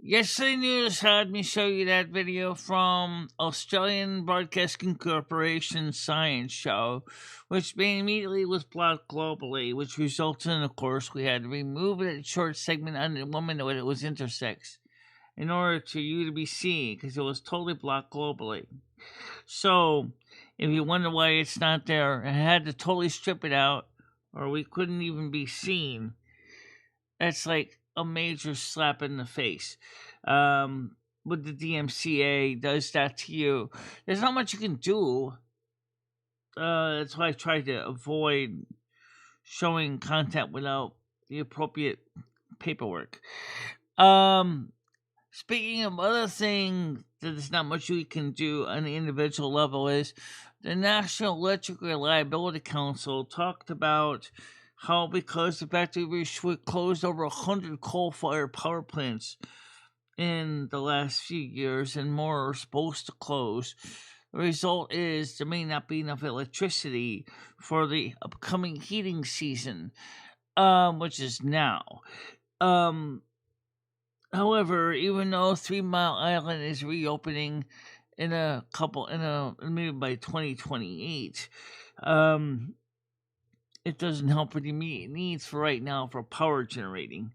Yesterday News had me show you that video from Australian Broadcasting Corporation Science Show, which immediately was blocked globally, which resulted in, of course, we had to remove a short segment on the woman when it was intersex in order to you to be seen, because it was totally blocked globally. So, if you wonder why it's not there, I had to totally strip it out, or we couldn't even be seen. That's like a major slap in the face. What the DMCA does that to you, there's not much you can do. That's why I tried to avoid showing content without the appropriate paperwork. Speaking of other things that there's not much we can do on the individual level is the National Electric Reliability Council talked about how because the fact that we closed over 100 coal-fired power plants in the last few years and more are supposed to close, the result is there may not be enough electricity for the upcoming heating season, which is now. However, even though 3 Mile Island is reopening maybe by 2028, it doesn't help with the immediate needs for right now for power generating.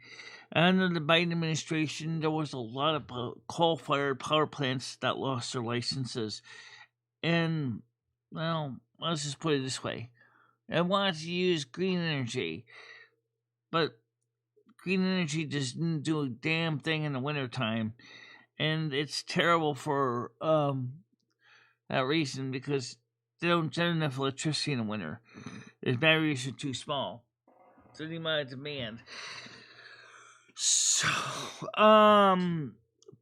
Under the Biden administration, there was a lot of coal-fired power plants that lost their licenses. And, well, let's just put it this way. I wanted to use green energy, but green energy doesn't do a damn thing in the wintertime. And it's terrible for that reason because they don't generate enough electricity in the winter. The batteries are too small. So the amount of demand. So,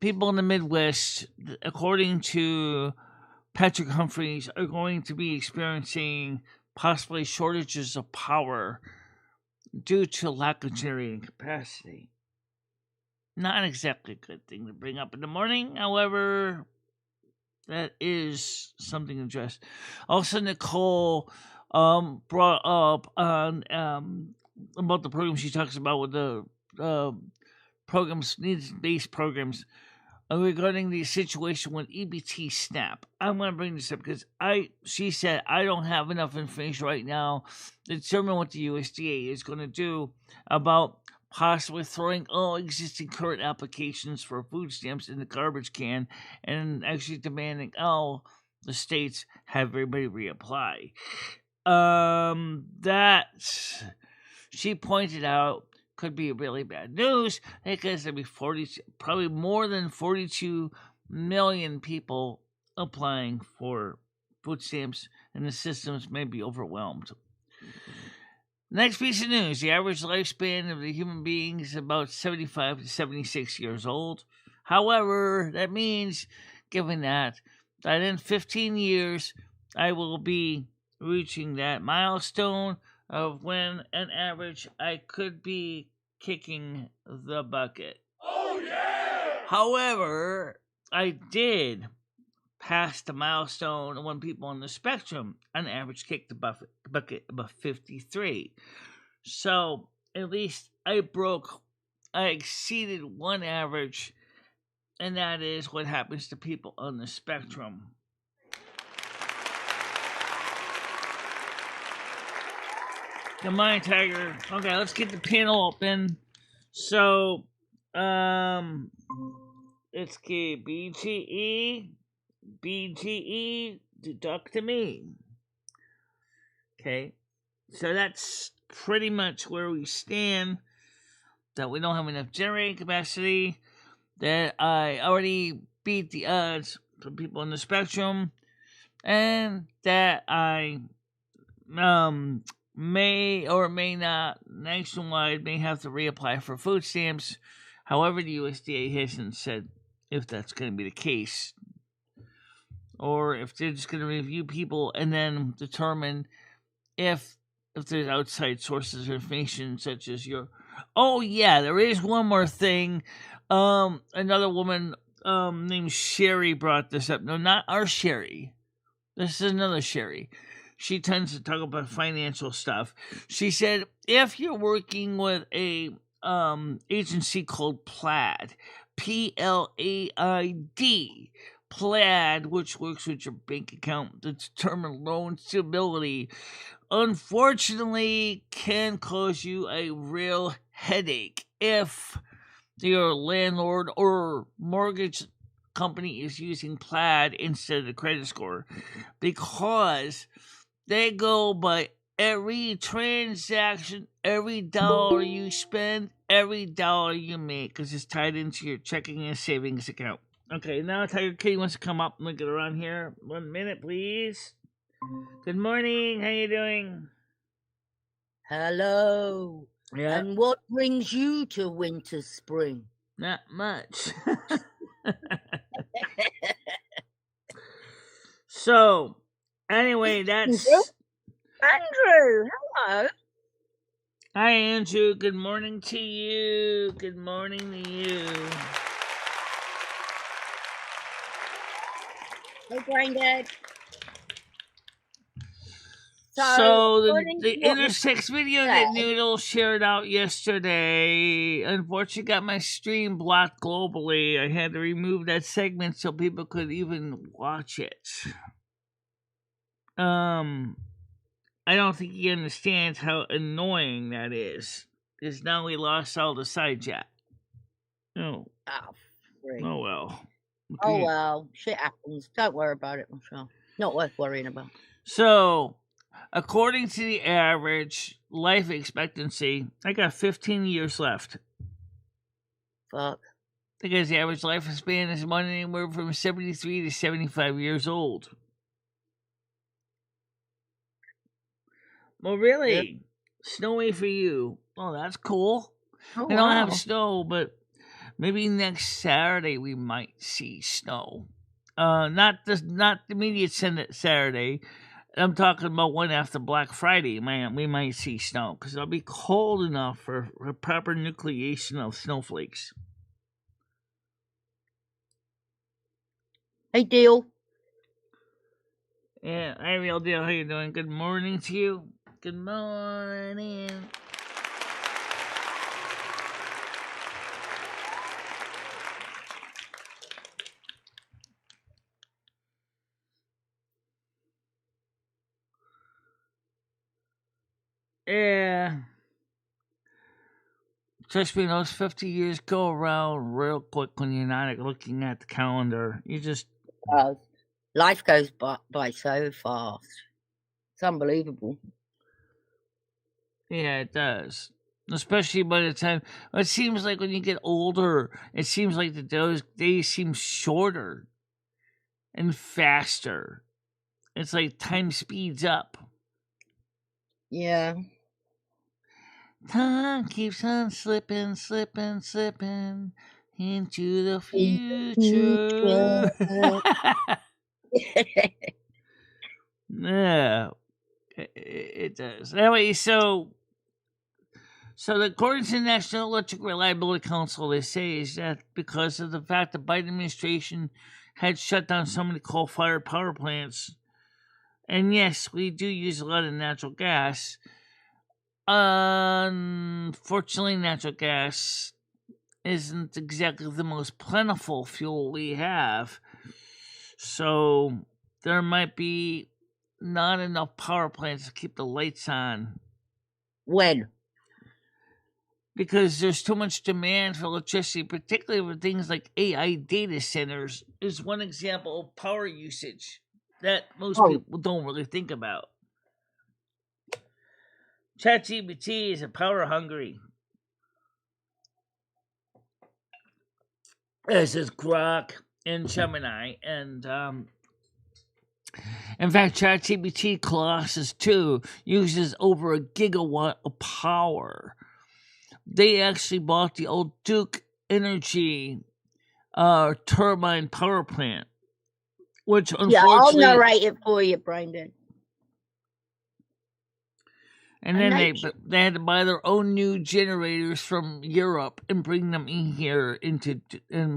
people in the Midwest, according to Patrick Humphreys, are going to be experiencing possibly shortages of power due to lack of generating capacity. Not exactly a good thing to bring up in the morning, however, that is something to address. Also, Nicole brought up on about the program she talks about with the programs, needs-based programs, regarding the situation with EBT SNAP. I'm going to bring this up because she said I don't have enough information right now to determine what the USDA is going to do about possibly throwing all existing current applications for food stamps in the garbage can and actually demanding all the states have everybody reapply. That she pointed out could be really bad news because there'll be probably more than 42 million people applying for food stamps, and the systems may be overwhelmed. Next piece of news: the average lifespan of the human being is about 75 to 76 years old. However, that means, given that in 15 years I will be reaching that milestone of when, on average, I could be kicking the bucket. Oh, yeah! However, I did pass the milestone when people on the spectrum, on average, kick the bucket about 53. So, at least I exceeded one average, and that is what happens to people on the spectrum. Come on, Tiger. Okay, let's get the panel open. So, let's get BGE, talk to me. Okay, so that's pretty much where we stand. That we don't have enough generating capacity. That I already beat the odds for people on the spectrum, and that I may or may not nationwide may have to reapply for food stamps. However, the USDA hasn't said if that's going to be the case, or if they're just going to review people and then determine if there's outside sources of information such as your. Oh yeah, there is one more thing. Another woman named Sherry brought this up. No, not our Sherry. This is another Sherry. She tends to talk about financial stuff. She said, if you're working with a agency called Plaid, PLAID. Plaid, which works with your bank account to determine loan stability, unfortunately can cause you a real headache if your landlord or mortgage company is using Plaid instead of the credit score, because they go by every transaction, every dollar you spend, every dollar you make, because it's tied into your checking and savings account. Okay, now Tiger Kitty wants to come up and look at around here. 1 minute, please. Good morning. How you doing? Hello. Yeah. And what brings you to winter spring? Not much. So, anyway, that's... Andrew, hello. Hi, Andrew. Good morning to you. Good morning to you. Hey, Granddad. So the intersex video that Noodle shared out yesterday, unfortunately got my stream blocked globally. I had to remove that segment so people could even watch it. I don't think he understands how annoying that is. Because now we lost all the side chat. Oh. Oh well. Oh well. Shit happens. Don't worry about it, Michelle. Not worth worrying about. So, according to the average life expectancy, I got 15 years left. Fuck. Because the average lifespan is anywhere from 73 to 75 years old. Well, really? Yep. Snowy for you. Oh, that's cool. Oh, we don't have snow, but maybe next Saturday we might see snow. Not the immediate Saturday. I'm talking about one after Black Friday. Man, we might see snow because it'll be cold enough for a proper nucleation of snowflakes. Hey, Deal. Yeah, hi, Real Deal. How you doing? Good morning to you. Good morning. Yeah. Trust me, those 50 years go around real quick when you're not looking at the calendar. You just... life goes by so fast. It's unbelievable. Yeah, it does. Especially by the time... It seems like when you get older, it seems like those days seem shorter and faster. It's like time speeds up. Yeah. Time keeps on slipping into the future. Yeah, it does. Anyway, so according to the National Electric Reliability Council, they say is that because of the fact the Biden administration had shut down so many coal-fired power plants, and yes, we do use a lot of natural gas. Unfortunately, natural gas isn't exactly the most plentiful fuel we have. So there might be not enough power plants to keep the lights on. When? Because there's too much demand for electricity, particularly with things like AI data centers, is one example of power usage that most people don't really think about. ChatGPT is a power hungry. This is Grok and Gemini, and in fact, ChatGPT Colossus 2 uses over a gigawatt of power. They actually bought the old Duke Energy turbine power plant, which unfortunately... I'll narrate it for you, Brandon. And then they had to buy their own new generators from Europe and bring them in here and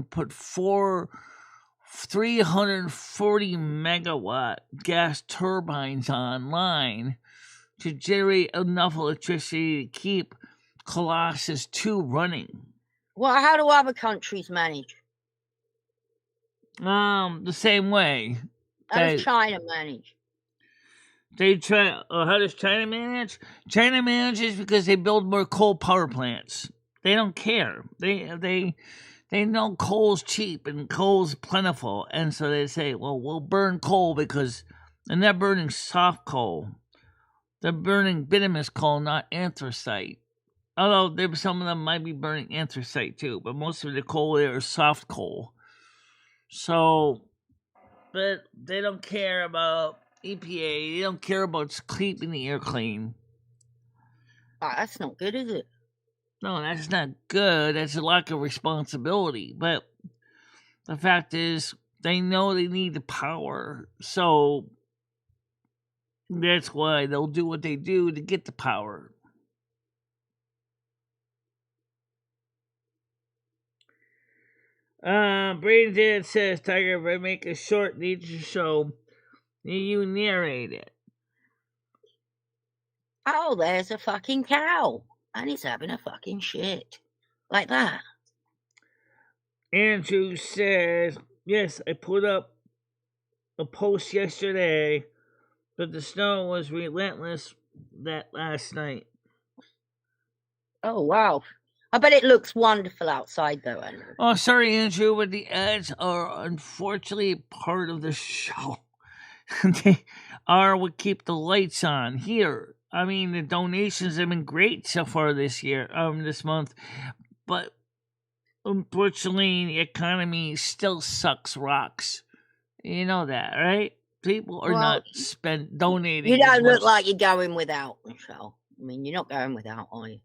put 340 megawatt gas turbines online to generate enough electricity to keep Colossus 2 running. Well, how do other countries manage? The same way. How does China manage? They try. How does China manage? China manages because they build more coal power plants. They don't care. They know coal's cheap and coal's plentiful, and so they say, "Well, we'll burn coal because," and they're burning soft coal. They're burning bituminous coal, not anthracite. Although some of them might be burning anthracite too, but most of the coal there is soft coal. So, but they don't care about EPA. They don't care about keeping the air clean. Oh, that's not good, is it? No, that's not good. That's a lack of responsibility. But the fact is, they know they need the power. So that's why they'll do what they do to get the power. Brain Dad says, Tiger, if I make a short nature show, you narrate it. Oh, there's a fucking cow. And it's having a fucking shit. Like that. Andrew says, yes, I put up a post yesterday, but the snow was relentless that last night. Oh, wow. I bet it looks wonderful outside, though, Andrew. Oh, sorry, Andrew, but the ads are unfortunately part of the show. They are what keep the lights on here. I mean, the donations have been great so far this month, but unfortunately, the economy still sucks rocks. You know that, right? People are not donating. You don't look like you're going without, Michelle. I mean, you're not going without, are you?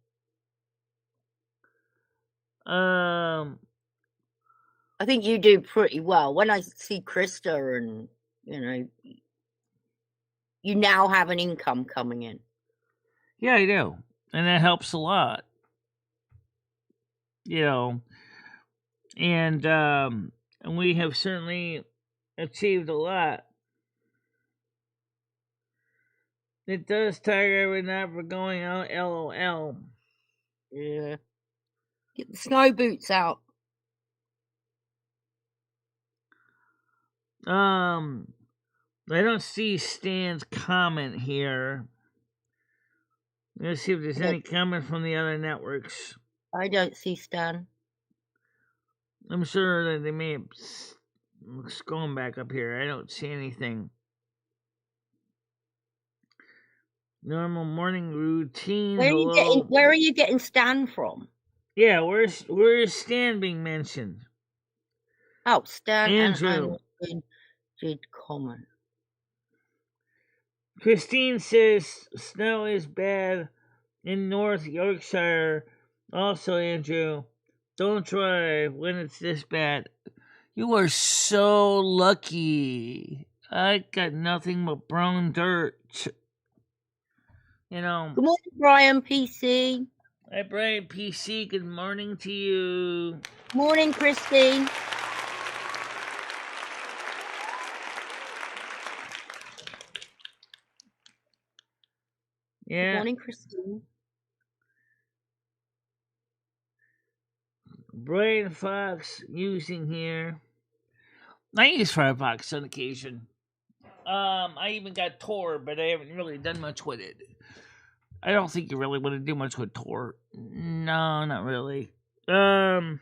I think you do pretty well. When I see Krista and, you now have an income coming in. Yeah, I do. And that helps a lot. And we have certainly achieved a lot. It does, Tiger, we're never going out, LOL. Yeah. Get the snow boots out. I don't see Stan's comment here. Let's see if there's any comment from the other networks. I don't see Stan. I'm sure that they may have scrolling back up here. I don't see anything. Normal morning routine. Where are you getting Stan from? Yeah, where is Stan being mentioned? Oh, Stan Andrew did comment. Christine says snow is bad in North Yorkshire. Also, Andrew, don't drive when it's this bad. You are so lucky. I got nothing but brown dirt. Good morning, Brian PC. Hi, Brian PC. Good morning to you. Morning, Christy. Yeah. Good morning, Christine. Brian Fox using here. I use Firefox on occasion. I even got Tor, but I haven't really done much with it. I don't think you really want to do much with Tor. No, not really. Have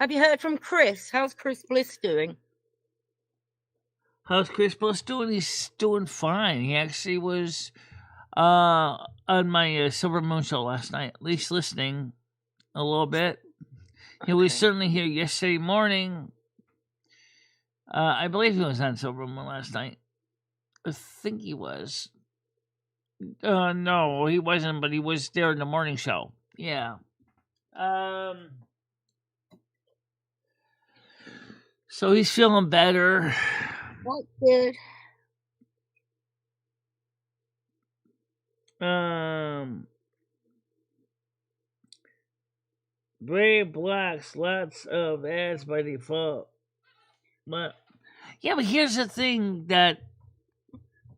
you heard from Chris? How's Chris Bliss doing? How's Chris Bliss doing? He's doing fine. He actually was on my Silver Moon show last night, at least listening a little bit. Okay. He was certainly here yesterday morning. I believe he was on Silver Moon last night. I think he was. No, he wasn't, but he was there in the morning show. Yeah. So he's feeling better. That's good. Brave blocks lots of ads by default. But yeah, but here's the thing that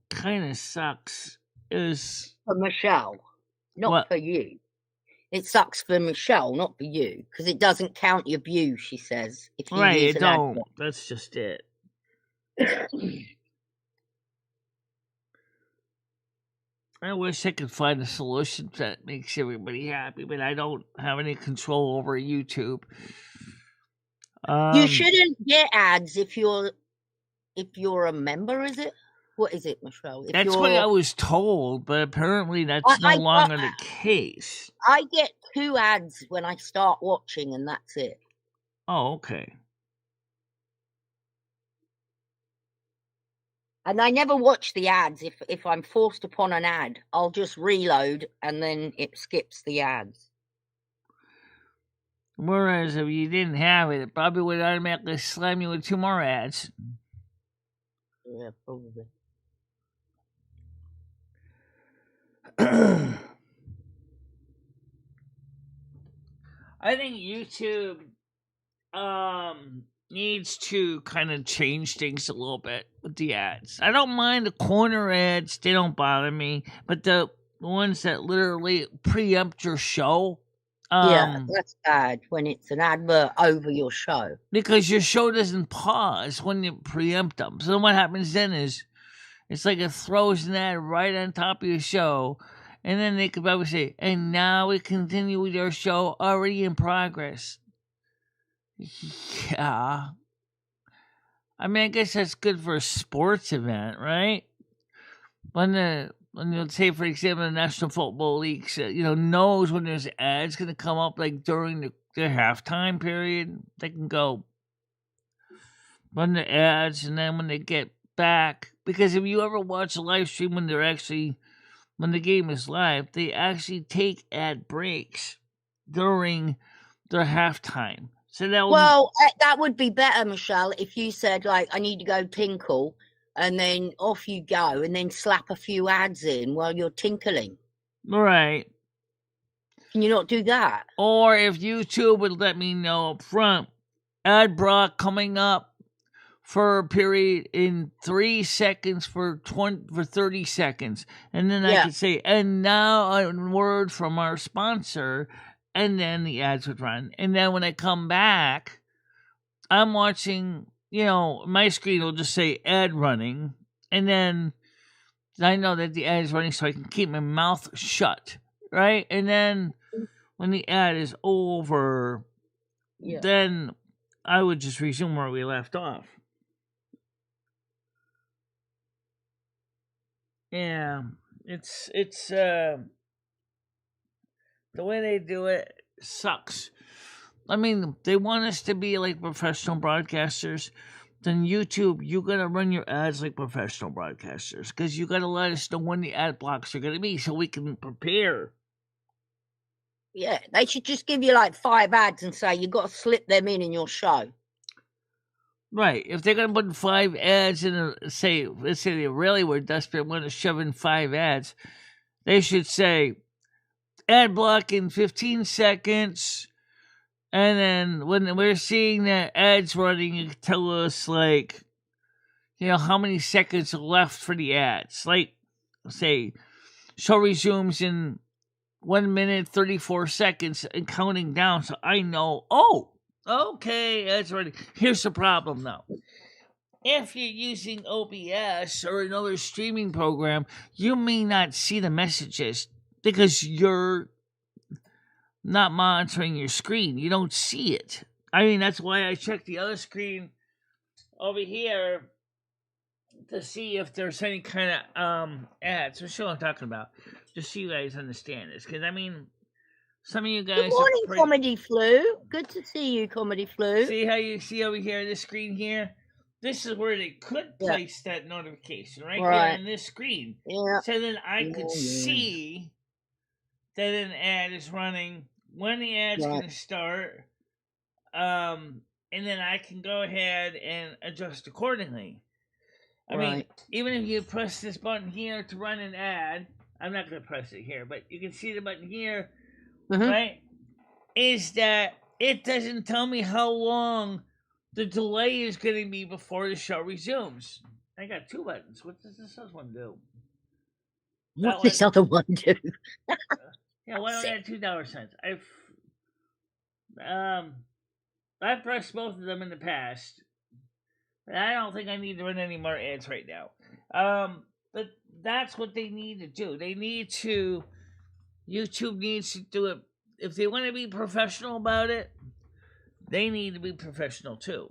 kind of sucks is for Michelle, not for you. It sucks for Michelle, not for you, because it doesn't count your views, she says, if you Right, use it an ad don't. block. That's just it. I wish I could find a solution that makes everybody happy, but I don't have any control over YouTube. You shouldn't get ads if you're a member, is it? What is it, Michelle? If That's what I was told, but apparently that's no longer the case. I get 2 ads when I start watching, and that's it. Oh, okay. And I never watch the ads. If I'm forced upon an ad, I'll just reload, and then it skips the ads. Whereas if you didn't have it, it probably would automatically slam you with 2 more ads. Yeah, probably. I think YouTube needs to kind of change things a little bit with the ads. I don't mind the corner ads, they don't bother me, but the ones that literally preempt your show, yeah, that's bad when it's an advert over your show. Because your show doesn't pause when you preempt them. So what happens then is it's like it throws an ad right on top of your show, and then they could probably say, and now we continue with your show already in progress. Yeah. I mean, I guess that's good for a sports event, right? When you say, for example, the National Football League, knows when there's ads going to come up, like during their halftime period, they can go run the ads, and then when they get back, because if you ever watch a live stream when the game is live, they actually take ad breaks during their halftime. So that would be better, Michelle, if you said, like, I need to go tinkle, and then off you go, and then slap a few ads in while you're tinkling. Right. Can you not do that? Or if YouTube would let me know up front, ad block coming up for a period in 3 seconds for 30 seconds. And then I could say, and now a word from our sponsor, and then the ads would run. And then when I come back, I'm watching, my screen will just say ad running, and then I know that the ad is running so I can keep my mouth shut, right? And then when the ad is over, then I would just resume where we left off. Yeah, it's the way they do it sucks. I mean, they want us to be like professional broadcasters. Then YouTube, you gotta run your ads like professional broadcasters, because you gotta let us know when the ad blocks are gonna be so we can prepare. Yeah, they should just give you like 5 ads and say you got to slip them in your show. Right. If they're gonna put 5 ads in, let's say they really were desperate, want to shove in 5 ads, they should say ad block in 15 seconds, and then when we're seeing that ads running, you tell us, like, how many seconds are left for the ads. Like, say, show resumes in 1 minute 34 seconds and counting down, so I know. Oh, okay, ads running. Here's the problem, though. If you're using OBS or another streaming program, you may not see the messages because you're not monitoring your screen. You don't see it. I mean, that's why I check the other screen over here to see if there's any kind of ads. That's what I'm talking about. Just so you guys understand this. Because, I mean, some of you guys... Good morning, Comedy Flu. Good to see you, Comedy Flu. See how you see over here, this screen here? This is where they could place that notification, right here on this screen. Yeah. So then I could see that an ad is running, when the ad's going to start, and then I can go ahead and adjust accordingly. I mean, even if you press this button here to run an ad, I'm not going to press it here, but you can see the button here, right? Is that it doesn't tell me how long the delay is going to be before the show resumes. I got 2 buttons. What does this other one do? What does this other one do? Yeah, why That's don't I it. add $2 cents? I've pressed both of them in the past, but I don't think I need to run any more ads right now. But that's what they need to do. YouTube needs to do it. If they want to be professional about it, they need to be professional too.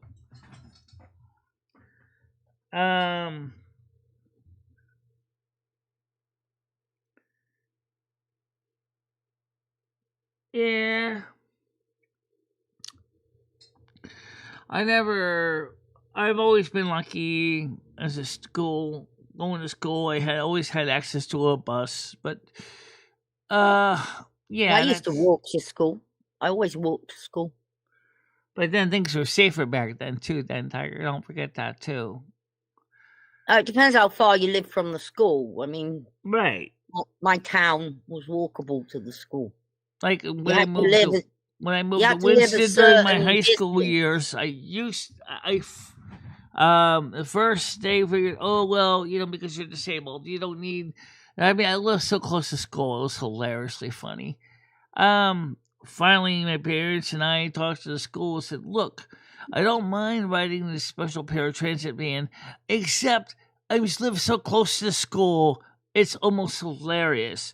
Yeah. I've always been lucky as a school, going to school. Always had access to a bus, but, I yeah, used to walk to school. I always walked to school. but then things were safer back then too, then, Tiger. Don't forget that too. It depends how far you live from the school. I mean, Right. my town was walkable to the school. Like You when I had to moved live. to when I You moved to had to live a Winston during my certain high school distance. years, at first they figured, oh well, because you're disabled, you don't need. I mean, I lived so close to school; it was hilariously funny. Finally, my parents and I talked to the school and said, "Look, I don't mind riding this special paratransit van, except I just live so close to the school. It's almost hilarious.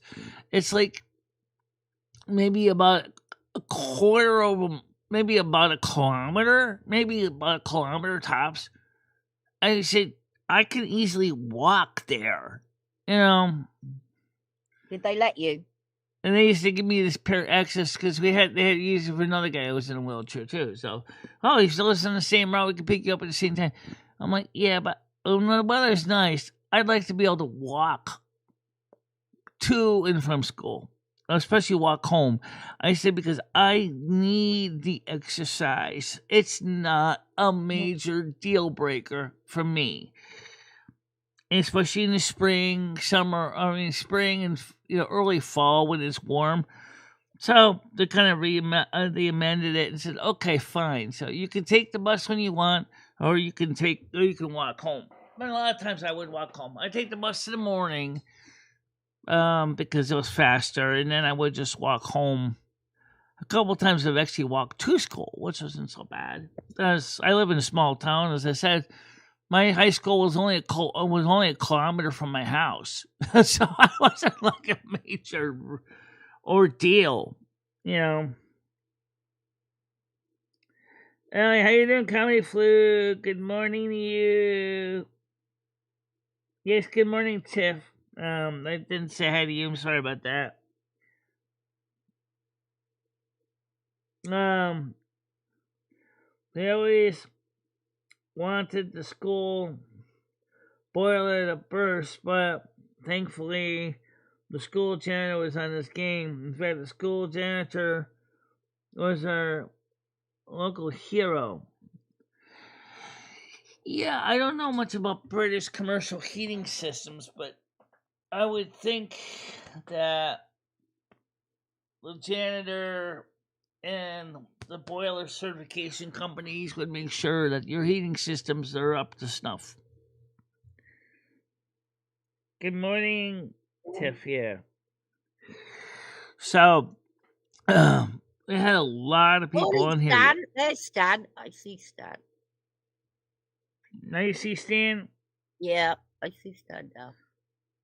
It's like maybe about a quarter of maybe about a kilometer tops. I said I can easily walk there, Did they let you? And they used to give me this pair access because they had used it for another guy who was in a wheelchair too. So, he still lives on the same route. We can pick you up at the same time. I'm like, yeah, but when the weather's nice, I'd like to be able to walk to and from school, especially walk home. I said because I need the exercise. It's not a major deal breaker for me, especially in the spring, spring and early fall when it's warm. So they kind of they amended it and said, okay, fine. So you can take the bus when you want, or you can walk home. But a lot of times I would walk home. I take the bus in the morning, because it was faster, and then I would just walk home. A couple times I've actually walked to school, which wasn't so bad. Because I live in a small town, as I said. My high school was only a kilometer from my house, so I wasn't like a major ordeal, Ellie, how you doing, Comedy Flu? Good morning to you. Yes, good morning, Tiff. I didn't say hi to you. I'm sorry about that. They always wanted the school boiler to burst, but thankfully the school janitor was on this game. In fact, the school janitor was our local hero. Yeah, I don't know much about British commercial heating systems, but I would think that the janitor and the boiler certification companies would make sure that your heating systems are up to snuff. Good morning, Tiff. Yeah. So, we had a lot of people on here. Stan. There's Stan. I see Stan. Now you see Stan? Yeah, I see Stan now.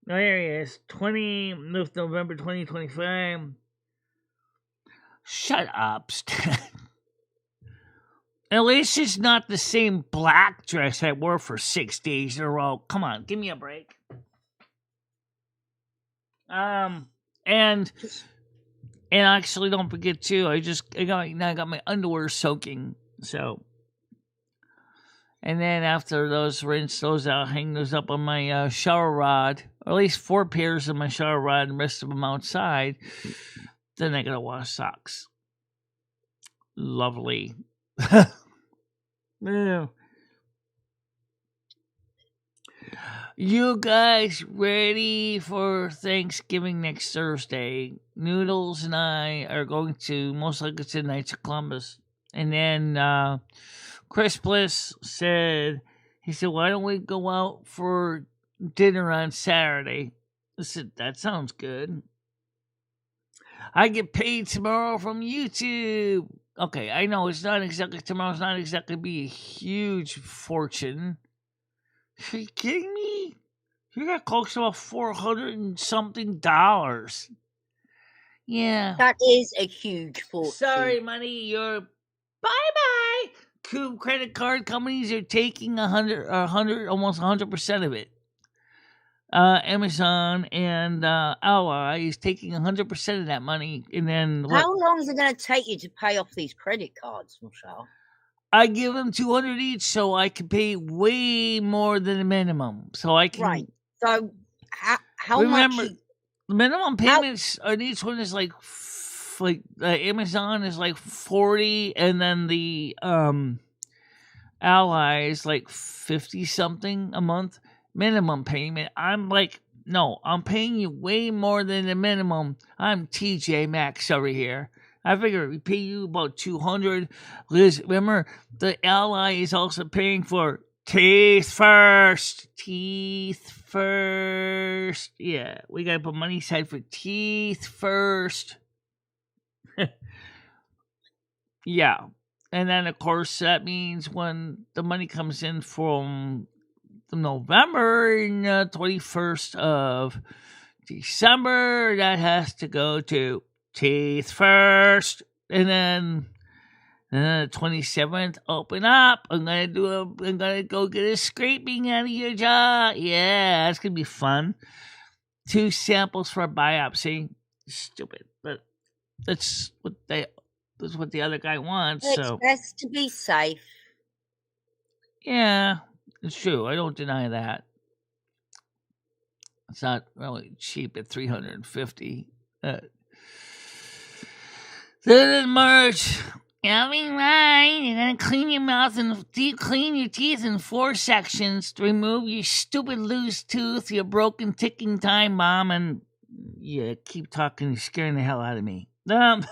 Oh, there he is. November 2025. Shut up, Stan. At least it's not the same black dress I wore for 6 days in a row. Come on, give me a break. And actually, don't forget too. I got my underwear soaking. So, and then after those, rinse those out, hang those up on my shower rod, or at least 4 pairs of my shower rod, and the rest of them outside. Then I gotta wash socks. Lovely. Yeah. You guys ready for Thanksgiving next Thursday? Noodles and I are going to most likely to Knights of Columbus. And then Chris Bliss said, why don't we go out for dinner on Saturday? I said, that sounds good. I get paid tomorrow from YouTube. Okay, I know it's not exactly tomorrow's not exactly be a huge fortune. Are you kidding me? You got close to about $400 and something. Yeah. That is a huge fortune. Sorry, money. You're bye. Credit card companies are taking 100, almost 100% of it. Amazon and Ally is taking 100% of that money, and then how long is it going to take you to pay off these credit cards, Michelle? I give them $200 each, so I can pay way more than the minimum. So I can right. So how much? The minimum payments on each one is like Amazon is like $40, and then the Ally is like 50 something a month minimum payment. I'm like, no, I'm paying you way more than the minimum. I'm TJ Maxx over here. I figure we pay you about $200. Liz, remember the Ally is also paying for teeth first. Yeah, we gotta put money aside for teeth first. Yeah. And then, of course, that means when the money comes in from November and 21st of December, that has to go to teeth first. And then the 27th, open up. I'm gonna go get a scraping out of your jaw. Yeah, that's gonna be fun. 2 samples for a biopsy. Stupid, but that's what the other guy wants. It's best to be safe. Yeah, it's true. I don't deny that. It's not really cheap at $350. Then in March, you'll be right. You're gonna clean your mouth and deep clean your teeth in 4 sections to remove your stupid loose tooth, your broken ticking time bomb, and yeah, keep talking. You're scaring the hell out of me. But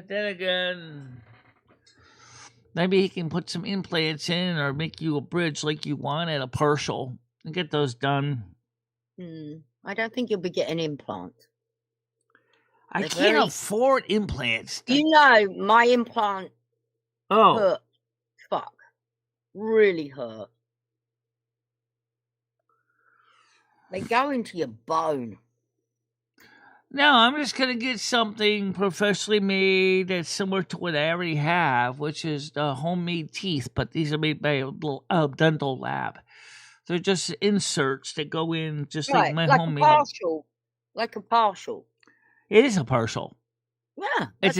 then again, maybe he can put some implants in or make you a bridge like you want at a partial and get those done. I don't think you'll be getting implants. I can't afford implants. You know, my implant hurt. Fuck. Really hurt. They go into your bone. No, I'm just going to get something professionally made that's similar to what I already have, which is the homemade teeth, but these are made by a dental lab. They're just inserts that go in just like my homemade. Like a partial. It is a partial. Yeah, it's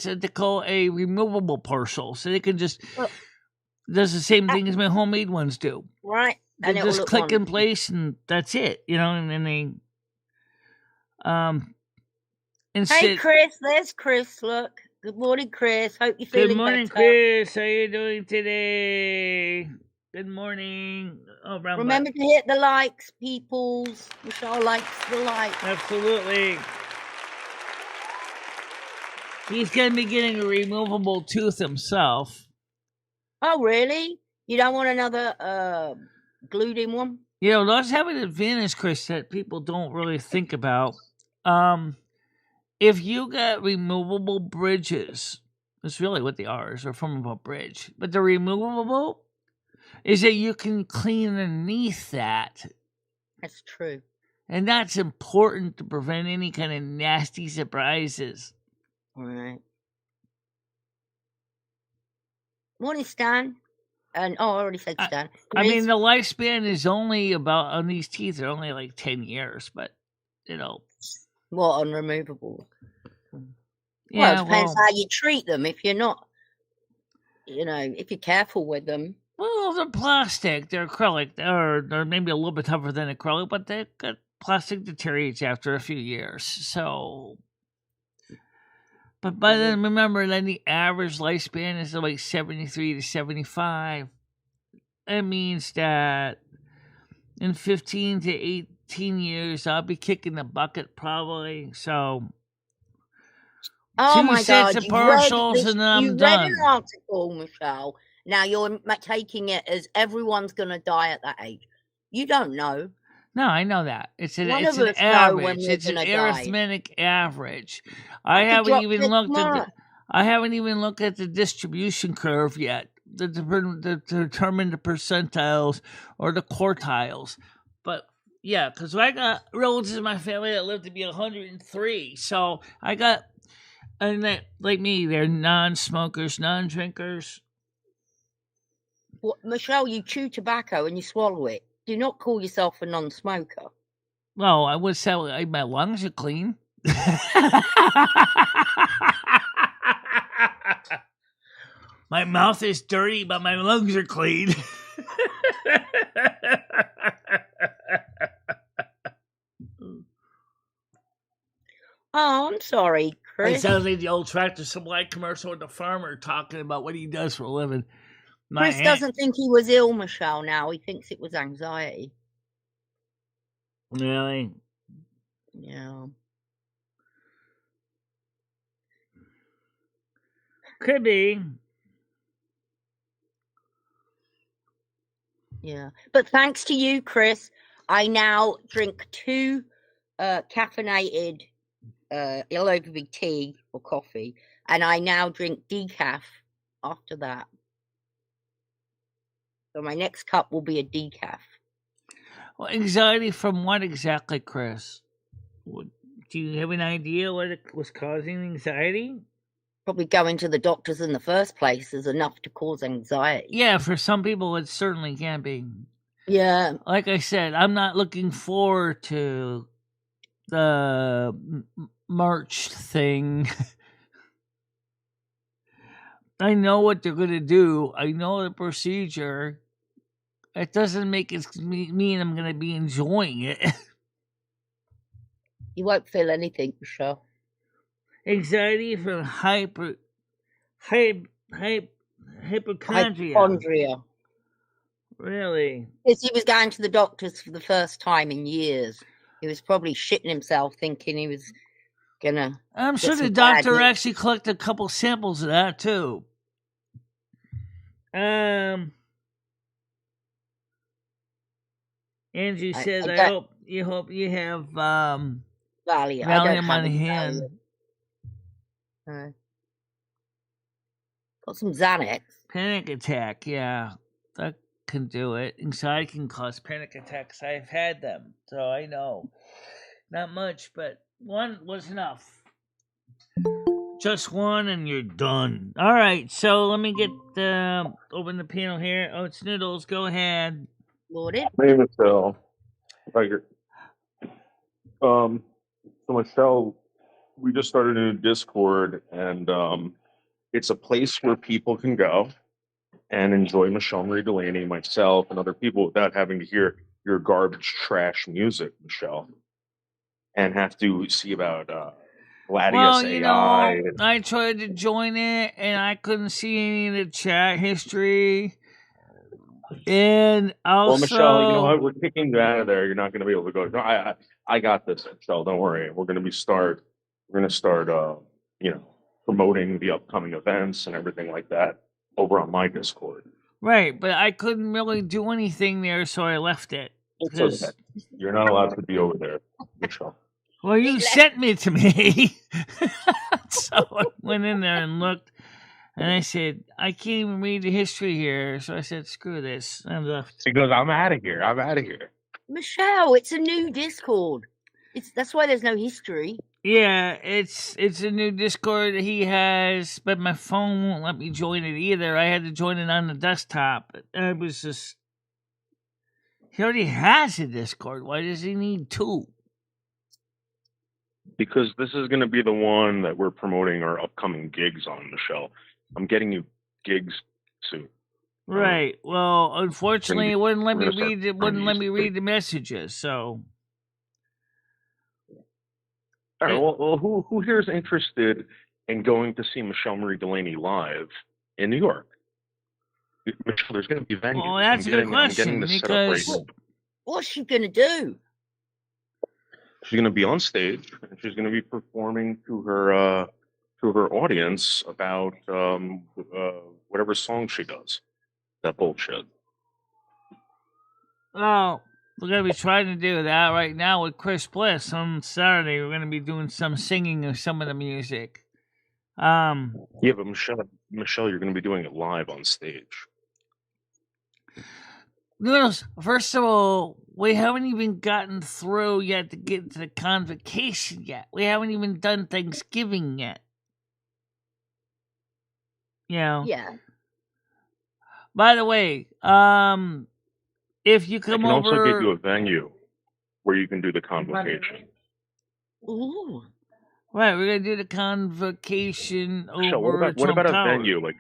a they call a removable partial, so they can just does the same thing as my homemade ones do. Right. They just click in place and that's it, and then they hey Chris, there's Chris. Look, good morning, Chris. Hope you're feeling better. Good morning, Chris. How you doing today? Good morning. Remember to hit the likes, peoples. Michelle likes the likes. Absolutely. He's gonna be getting a removable tooth himself. Oh, really? You don't want another glued in one? Those have an advantage, Chris, that people don't really think about. If you got removable bridges, that's really what they are, is a form of a bridge. But the removable is that you can clean underneath that. That's true. And that's important to prevent any kind of nasty surprises. All right. Morning, Stan. And I already said Stan. I mean, the lifespan is only on these teeth are only like 10 years, but What, on removable? Yeah, well, it depends how you treat them. If you're not, if you're careful with them. Well, they're plastic. They're acrylic. They're maybe a little bit tougher than acrylic, but plastic deteriorates after a few years. So, but by then, remember that the average lifespan is like 73 to 75. That means that in 15 to 18 years, I'll be kicking the bucket probably. So, oh my God! Of partials and then I'm done. You read an article, Michelle, Now you're taking it as everyone's going to die at that age. You don't know. No, I know that. It's an None it's of an us know when average. we're It's an going to die. arithmetic average. I could drop dead tomorrow. I haven't even looked at the distribution curve yet. To determine the percentiles or the quartiles. But yeah, because I got relatives in my family that live to be 103. So I got, and that, like me, they're non-smokers, non-drinkers. Well, Michelle, you chew tobacco and you swallow it. Do not call yourself a non-smoker. Well, I would say my lungs are clean. My mouth is dirty, but my lungs are clean. Oh, I'm sorry, Chris. It sounds like the old Tractor Supply commercial with the farmer talking about what he does for a living. Chris doesn't think he was ill, Michelle, now. He thinks it was anxiety. Really? Yeah. Could be. Yeah. But thanks to you, Chris, I now drink 2 caffeinated yellow tea or coffee, and I now drink decaf after that. So my next cup will be a decaf. Well, anxiety from what exactly, Chris? Do you have an idea what was causing anxiety? Probably going to the doctors in the first place is enough to cause anxiety. Yeah, for some people it certainly can be. Yeah. Like I said, I'm not looking forward to the March thing. I know what they're going to do. I know the procedure. It doesn't make it mean I'm going to be enjoying it. You won't feel anything, Michelle. Anxiety from hypochondria. Hypochondria. Really? Because he was going to the doctors for the first time in years. He was probably shitting himself thinking he was going to... I'm sure the doctor actually collected a couple samples of that, too. Angie says, I hope you have Valium on hand. Got some Xanax. Panic attack, yeah. That can do it. Anxiety can cause panic attacks. I've had them, so I know. Not much, but one was enough. Just one and you're done. All right, so let me get open the panel here. Oh, it's Noodles. Go ahead. Loaded. Hey, Michelle. So Michelle, we just started a new Discord, and it's a place where people can go and enjoy Michelle Marie Delaney, myself, and other people without having to hear your garbage trash music, Michelle, and have to see about Gladius AI. I tried to join it, and I couldn't see any of the chat history. And also, well, Michelle, you know what? We're kicking you out of there. You're not going to be able to go. No, I got this, Michelle. Don't worry. We're going to start, promoting the upcoming events and everything like that over on my Discord. Right, but I couldn't really do anything there, so I left it. It's okay. You're not allowed to be over there, Michelle. Well, you sent me to me, so I went in there and looked. And I said, I can't even read the history here. So I said, screw this. I left. He goes, I'm out of here. Michelle, it's a new Discord. That's why there's no history. Yeah, it's a new Discord that he has, but my phone won't let me join it either. I had to join it on the desktop. I was just... He already has a Discord. Why does he need 2? Because this is going to be the one that we're promoting our upcoming gigs on, Michelle. I'm getting you gigs soon. Right. Well, unfortunately, it wouldn't let me read the messages. So. All right. Well, who here is interested in going to see Michelle Marie Delaney live in New York? Michelle, there's going to be venues. Well, that's a good question because what's she going to do? She's going to be on stage and she's going to be performing to her audience about whatever song she does. that bullshit. Well, we're going to be trying to do that right now with Chris Bliss on Saturday. We're going to be doing some singing of some of the music. Yeah, but Michelle, you're going to be doing it live on stage. Noodles, first of all, we haven't even gotten through yet to get to the convocation yet. We haven't even done Thanksgiving yet. You know? Yeah. By the way, if you I come can also over, get you a venue where you can do the convocation. Ooh. right, we're gonna do the convocation Michelle, over at what Trump about a Tower. venue? Like,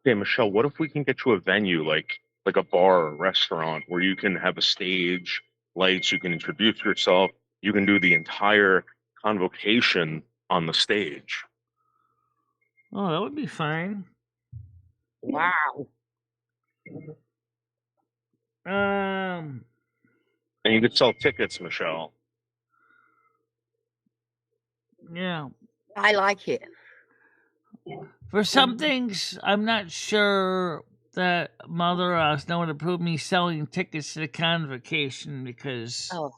okay, Michelle, what if we can get you a venue like a bar or a restaurant where you can have a stage, lights, you can introduce yourself, you can do the entire convocation on the stage. Oh, that would be fine. Wow. Um, And you could sell tickets, Michelle. yeah. I like it. For some things, I'm not sure that Mother Earth would approve me selling tickets to the convocation because Oh.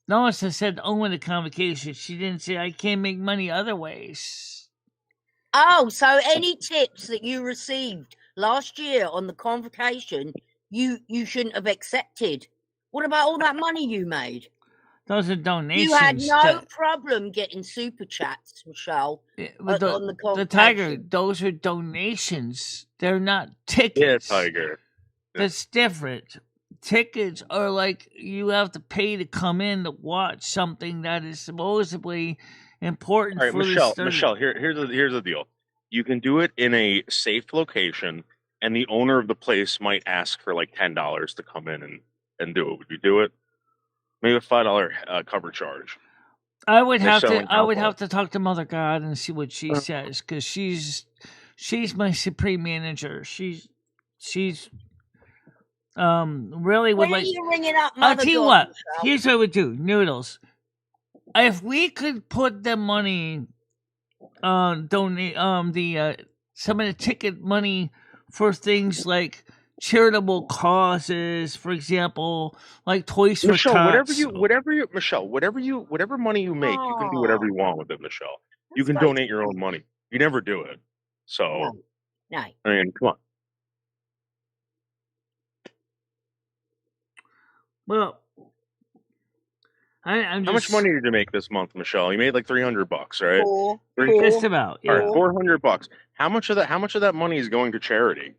Lois has said only the convocation. She didn't say I can't make money other ways. Oh, so any tips that you received last year on the convocation, you shouldn't have accepted. What about all that money you made? Those are donations. You had no problem getting super chats, Michelle, on the convocation. The Tiger, those are donations. They're not tickets. Yeah, Tiger. That's different. Tickets are like you have to pay to come in to watch something that is supposedly important. All right, for Michelle, here's the deal. You can do it in a safe location, and the owner of the place might ask for like $10 to come in and do it. Would you do it? Maybe a $5 cover charge. I would have to talk to Mother God and see what she says, because she's my supreme manager. She's really would When like. are you ringing up Mother I'll tell you God, what. Michelle? Here's what I would do, Noodles. If we could put the money, donate some of the ticket money for things like charitable causes, for example, like Toys for Michelle, Tots. whatever money you make, you can do whatever you want with it, Michelle. You can donate your own money. You never do it. So, No. I mean, come on. Well, I'm How much money did you make this month, Michelle? You made like $300, right? Four. Just about. Yeah. All right, $400. How much of that money is going to charity?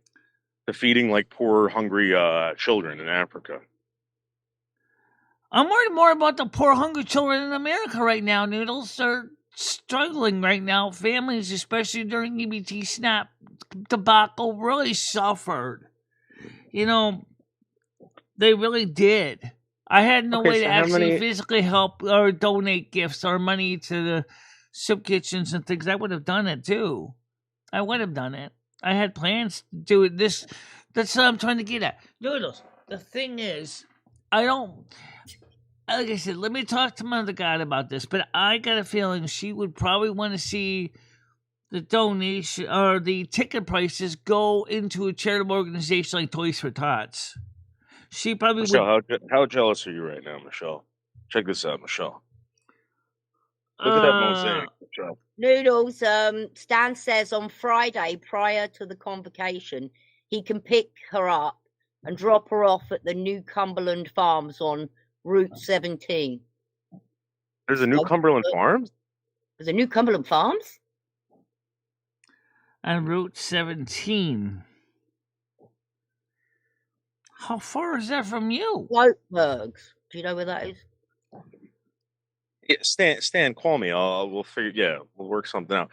To feeding like poor, hungry children in Africa. I'm worried more about the poor, hungry children in America right now. Noodles, they're struggling right now. Families, especially during EBT SNAP debacle, really suffered. You know, they really did. I had no way to actually physically help or donate gifts or money to the soup kitchens and things. I would have done it too. I would have done it. I had plans to do it. That's what I'm trying to get at. Noodles, the thing is, I don't, like I said, let me talk to Mother God about this, but I got a feeling she would probably want to see the donation or the ticket prices go into a charitable organization like Toys for Tots. She probably Michelle, how jealous are you right now, Michelle? Check this out, Michelle. Look at that mosaic, Michelle. Noodles, Stan says on Friday, prior to the convocation, he can pick her up and drop her off at the New Cumberland Farms on Route 17. There's a New Cumberland Farms? There's a New Cumberland Farms? On Route 17. How far is that from you? Whitebergs. Do you know where that is? Yeah, Stan, call me. We'll figure. Yeah, we'll work something out.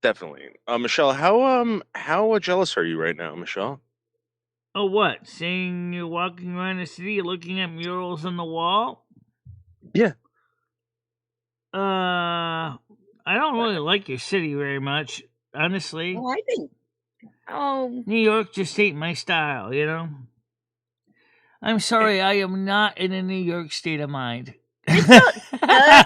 Definitely. Michelle, how jealous are you right now, Michelle? Oh, what? Saying you're walking around the city looking at murals on the wall? Yeah. I don't really like your city very much, honestly. Oh, I think. Oh. New York just ain't my style, you know? I'm sorry, I am not in a New York state of mind. It's not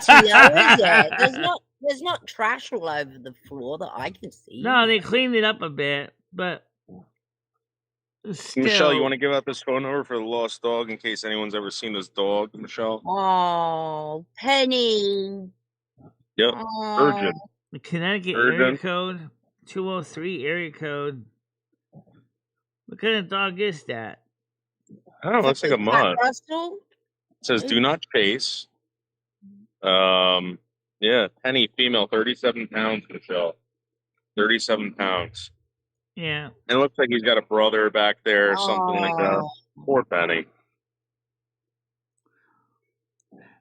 dirty, though, is it? There's not trash all over the floor that I can see. No, they cleaned it up a bit, but still. Michelle, you want to give out this phone number for the lost dog in case anyone's ever seen this dog, Michelle? Oh, Penny. Yep. Urgent. The Connecticut area code, 203 area code. What kind of dog is that? I don't know. Looks like a mud. Russell? It says do not chase. Yeah, Penny, female, 37 pounds, Michelle. 37 pounds. Yeah. And it looks like he's got a brother back there or something like that. Poor Penny.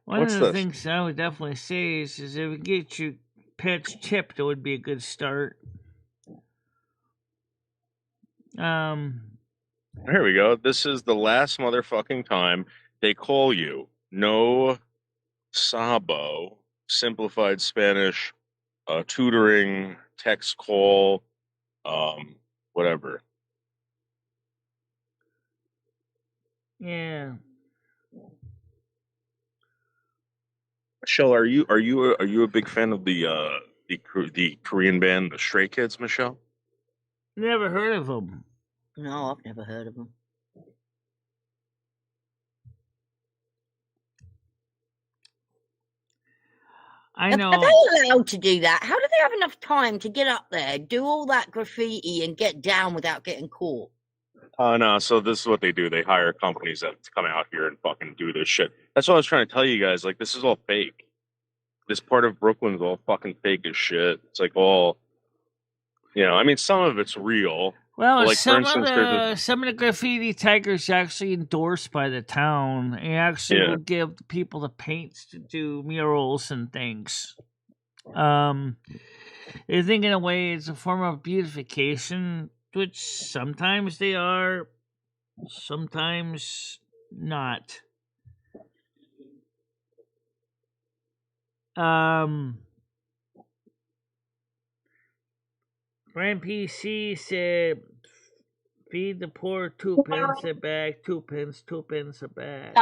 One of the things I would definitely say is if we get your pets chipped, it would be a good start. Here we go. This is the last motherfucking time they call you. No Sabo, simplified Spanish, tutoring, text call, whatever. Yeah. Michelle, are you a big fan of the Korean band, the Stray Kids, Michelle? Never heard of them. No, I've never heard of them. I know. Are they allowed to do that? How do they have enough time to get up there, do all that graffiti, and get down without getting caught? No, so this is what they do. They hire companies that come out here and fucking do this shit. That's what I was trying to tell you guys. Like, this is all fake. This part of Brooklyn's all fucking fake as shit. It's like all, I mean, some of it's real. Well, like, some of the graffiti tigers actually endorsed by the town. They actually will give people the paints to do murals and things. I think in a way it's a form of beautification, which sometimes they are, sometimes not. Brand PC said, feed the poor 2 pence a bag, 2 pence, 2 pence a bag.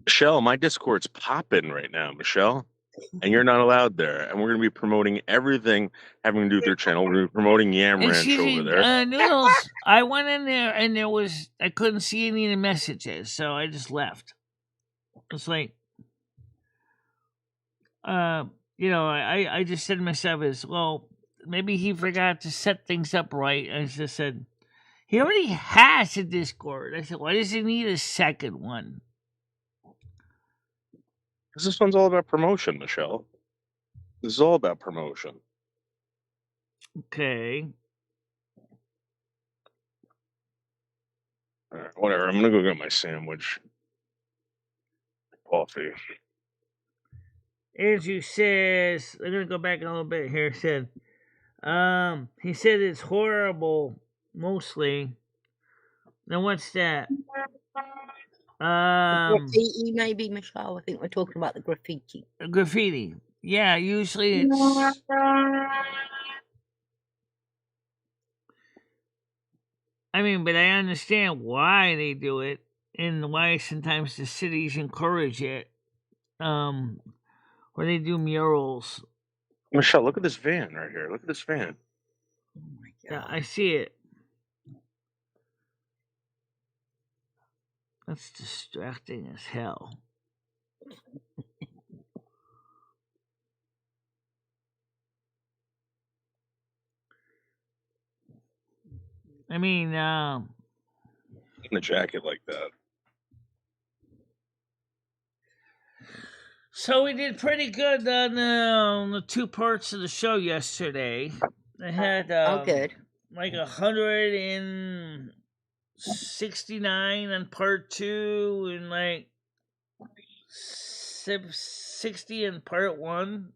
Michelle, my Discord's popping right now, Michelle. And you're not allowed there. And we're going to be promoting everything having to do with their channel. We're going to be promoting Yam Ranch over there. Noodles, I went in there and I couldn't see any of the messages, so I just left. It's like, I just said to myself, well, maybe he forgot to set things up right. I just said, he already has a Discord. I said, why does he need a second one? Because this one's all about promotion, Michelle. This is all about promotion. Okay. All right, whatever. I'm going to go get my sandwich. Coffee. Andrew says, I'm going to go back a little bit here. He said it's horrible, mostly. Now, what's that? Graffiti, maybe, Michelle. I think we're talking about the graffiti. Graffiti. Yeah, usually it's... I mean, but I understand why they do it and why sometimes the cities encourage it. Where they do murals. Michelle, look at this van right here. Look at this van. Oh my God. Yeah, I see it. That's distracting as hell. I mean, in a jacket like that. So we did pretty good on the 2 parts of the show yesterday. I had good. like 169 on part 2 and like 60 in part 1.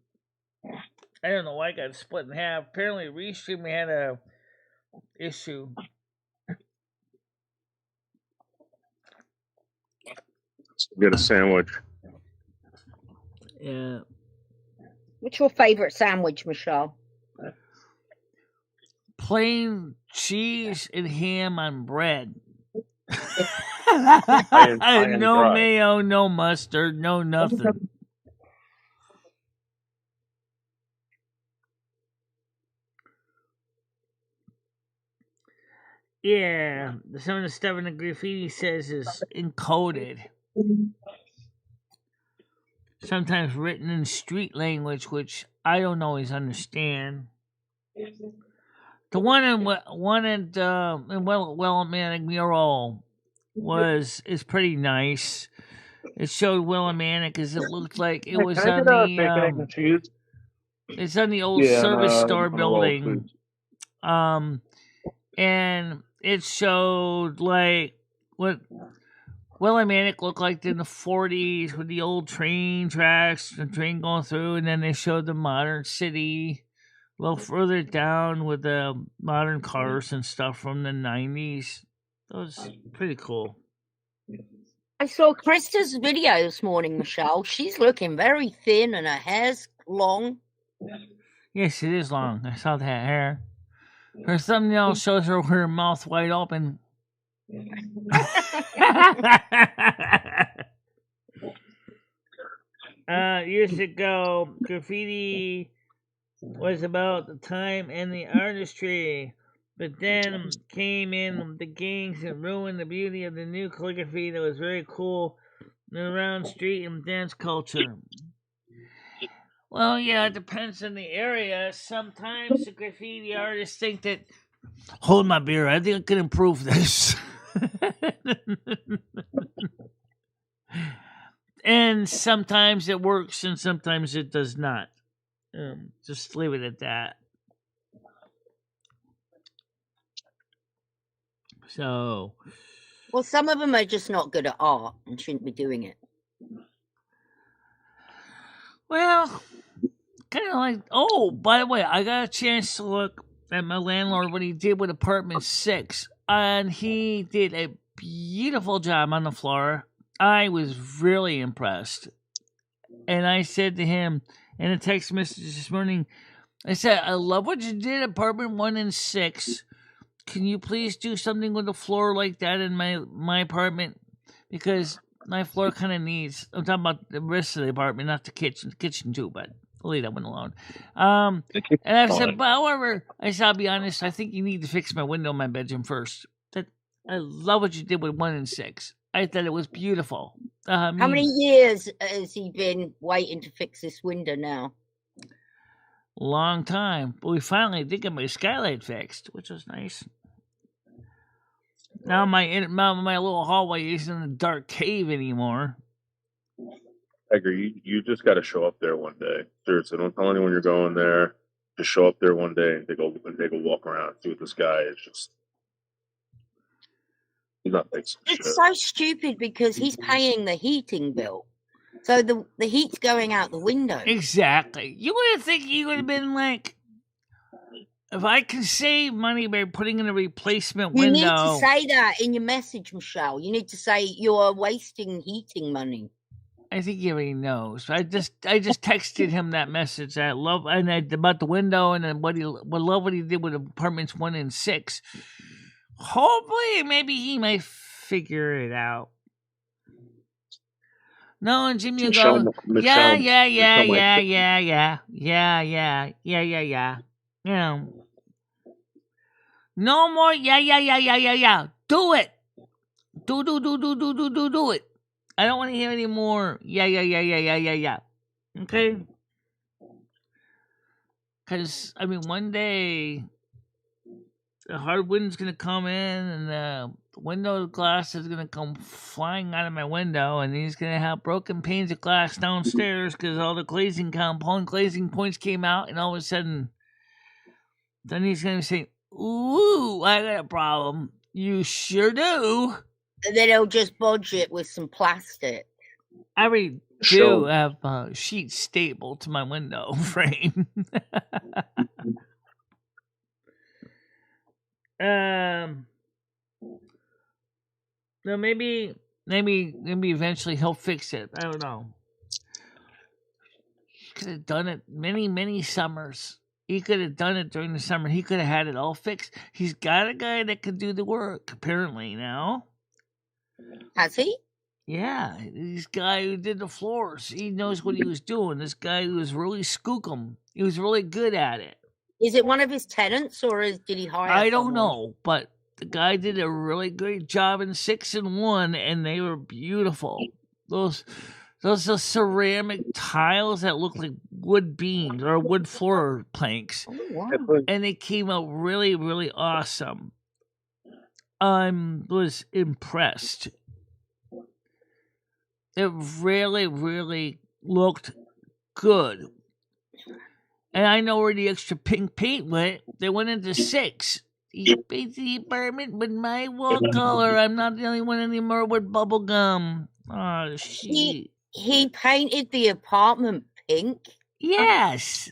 I don't know why I got split in half. Apparently, Restream had a issue. Let's get a sandwich. Yeah. What's your favorite sandwich, Michelle? Plain cheese and ham on bread. No mayo, no mustard, no nothing. Yeah, some of the stuff in the graffiti says is encoded. Sometimes written in street language, which I don't always understand. The one in Willimantic mural is pretty nice. It showed Willimantic because it looked like it was Can I on get a the bacon, egg, and cheese? it's on the old Yeah, service store on a roll, building. please. And it showed like what Willimantic looked like in the 40s with the old train tracks, the train going through, and then they showed the modern city a little further down with the modern cars and stuff from the 90s. That was pretty cool. I saw Krista's video this morning, Michelle. She's looking very thin and her hair's long. Yes, it is long. I saw that hair. Her thumbnail shows her with her mouth wide open. Years ago, graffiti was about the time and the artistry, but then came in the gangs and ruined the beauty of the new calligraphy that was very cool around street and dance culture. Well, yeah, it depends on the area. Sometimes the graffiti artists think that, hold my beer, I think I can improve this. And sometimes it works and sometimes it does not. Just leave it at that. So, well, some of them are just not good at art and shouldn't be doing it. Well, kind of like, oh, by the way, I got a chance to look at my landlord what he did with apartment 6, and he did a beautiful job on the floor. I was really impressed. And I said to him in a text message this morning, I said, I love what you did, apartment 1 and 6. Can you please do something with the floor like that in my apartment? Because my floor kind of needs, I'm talking about the rest of the apartment, not the kitchen too, but I'll leave that one alone. And I said, but however, I'll be honest, I think you need to fix my window in my bedroom first. I love what you did with 1 and 6. I thought it was beautiful. How many years has he been waiting to fix this window now? Long time. But we finally did get my skylight fixed, which was nice. Now my little hallway isn't a dark cave anymore. Edgar, you just got to show up there one day. Seriously, don't tell anyone you're going there. Just show up there one day and take a walk around, see what this guy is just. He's not fixing shit. It's so stupid because he's paying the heating bill. So the heat's going out the window. Exactly. You would think he would have been like, if I can save money by putting in a replacement window. You need to say that in your message, Michelle. You need to say you're wasting heating money. I think he already knows. I just texted him that message. I love about the window and then what he did with apartments 1 and 6. Hopefully, maybe he might figure it out. No, and Jimmy will go, yeah. You know, no more, yeah. Do it. Do it. I don't want to hear any more, yeah. Okay? Because, I mean, one day, the hard wind's going to come in and the window glass is going to come flying out of my window and he's going to have broken panes of glass downstairs because all the glazing points came out and all of a sudden, then he's going to say, ooh, I got a problem. You sure do. And then he'll just budge it with some plastic. I already do have a sheet stapled to my window frame. No, maybe eventually he'll fix it. I don't know. He could have done it many summers. He could have done it during the summer. He could have had it all fixed. He's got a guy that can do the work, apparently, now. Has he? Yeah, this guy who did the floors. He knows what he was doing. This guy who was really skookum. He was really good at it. Is it one of his tenants or did he hire I don't someone? know, but the guy did a really great job in 6 and 1, and they were beautiful. Those are ceramic tiles that look like wood beams or wood floor planks, Oh, wow. and they came out really, really awesome. I was impressed. It really, really looked good. And I know where the extra pink paint went. They went into 6. He painted the apartment with my wall color. I'm not the only one anymore with bubble gum. Oh, shit. He painted the apartment pink. Yes.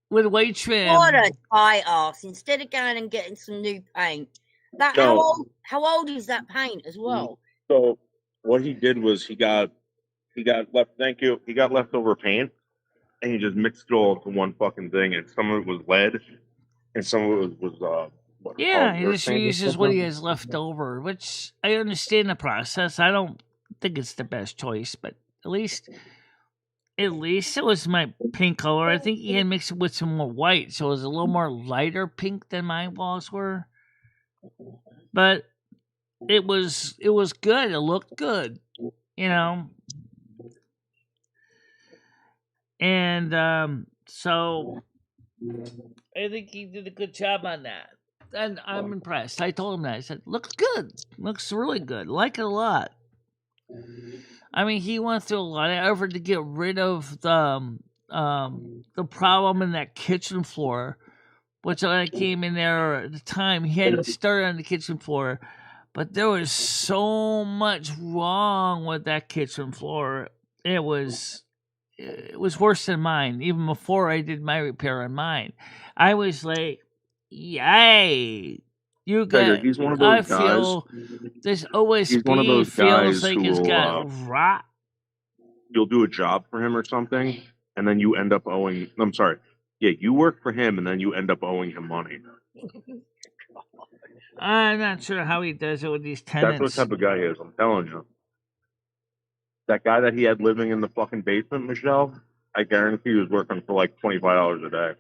With white trim. What a tight ass. Instead of going and getting some new paint. How old is that paint as well? So what he did was he got leftover paint, and he just mixed it all into one fucking thing, and some of it was lead, and some of it was he just uses what he has left over, which I understand the process. I don't think it's the best choice, but at least it was my pink color. I think he had mixed it with some more white, so it was a little more lighter pink than my walls were. But it was good. It looked good, you know. And so I think he did a good job on that. And I'm impressed. I told him that. I said, looks good. Looks really good. Like it a lot. I mean, he went through a lot of effort to get rid of the problem in that kitchen floor, which when I came in there at the time, he hadn't started on the kitchen floor, but there was so much wrong with that kitchen floor. It was worse than mine. Even before I did my repair on mine, I was like, "Yay, you got." He's one of those guys. Feel this OSB he's one of those feels guys like who it's got rot. You'll do a job for him or something, and then you end up owing. I'm sorry. Yeah, you work for him, and then you end up owing him money. I'm not sure how he does it with these tenants. That's what type of guy he is. I'm telling you. That guy that he had living in the fucking basement, Michelle, I guarantee he was working for like $25 a day.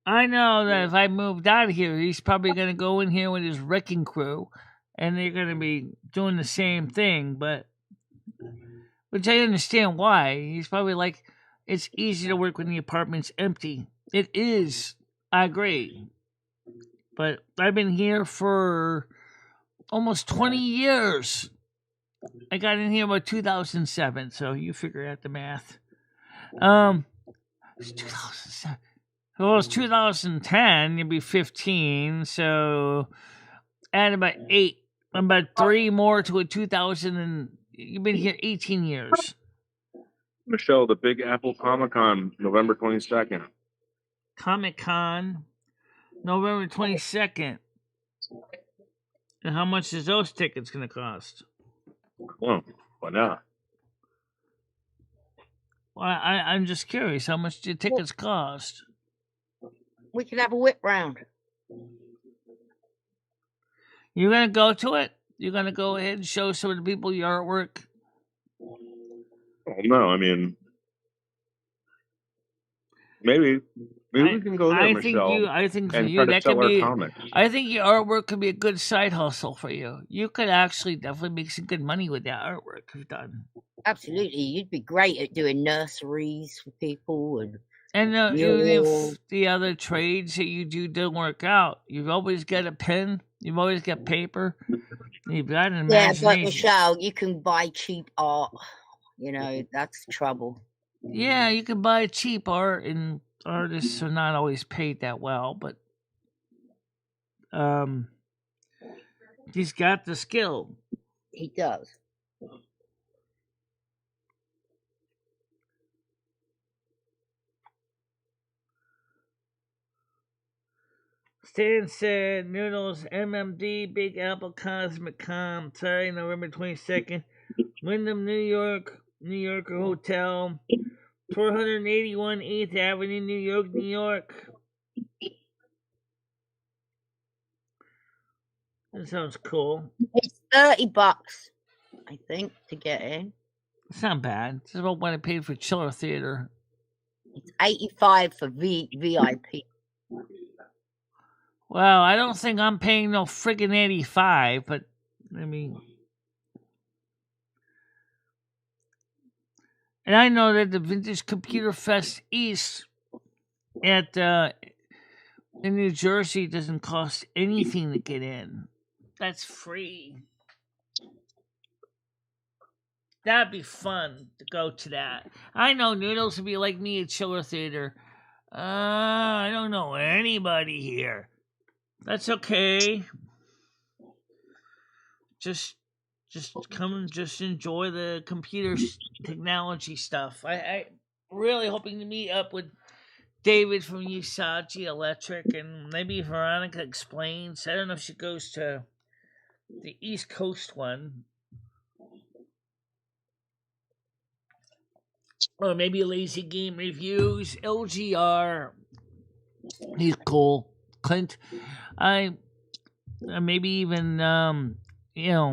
I know that if I moved out of here, he's probably going to go in here with his wrecking crew, and they're going to be doing the same thing, which I understand why. He's probably like, it's easy to work when the apartment's empty. It is. I agree. But I've been here for almost 20 years. I got in here about 2007, so you figure out the math. It's 2007. Well, it's 2010. You'd be 15, so add about 3 more to a 2000, and you've been here 18 years. Michelle, the Big Apple Comic-Con, November 22nd. Comic-Con, November 22nd. And how much is those tickets going to cost? Well, why not? Well, I'm just curious. How much do tickets cost? We could have a whip round. You're going to go to it? You're going to go ahead and show some of the people your artwork? Oh, no, I mean, maybe we can go there, Michelle. I think for and you, try to that sell could be. our comics. I think your artwork could be a good side hustle for you. You could actually definitely make some good money with that artwork you've done. Absolutely, you'd be great at doing nurseries for people and even if the other trades that you do don't work out, you've always got a pen. You've always got paper. You've got an imagination. Yeah, but Michelle, you can buy cheap art. You know, that's trouble. Yeah, you can buy cheap art, and artists are not always paid that well, but he's got the skill. He does. Stan said, Noodles, MMD, Big Apple Cosmic Con, Saturday, November 22nd, Wyndham, New York, New Yorker Hotel, 481 8th Avenue, New York, New York. That sounds cool. It's $30, I think, to get in. It's not bad. It's about what I paid for Chiller Theater. It's $85 for VIP. Well, I don't think I'm paying no friggin' 85, but I mean, and I know that the Vintage Computer Fest East at in New Jersey doesn't cost anything to get in. That's free. That'd be fun to go to that. I know Noodles would be like me at Chiller Theater. I don't know anybody here. That's okay. Just come and just enjoy the computer technology stuff. I really hoping to meet up with David from Usagi Electric and maybe Veronica Explains. I don't know if she goes to the East Coast one. Or maybe Lazy Game Reviews, LGR. He's cool. Clint. Maybe even V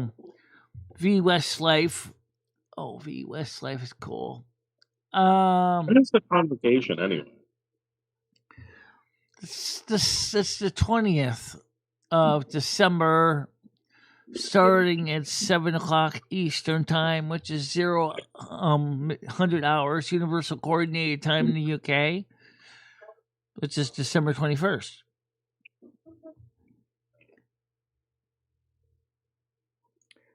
Westlife. Oh, V Westlife is cool. When is the convocation anyway? It's the 20th of December, starting at 7:00 Eastern time, which is 100 hours Universal Coordinated Time in the UK, which is December 21st.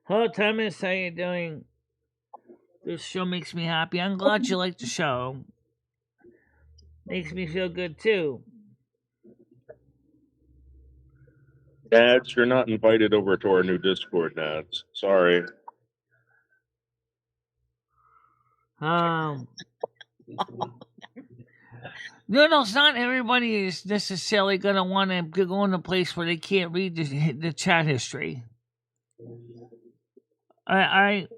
Hello, Thomas. How you doing? This show makes me happy. I'm glad you like the show. Makes me feel good too. Nads, you're not invited over to our new Discord, Nads. Sorry. Noodles, not everybody is necessarily going to want to go in a place where they can't read the chat history. I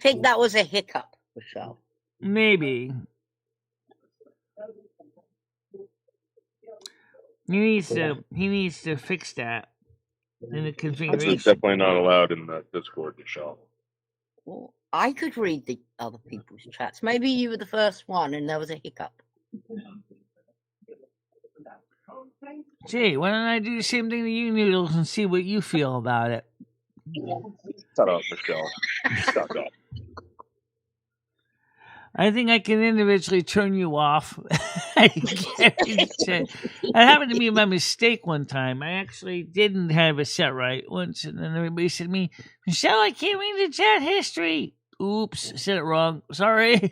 think that was a hiccup, Michelle. Maybe. He needs to fix that in the configuration. That's definitely not allowed in the Discord, Michelle. Well, I could read the other people's chats. Maybe you were the first one and there was a hiccup. Gee, why don't I do the same thing to you, Noodles, and see what you feel about it? Shut up, Michelle. Shut up. I think I can individually turn you off. That happened to me by mistake one time. I actually didn't have it set right once, and then everybody said to me, Michelle, I can't read the chat history. Oops, said it wrong. Sorry.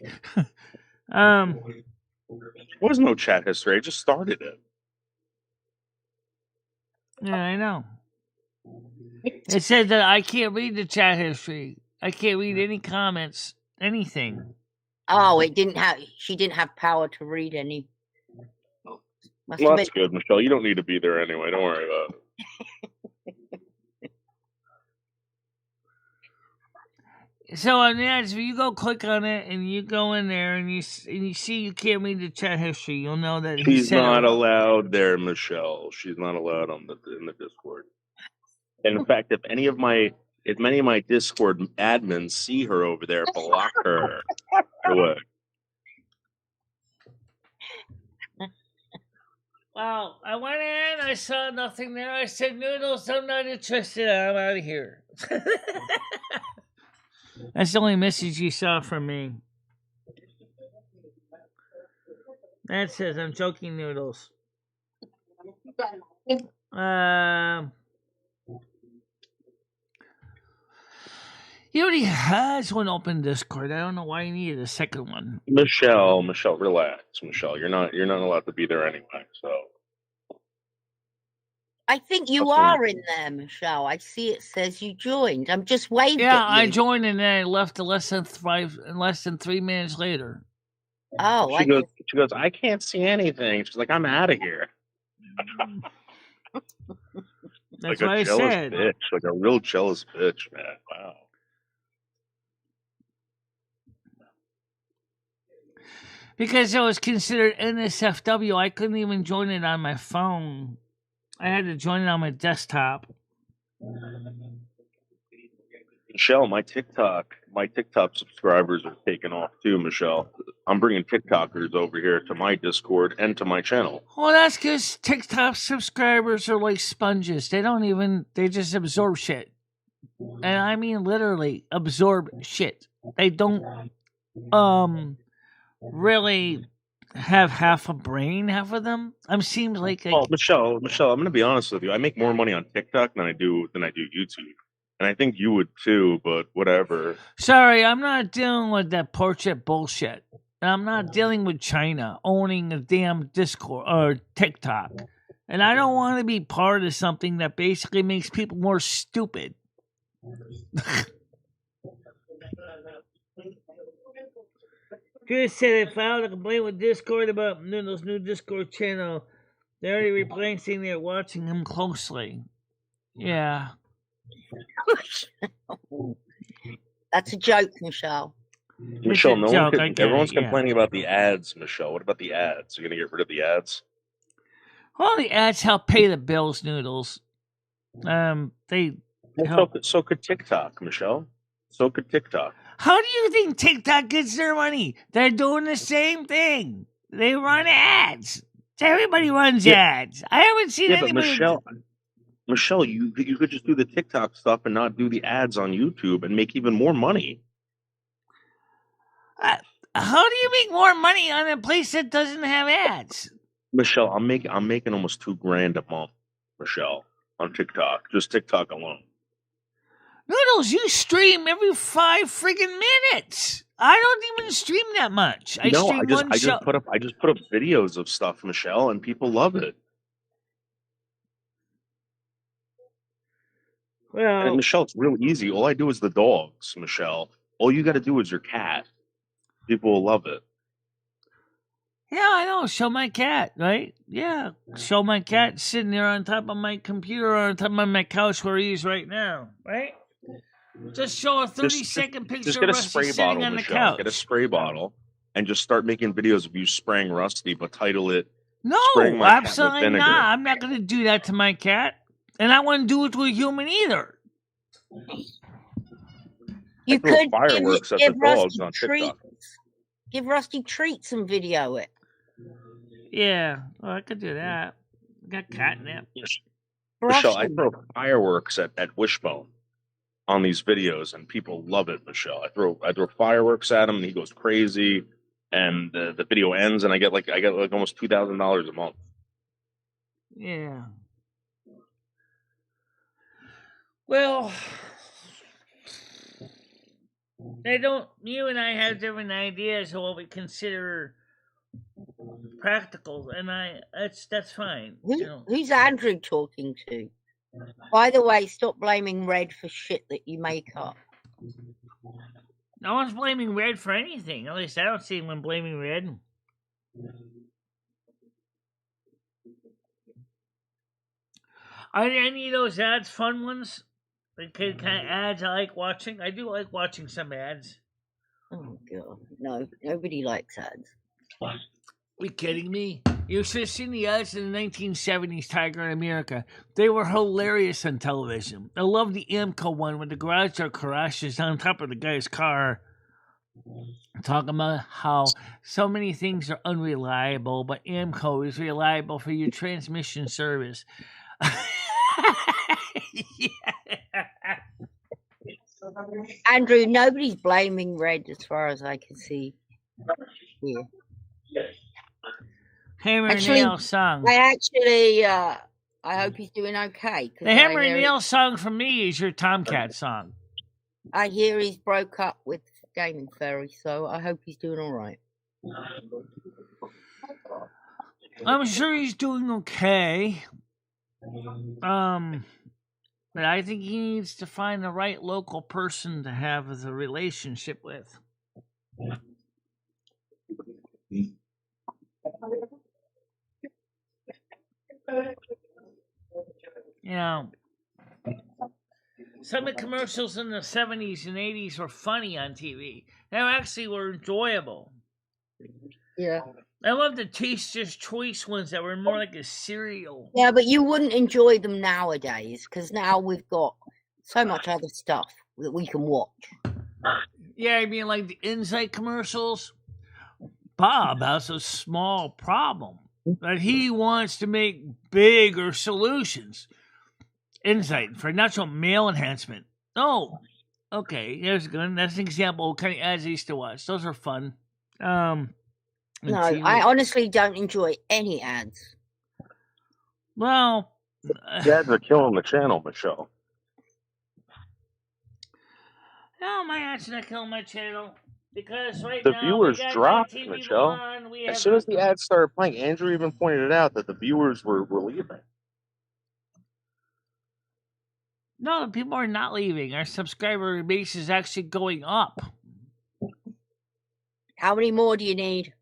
There was no chat history. I just started it. Yeah, I know. It said that I can't read the chat history. I can't read any comments, anything. Oh, she didn't have power to read any. Well, that's good, Michelle. You don't need to be there anyway. Don't worry about it. So, if you go click on it and you go in there and you see you can't read the chat history, you'll know that she's not allowed there, Michelle. She's not allowed in the Discord. And in fact, if many of my Discord admins see her over there, block her. What? Well, I went in, I saw nothing there. I said, Noodles, I'm not interested. I'm out of here. That's the only message you saw from me. That says, I'm joking, Noodles. He already has one open Discord. I don't know why he needed a second one. Michelle, relax. Michelle, you're not allowed to be there anyway. So I think you are in there, Michelle. I see it says you joined. I'm just waiting. Yeah, I joined and then I left less than 3 minutes later. Oh, she goes. I can't see anything. She's like, I'm out of here. That's like a what I jealous said. Bitch, like a real jealous bitch, man. Wow. Because it was considered NSFW, I couldn't even join it on my phone. I had to join it on my desktop. Michelle, my TikTok subscribers are taking off too, Michelle. I'm bringing TikTokers over here to my Discord and to my channel. Well, that's because TikTok subscribers are like sponges. They just absorb shit. And I mean literally absorb shit. They don't really have half a brain, half of them. Seems like Well, Michelle, I'm gonna be honest with you. I make more money on TikTok than I do YouTube. And I think you would too, but whatever. Sorry, I'm not dealing with that portrait bullshit. And I'm not dealing with China owning a damn Discord or TikTok. And I don't want to be part of something that basically makes people more stupid. Chris said I filed a complaint with Discord about Noodle's new Discord channel. They're already replacing they're watching him closely. Yeah. That's a joke, Michelle. Michelle, everyone's complaining about the ads, Michelle. What about the ads? You're going to get rid of the ads? Well, the ads help pay the bills, Noodles. They help. So could TikTok, Michelle. So could TikTok. How do you think TikTok gets their money? They're doing the same thing. They run ads. Everybody runs ads. I haven't seen anybody. But Michelle, you could just do the TikTok stuff and not do the ads on YouTube and make even more money. How do you make more money on a place that doesn't have ads? Michelle, I'm making almost $2,000 a month, Michelle, on TikTok. Just TikTok alone. Noodles, you stream every 5 friggin' minutes. I don't even stream that much. I just put up videos of stuff, Michelle, and people love it. Well, and Michelle, it's real easy. All I do is the dogs, Michelle. All you got to do is your cat. People will love it. Yeah, I know. Show my cat, right? Yeah, show my cat sitting there on top of my computer or on top of my couch where he is right now, right? Just show a 30-second picture just get of a Rusty spray sitting bottle, on the Michelle. couch. Get a spray bottle and just start making videos of you spraying Rusty, but title it. No, absolutely not. I'm not going to do that to my cat, and I wouldn't do it to a human either. You could fireworks at the dogs on TikTok. Give Rusty treats and video it. Yeah, well, I could do that. I got catnip. Michelle, I throw fireworks at Wishbone on these videos, and people love it, Michelle. I throw fireworks at him, and he goes crazy. And the video ends, and I get almost $2,000 a month. Yeah. Well, you and I have different ideas of what we consider practical, and that's fine. Who's Andrew talking to? By the way, stop blaming Red for shit that you make up. No one's blaming Red for anything. At least I don't see anyone blaming Red. Are there any of those ads fun ones? The kind of ads I like watching? I do like watching some ads. Oh, God. No, nobody likes ads. Are you kidding me? You should have seen the ads in the 1970s, Tiger in America. They were hilarious on television. I love the AMCO one when the garage door crashes on top of the guy's car. Talking about how so many things are unreliable, but AMCO is reliable for your transmission service. Andrew, nobody's blaming Red as far as I can see here. Hammer and Nail song. I hope he's doing okay. The Hammer and Nail song for me is your Tomcat song. I hear he's broke up with Gaming Fairy, so I hope he's doing all right. I'm sure he's doing okay. But I think he needs to find the right local person to have the relationship with. You know, some of the commercials in the 70s and 80s were funny on TV. They actually were enjoyable. Yeah. I love the Taster's Choice ones that were more like a cereal. Yeah, but you wouldn't enjoy them nowadays because now we've got so much other stuff. that we can watch. Yeah, I mean, like the Insight commercials. Bob has a small problem that he wants to make bigger solutions. Insight for natural male enhancement. Oh, okay. There's good. That's an example of kind of ads I used to watch. Those are fun. No, I honestly don't enjoy any ads. Well, The ads are killing the channel, Michelle. no, my ads are not killing my channel because right The now viewers we got dropped, 19 people Michelle. on. We As have soon as the ads started playing, Andrew even pointed it out that the viewers were leaving. no, people are not leaving. Our subscriber base is actually going up. How many more do you need?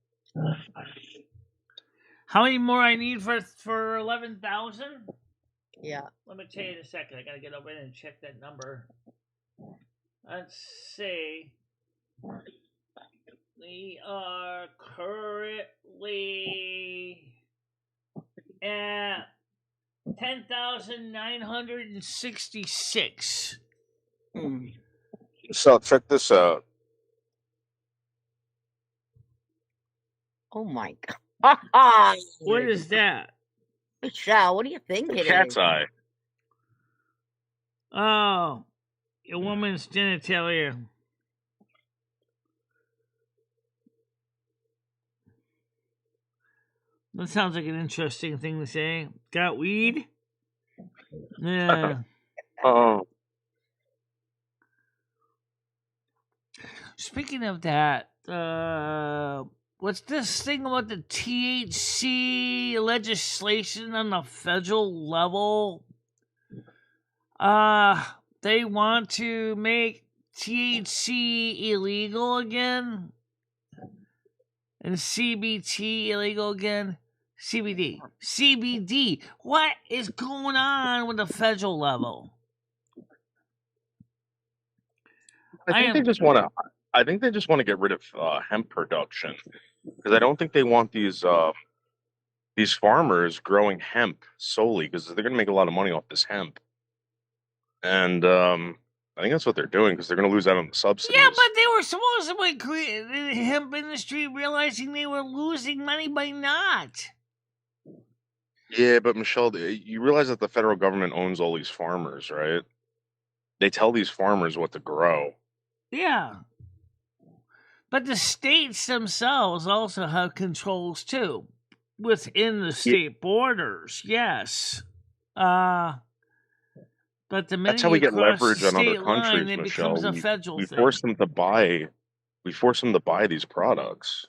How many more I need for 11,000? Yeah. Let me tell you in a second. I gotta get over in and check that number. Let's see. We are currently at 10,966. So check this out. Oh my god. What is that? Michelle, what do you think it Cat's is? eye. Oh, a woman's genitalia. That sounds like an interesting thing to say. Got weed? Yeah. Oh, Speaking of that, what's this thing about the THC legislation on the federal level? They want to make THC illegal again and CBT illegal again. CBD. What is going on with the federal level? I think they just want to. I think they just want to get rid of hemp production because I don't think they want these farmers growing hemp solely because they're going to make a lot of money off this hemp, and I think that's what they're doing because they're going to lose out on the subsidies. Yeah, but they were supposedly the hemp industry realizing they were losing money by not. Yeah, but Michelle, you realize that the federal government owns all these farmers, right? They tell these farmers what to grow. Yeah. But the states themselves also have controls too within the state borders. Yes. But the minute That's how we you get cross leverage the on other state line, countries, it Michelle. becomes a federal We thing. force them to buy. We force them to buy these products.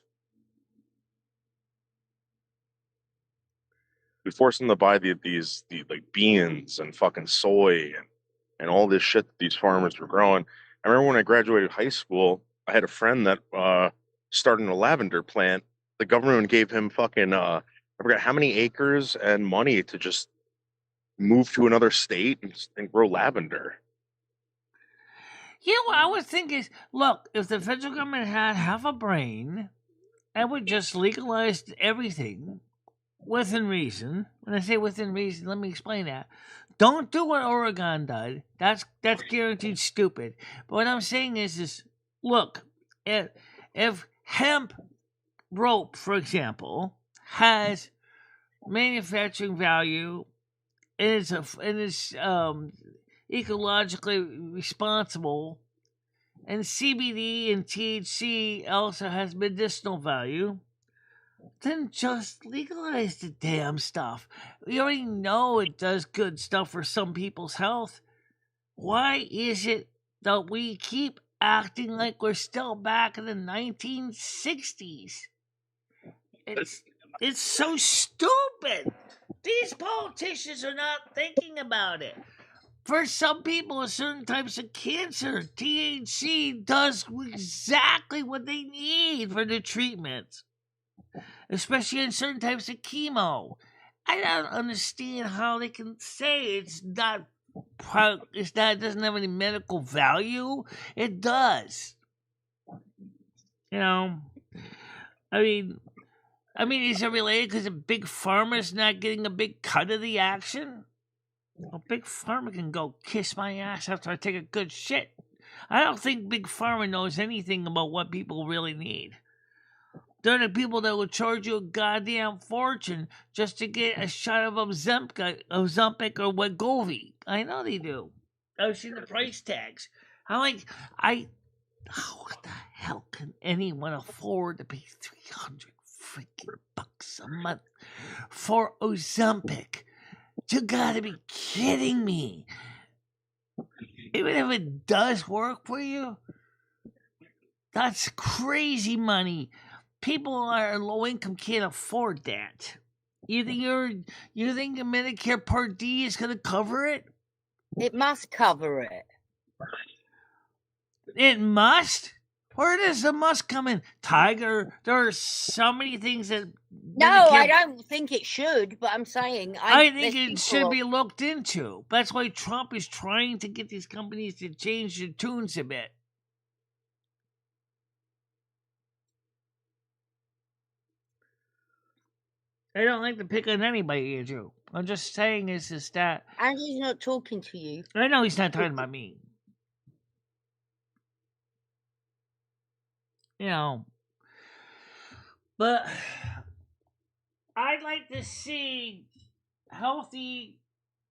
We force them to buy these like beans and fucking soy and all this shit that these farmers were growing. I remember when I graduated high school, I had a friend that started a lavender plant. The government gave him fucking I forgot how many acres and money to just move to another state and grow lavender. You know what I would think is, look, if the federal government had half a brain, it would just legalize everything within reason. When I say within reason, let me explain that. Don't do what Oregon did. That's guaranteed stupid. But what I'm saying is look, if hemp rope, for example, has manufacturing value and is ecologically responsible, and CBD and THC also has medicinal value, then just legalize the damn stuff. We already know it does good stuff for some people's health. Why is it that we keep acting like we're still back in the 1960s? It's so stupid. These politicians are not thinking about it. For some people with certain types of cancer, THC does exactly what they need for the treatment, especially in certain types of chemo. I don't understand how they can say it doesn't have any medical value. It does. You know, I mean, is it related because a big pharma's not getting a big cut of the action? A big pharma can go kiss my ass after I take a good shit. I don't think Big Pharma knows anything about what people really need. They're the people that will charge you a goddamn fortune just to get a shot of Ozempic or Wegovy. I know they do. I've seen the price tags. What the hell can anyone afford to pay $300 freaking bucks a month for Ozempic? You gotta be kidding me. Even if it does work for you, that's crazy money. People are low income can't afford that. You think your Medicare Part D is gonna cover it? It must cover it. It must? Where does the must come in? Tiger, there are so many things that No, I don't think it should, but I'm saying I think it should be looked into. That's why Trump is trying to get these companies to change their tunes a bit. I don't like to pick on anybody, Andrew. I'm just saying is that... Andrew's not talking to you. I know he's not talking about me. You know. But I'd like to see healthy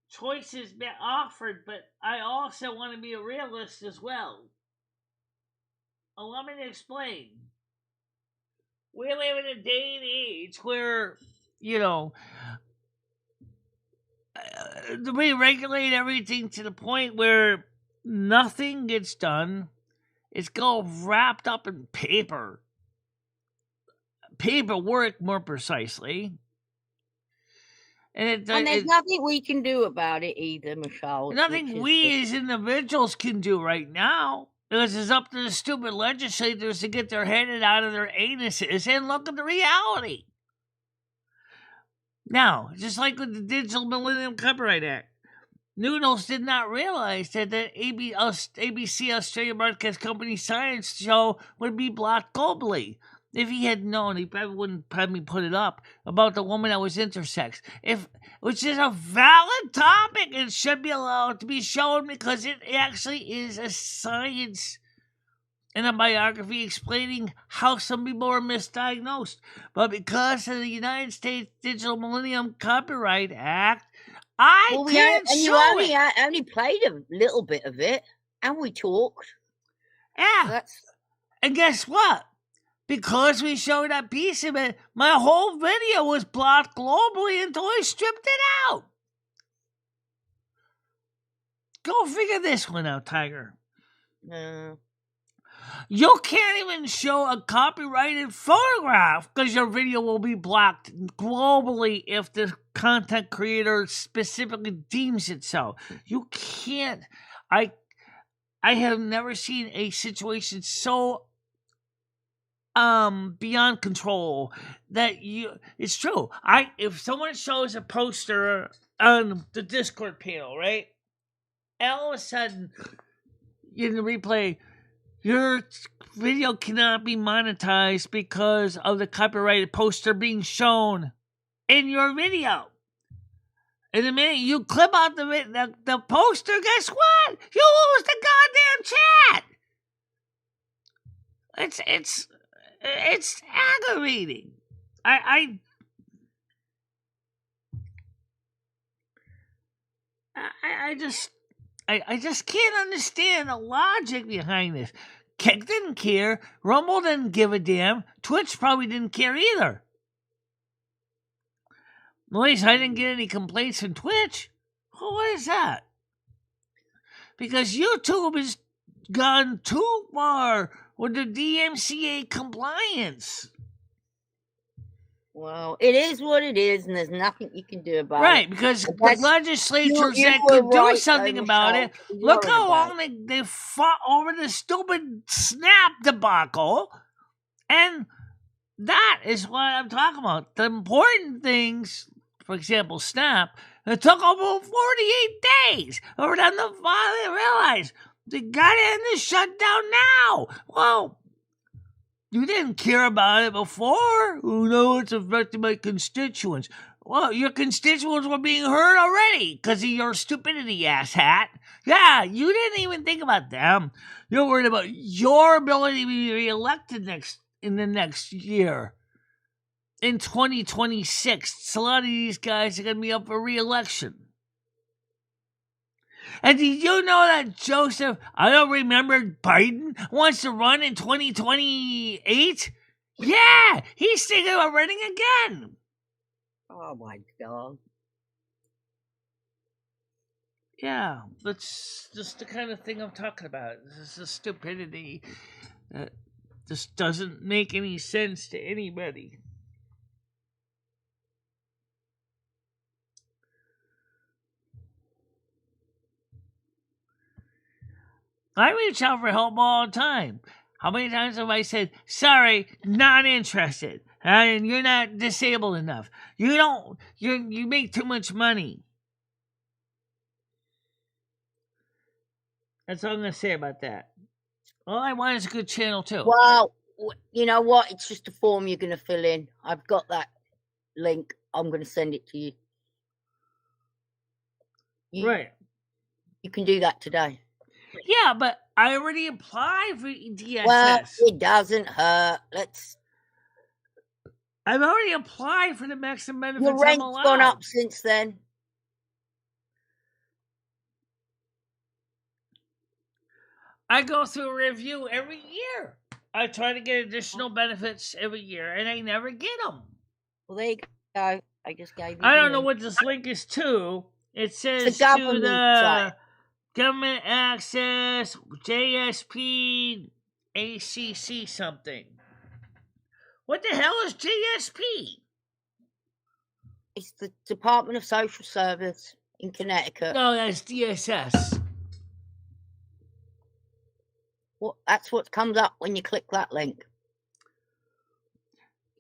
choices be offered, but I also want to be a realist as well. Allow me to explain. We live in a day and age where, you know, we regulate everything to the point where nothing gets done. It's all wrapped up in paperwork, more precisely. And there's nothing we can do about it either, Michelle. Nothing we as individuals can do right now. Because it's up to the stupid legislators to get their head out of their anuses and look at the reality. Now, just like with the Digital Millennium Copyright Act, Noodles did not realize that the ABC Australia Broadcast Company science show would be blocked globally. If he had known, he probably wouldn't have me put it up about the woman that was intersex. Which is a valid topic and should be allowed to be shown because it actually is a science and a biography explaining how some people are misdiagnosed. But because of the United States Digital Millennium Copyright Act, I can't show it. You only played a little bit of it, and we talked. Yeah. And guess what? Because we showed that piece of it, my whole video was blocked globally until I stripped it out. Go figure this one out, Tiger. You can't even show a copyrighted photograph because your video will be blocked globally if the content creator specifically deems it so. You can't. I have never seen a situation so beyond control that it's true. If someone shows a poster on the Discord panel, right? And all of a sudden in the replay, your video cannot be monetized because of the copyrighted poster being shown in your video. And the minute you clip out the poster, guess what? You lose the goddamn chat. It's aggravating. I just can't understand the logic behind this. Kick didn't care. Rumble didn't give a damn. Twitch probably didn't care either. At least I didn't get any complaints from Twitch. Well, what is that? Because YouTube has gone too far with the DMCA compliance. Well, it is what it is, and there's nothing you can do about it. Right, because the legislatures that could do something about it, look how long they fought over the stupid SNAP debacle, and that is what I'm talking about. The important things, for example, SNAP, it took over 48 days for them to finally realize they got to end this shutdown now. Well, you didn't care about it before. Oh, no, it's affecting my constituents. Well, your constituents were being heard already because of your stupidity, asshat. Yeah, you didn't even think about them. You're worried about your ability to be reelected in the next year. In 2026, a lot of these guys are going to be up for reelection. And did you know that Joseph, I don't remember, Biden wants to run in 2028? Yeah, he's thinking about running again. Oh my God. Yeah, that's just the kind of thing I'm talking about. This is the stupidity that just doesn't make any sense to anybody. I reach out for help all the time. How many times have I said, sorry, not interested, and you're not disabled enough. You make too much money. That's all I'm going to say about that. All I want is a good channel, too. Well, you know what? It's just a form you're going to fill in. I've got that link. I'm going to send it to you. Right. You can do that today. Yeah, but I already applied for DSS. Well, it doesn't hurt. I've already applied for the maximum benefits. Your rent's gone up since then. I go through a review every year. I try to get additional benefits every year, and I never get them. Well, there you go. I just gave you. I don't know what this link is to. It says it's a government to the site. Government Access, JSP, ACC something. What the hell is JSP? It's the Department of Social Service in Connecticut. No, that's DSS. Well, that's what comes up when you click that link.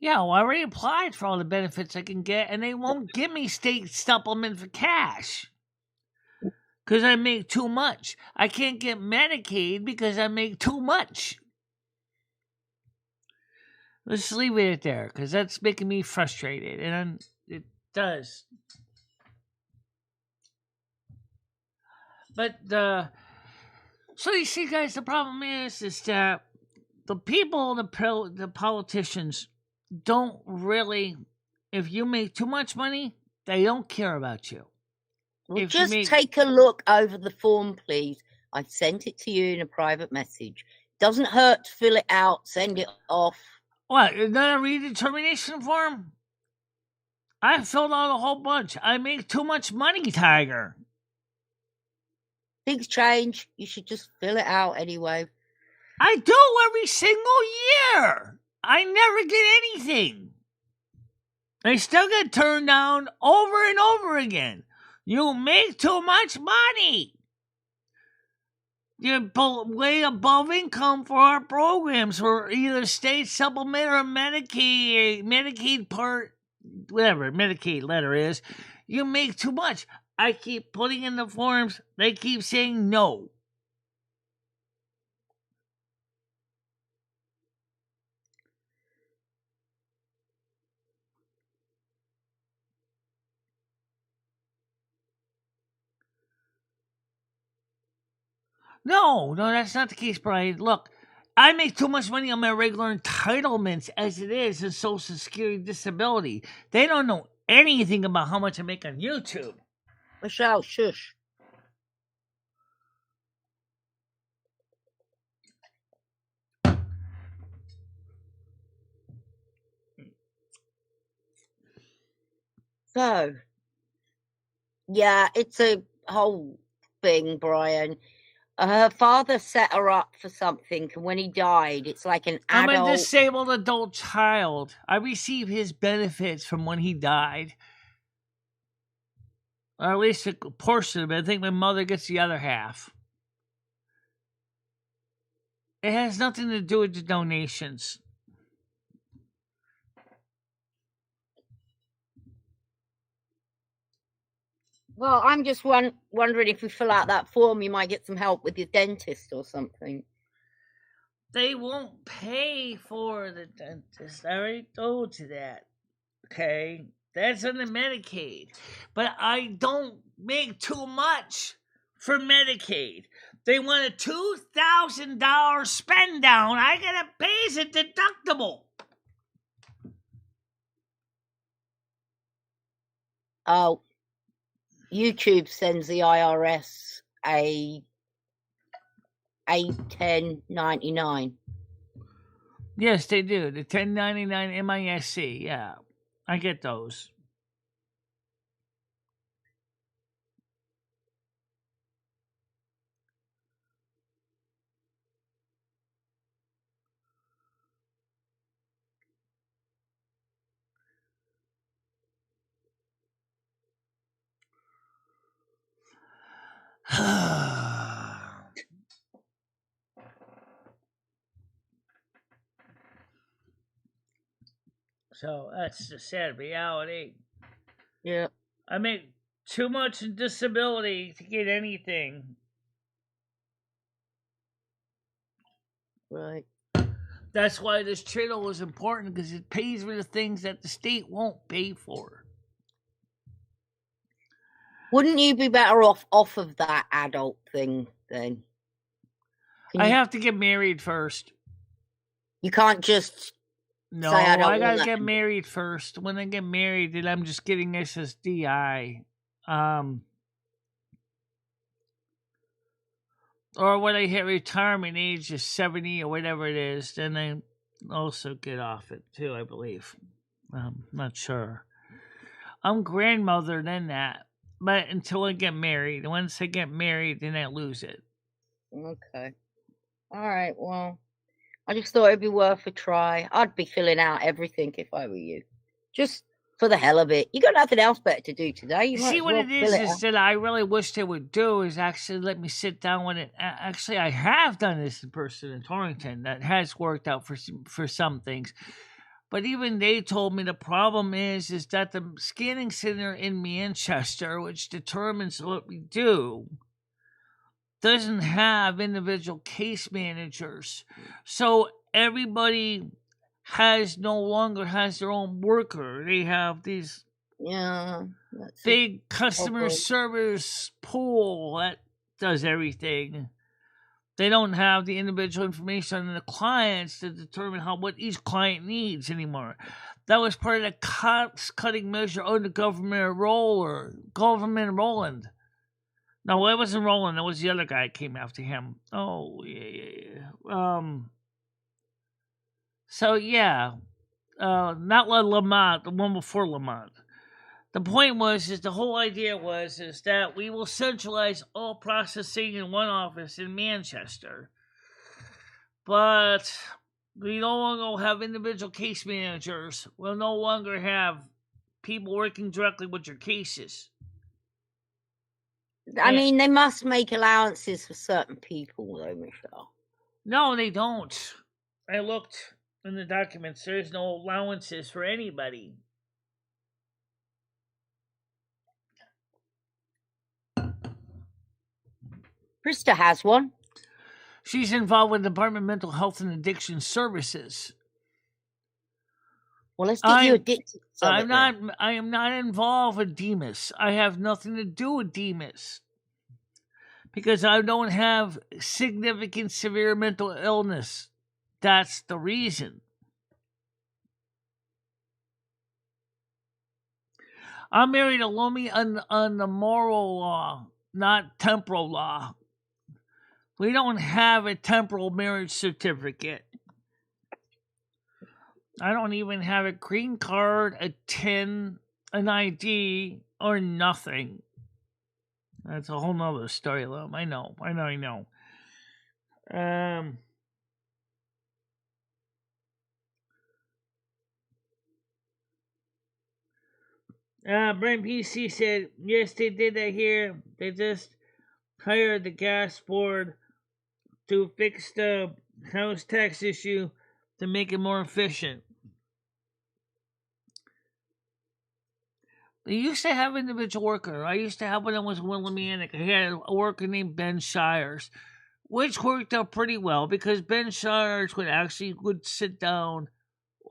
Yeah, well, I already applied for all the benefits I can get, and they won't give me state supplement for cash. Because I make too much. I can't get Medicaid because I make too much. Let's leave it there, because that's making me frustrated, and it does. But, so you see, guys, the problem is that the people, the politicians, don't really, if you make too much money, they don't care about you. Well, just take a look over the form, please. I sent it to you in a private message. Doesn't hurt to fill it out, send it off. What, is that a redetermination form? I filled out a whole bunch. I make too much money, Tiger. Things change. You should just fill it out anyway. I do every single year. I never get anything. I still get turned down over and over again. You make too much money. You're way above income for our programs, for either state supplement or Medicaid part, whatever Medicaid letter is. You make too much. I keep putting in the forms. They keep saying no. No, that's not the case, Brian. Look, I make too much money on my regular entitlements as it is in Social Security disability. They don't know anything about how much I make on YouTube. Michelle, shush. So, yeah, it's a whole thing, Brian. Her father set her up for something, and when he died, it's like an adult. I'm a disabled adult child. I receive his benefits from when he died. Or at least a portion of it. I think my mother gets the other half. It has nothing to do with the donations. Well, I'm just wondering if you fill out that form, you might get some help with your dentist or something. They won't pay for the dentist. I already told you that. Okay? That's under Medicaid. But I don't make too much for Medicaid. They want a $2,000 spend down. I gotta pay as a deductible. Oh, YouTube sends the IRS a 1099. Yes, they do. The 1099 MISC. Yeah, I get those. So that's the sad reality. Yeah. I make too much in disability to get anything. Right. That's why this channel is important, because it pays for the things that the state won't pay for. Wouldn't you be better off of that adult thing then? I have to get married first. You can't just No, say I don't I gotta want get that. married first. When I get married, then I'm just getting SSDI. Or when I hit retirement age of 70 or whatever it is, then I also get off it too, I believe. I'm not sure. I'm grandmother than that. But until I get married. Once I get married, then I lose it. Okay. All right. Well, I just thought it'd be worth a try. I'd be filling out everything if I were you. Just for the hell of it. You got nothing else better to do today. You might See, as what well it fill is it out. that I really wish they would do is actually let me sit down with it. Actually, I have done this in person in Torrington. That has worked out for some things. But even they told me the problem is that the scanning center in Manchester, which determines what we do, doesn't have individual case managers. So everybody no longer has their own worker. They have these That's big customer problem. service pool that does everything. They don't have the individual information on the clients to determine what each client needs anymore. That was part of the cost-cutting measure under Governor Roland. No, it wasn't Roland. It was the other guy that came after him. Oh, yeah. So, yeah. Not Lamont, the one before Lamont. The point was, the whole idea was that we will centralize all processing in one office in Manchester. But we no longer will have individual case managers. We'll no longer have people working directly with your cases. I mean, they must make allowances for certain people, though, Michelle. No, they don't. I looked in the documents. There's no allowances for anybody. Krista has one. She's involved with the Department of Mental Health and Addiction Services. Well, let's get you addicted. I am not involved with DEMIS. I have nothing to do with DEMIS. Because I don't have significant severe mental illness. That's the reason. I'm married to Lomi on the moral law, not temporal law. We don't have a temporal marriage certificate. I don't even have a green card, a TIN, an ID, or nothing. That's a whole nother story, Lom. I know. Brent PC said, yes, they did that here. They just hired the gas board to fix the house tax issue to make it more efficient. They used to have individual worker. I used to have when I was Willimantic. I had a worker named Ben Shires, which worked out pretty well because Ben Shires would sit down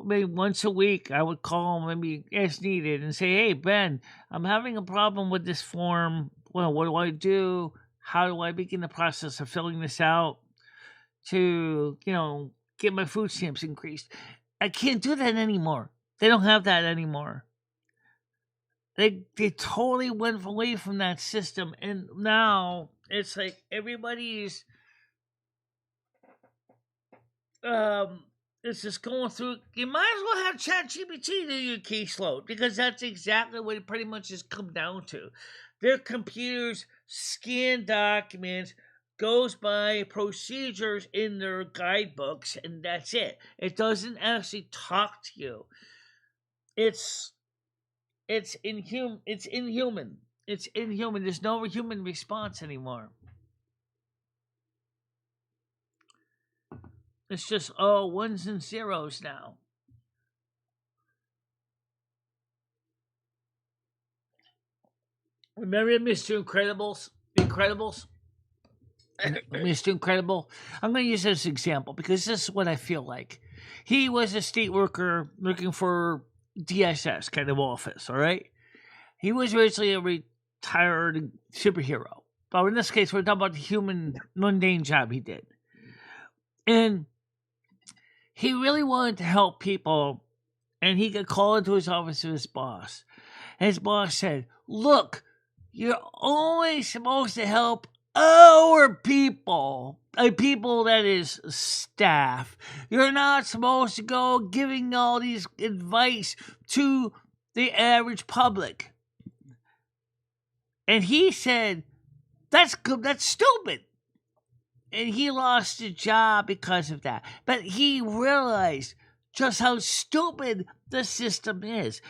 maybe once a week, I would call maybe as needed and say, "Hey, Ben, I'm having a problem with this form. Well, what do I do? How do I begin the process of filling this out to, get my food stamps increased?" I can't do that anymore. They don't have that anymore. They totally went away from that system, and now it's like everybody's it's just going through. You might as well have ChatGPT do your caseload, because that's exactly what it pretty much has come down to. Their computers scan documents, goes by procedures in their guidebooks, and that's it. It doesn't actually talk to you. It's inhuman. It's inhuman. It's inhuman. There's no human response anymore. It's just ones and zeros now. Remember Mr. Incredibles? Mr. Incredible. I'm going to use this example because this is what I feel like. He was a state worker looking for DSS kind of office, all right? He was originally a retired superhero. But in this case, we're talking about the human, mundane job he did. And he really wanted to help people, and he got called into his office of his boss. And his boss said, "Look, you're only supposed to help our people, people that is staff. You're not supposed to go giving all these advice to the average public." And he said, that's stupid. And he lost his job because of that. But he realized just how stupid the system is.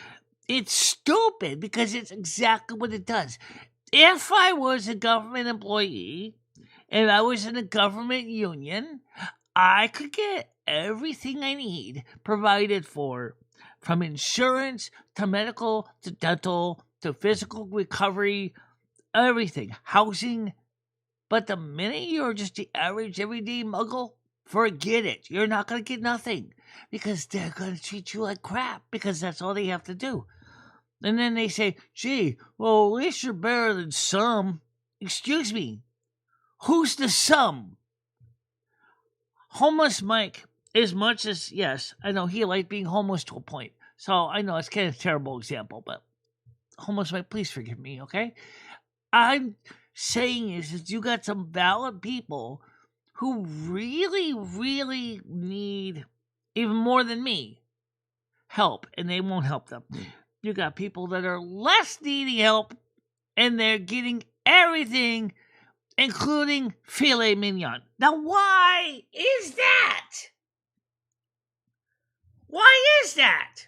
It's stupid because it's exactly what it does. If I was a government employee and I was in a government union, I could get everything I need provided for, from insurance to medical to dental to physical recovery, everything, housing. But the minute you're just the average everyday muggle, forget it. You're not going to get nothing, because they're going to treat you like crap, because that's all they have to do. And then they say, "Gee, well, at least you're better than some." Excuse me, who's the some? Homeless Mike, as much as, yes, I know he liked being homeless to a point. So I know it's kind of a terrible example, but Homeless Mike, please forgive me, okay? I'm saying is you got some valid people who really, really need, even more than me, help, and they won't help them. You got people that are less needing help, and they're getting everything, including filet mignon. Now, why is that? Why is that?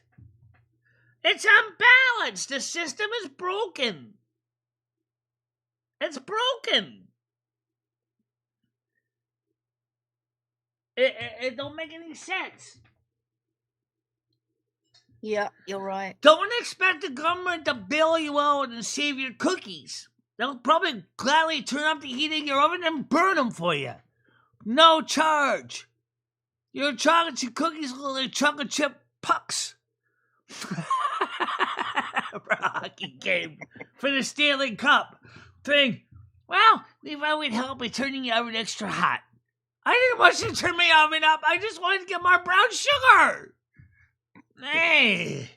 It's unbalanced. The system is broken. It's broken. It don't make any sense. Yeah, you're right. Don't expect the government to bail you out and save your cookies. They'll probably gladly turn up the heat in your oven and burn them for you. No charge. Your chocolate chip cookies look like chocolate chip pucks. For a hockey game, for the Stanley Cup thing. Well, we thought we'd help by turning your oven extra hot. I didn't want you to turn my oven up. I just wanted to get more brown sugar. Hey.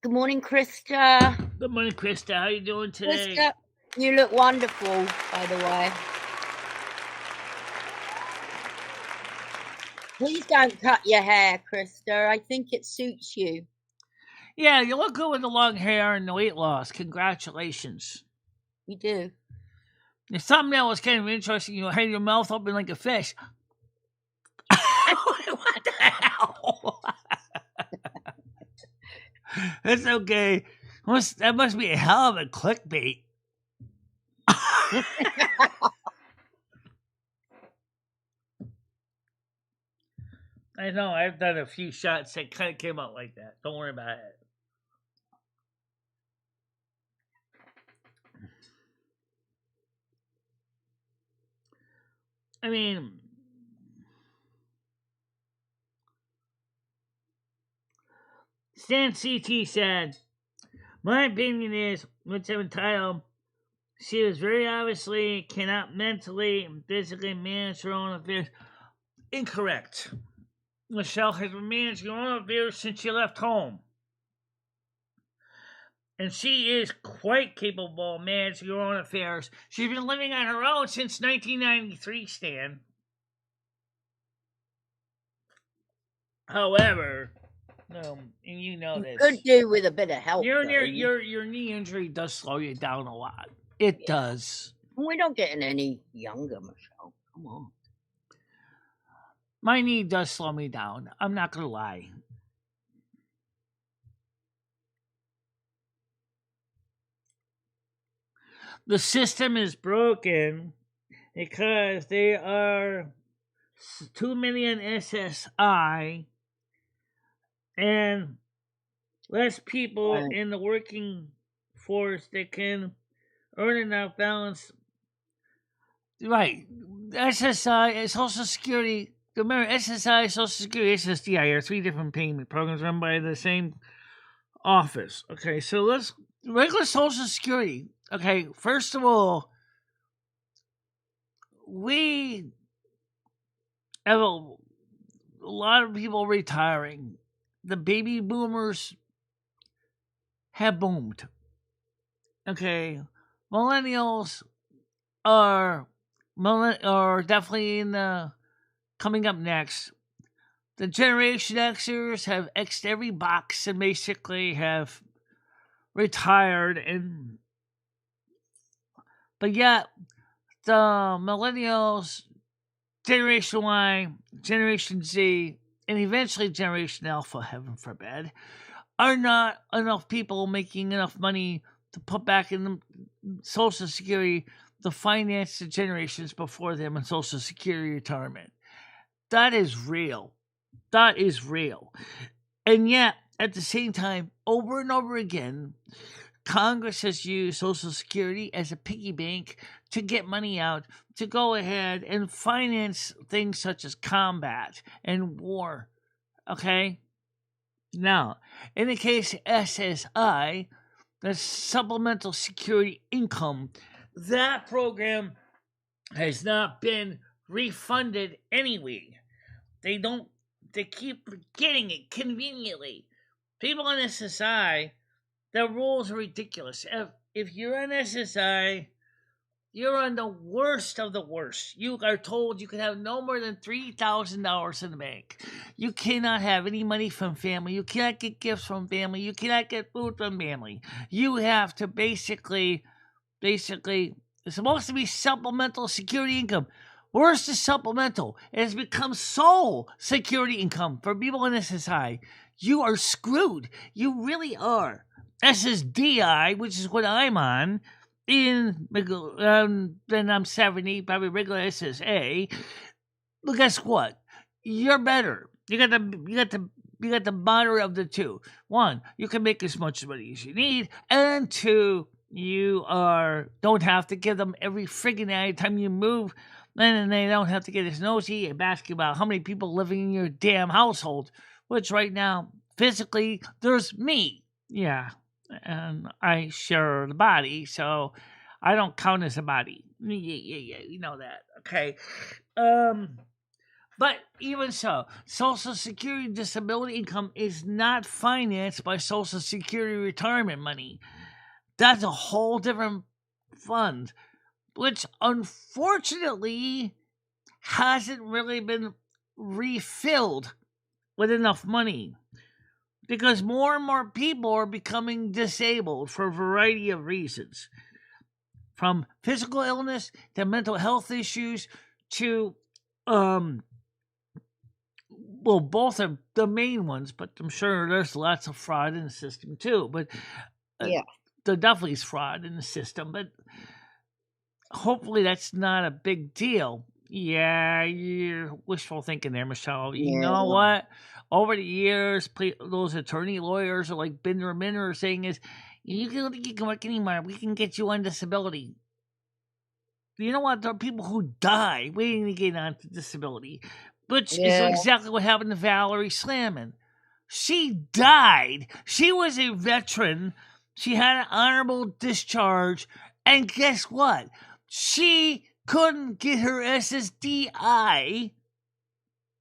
Good morning, Krista. Good morning, Krista. How you doing today? Krista, you look wonderful, by the way. Please don't cut your hair, Krista. I think it suits you. Yeah, you look good with the long hair and the weight loss. Congratulations. You do. The thumbnail was kind of interesting. You had your mouth open like a fish. What the hell? That's okay. That must be a hell of a clickbait. I know. I've done a few shots that kind of came out like that. Don't worry about it. I mean, Stan CT said, my opinion is, which I'm entitled, she was very obviously cannot mentally and physically manage her own affairs. Incorrect. Michelle has been managing her own affairs since she left home. And she is quite capable of managing her own affairs. She's been living on her own since 1993, Stan. However, and you know this. Could do with a bit of help. Your knee injury does slow you down a lot. It does. We're not getting any younger, Michelle. Come on. My knee does slow me down. I'm not going to lie. The system is broken because they are too many on SSI and less people in the working force that can earn enough balance. Right. SSI, Social Security, remember SSI, Social Security, SSDI are three different payment programs run by the same office. Okay, so regular Social Security. Okay, first of all, we have a lot of people retiring. The baby boomers have boomed. Okay, millennials are definitely coming up next. The Generation Xers have X'd every box and basically have retired, but yet the millennials, Generation Y, Generation Z, and eventually Generation Alpha, heaven forbid, are not enough people making enough money to put back in the Social Security to finance the generations before them in Social Security retirement. That is real. That is real. And yet, at the same time, over and over again, Congress has used Social Security as a piggy bank to get money out to go ahead and finance things such as combat and war. Okay? Now, in the case of SSI, the Supplemental Security Income, that program has not been refunded anyway. They keep forgetting it conveniently. People on SSI, the rules are ridiculous. If you're on SSI, you're on the worst of the worst. You are told you can have no more than $3,000 in the bank. You cannot have any money from family. You cannot get gifts from family. You cannot get food from family. You have to basically, it's supposed to be supplemental security income. Where's the supplemental? It has become sole security income for people in SSI. You are screwed. You really are. SSDI, which is what I'm on, then I'm 70, probably regular SSA. But guess what? You're better. You got the moderate of the two. One, you can make as much money as you need, and two, you don't have to give them every friggin' night time you move. And they don't have to get as nosy and asking about how many people living in your damn household, which right now, physically, there's me. Yeah, and I share the body, so I don't count as a body. Yeah, you know that, okay? But even so, Social Security disability income is not financed by Social Security retirement money. That's a whole different fund, which unfortunately hasn't really been refilled with enough money because more and more people are becoming disabled for a variety of reasons, from physical illness to mental health issues to both are the main ones, but I'm sure there's lots of fraud in the system too. But there definitely is fraud in the system, but hopefully that's not a big deal. Yeah, you're wishful thinking there, Michelle. You know what? Over the years, those attorney lawyers are like Binder Minner saying is, you can work anymore. We can get you on disability. You know what? There are people who die waiting to get onto disability, which is Yeah. exactly what happened to Valerie Slammin. She died. She was a veteran. She had an honorable discharge. And guess what? She couldn't get her SSDI.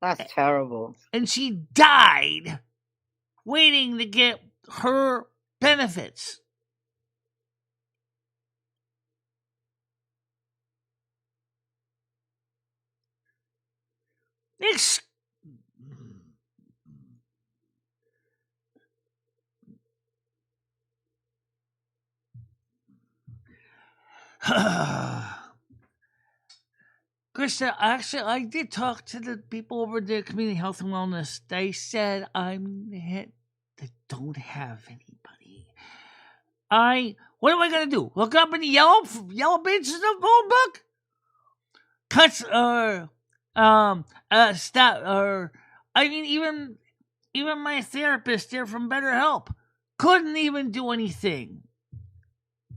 That's terrible. And she died waiting to get her benefits. Krista, actually, I did talk to the people over the community health and wellness. They said they don't have anybody. What am I gonna do? Look up in the yellow pages of the phone book? Cuts stop I mean even my therapist there from BetterHelp couldn't even do anything.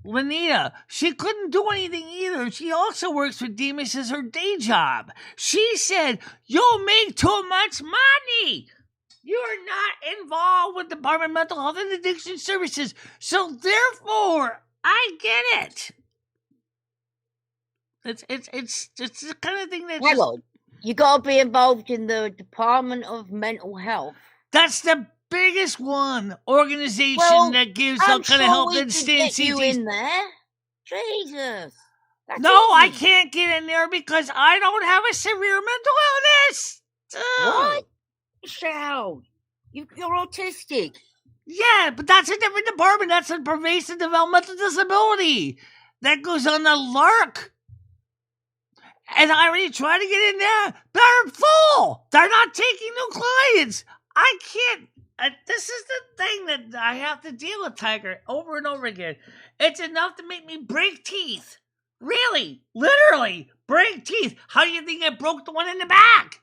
Lenita, she couldn't do anything either. She also works for Demas as her day job. She said, "You'll make too much money. You're not involved with Department of Mental Health and Addiction Services, so therefore, I get it." It's the kind of thing that Hang on. You got to be involved in the Department of Mental Health. That's the biggest organization that gives I'm that kind of help that stands you in there. Jesus. That's No, easy. I can't get in there because I don't have a severe mental illness. What? Michelle, you're autistic. Yeah, but that's a different department. That's a pervasive developmental disability. That goes on the LARC. And I already tried to get in there. They're full. They're not taking new clients. I can't. This is the thing that I have to deal with, Tiger, over and over again. It's enough to make me break teeth. Really, literally, break teeth. How do you think I broke the one in the back?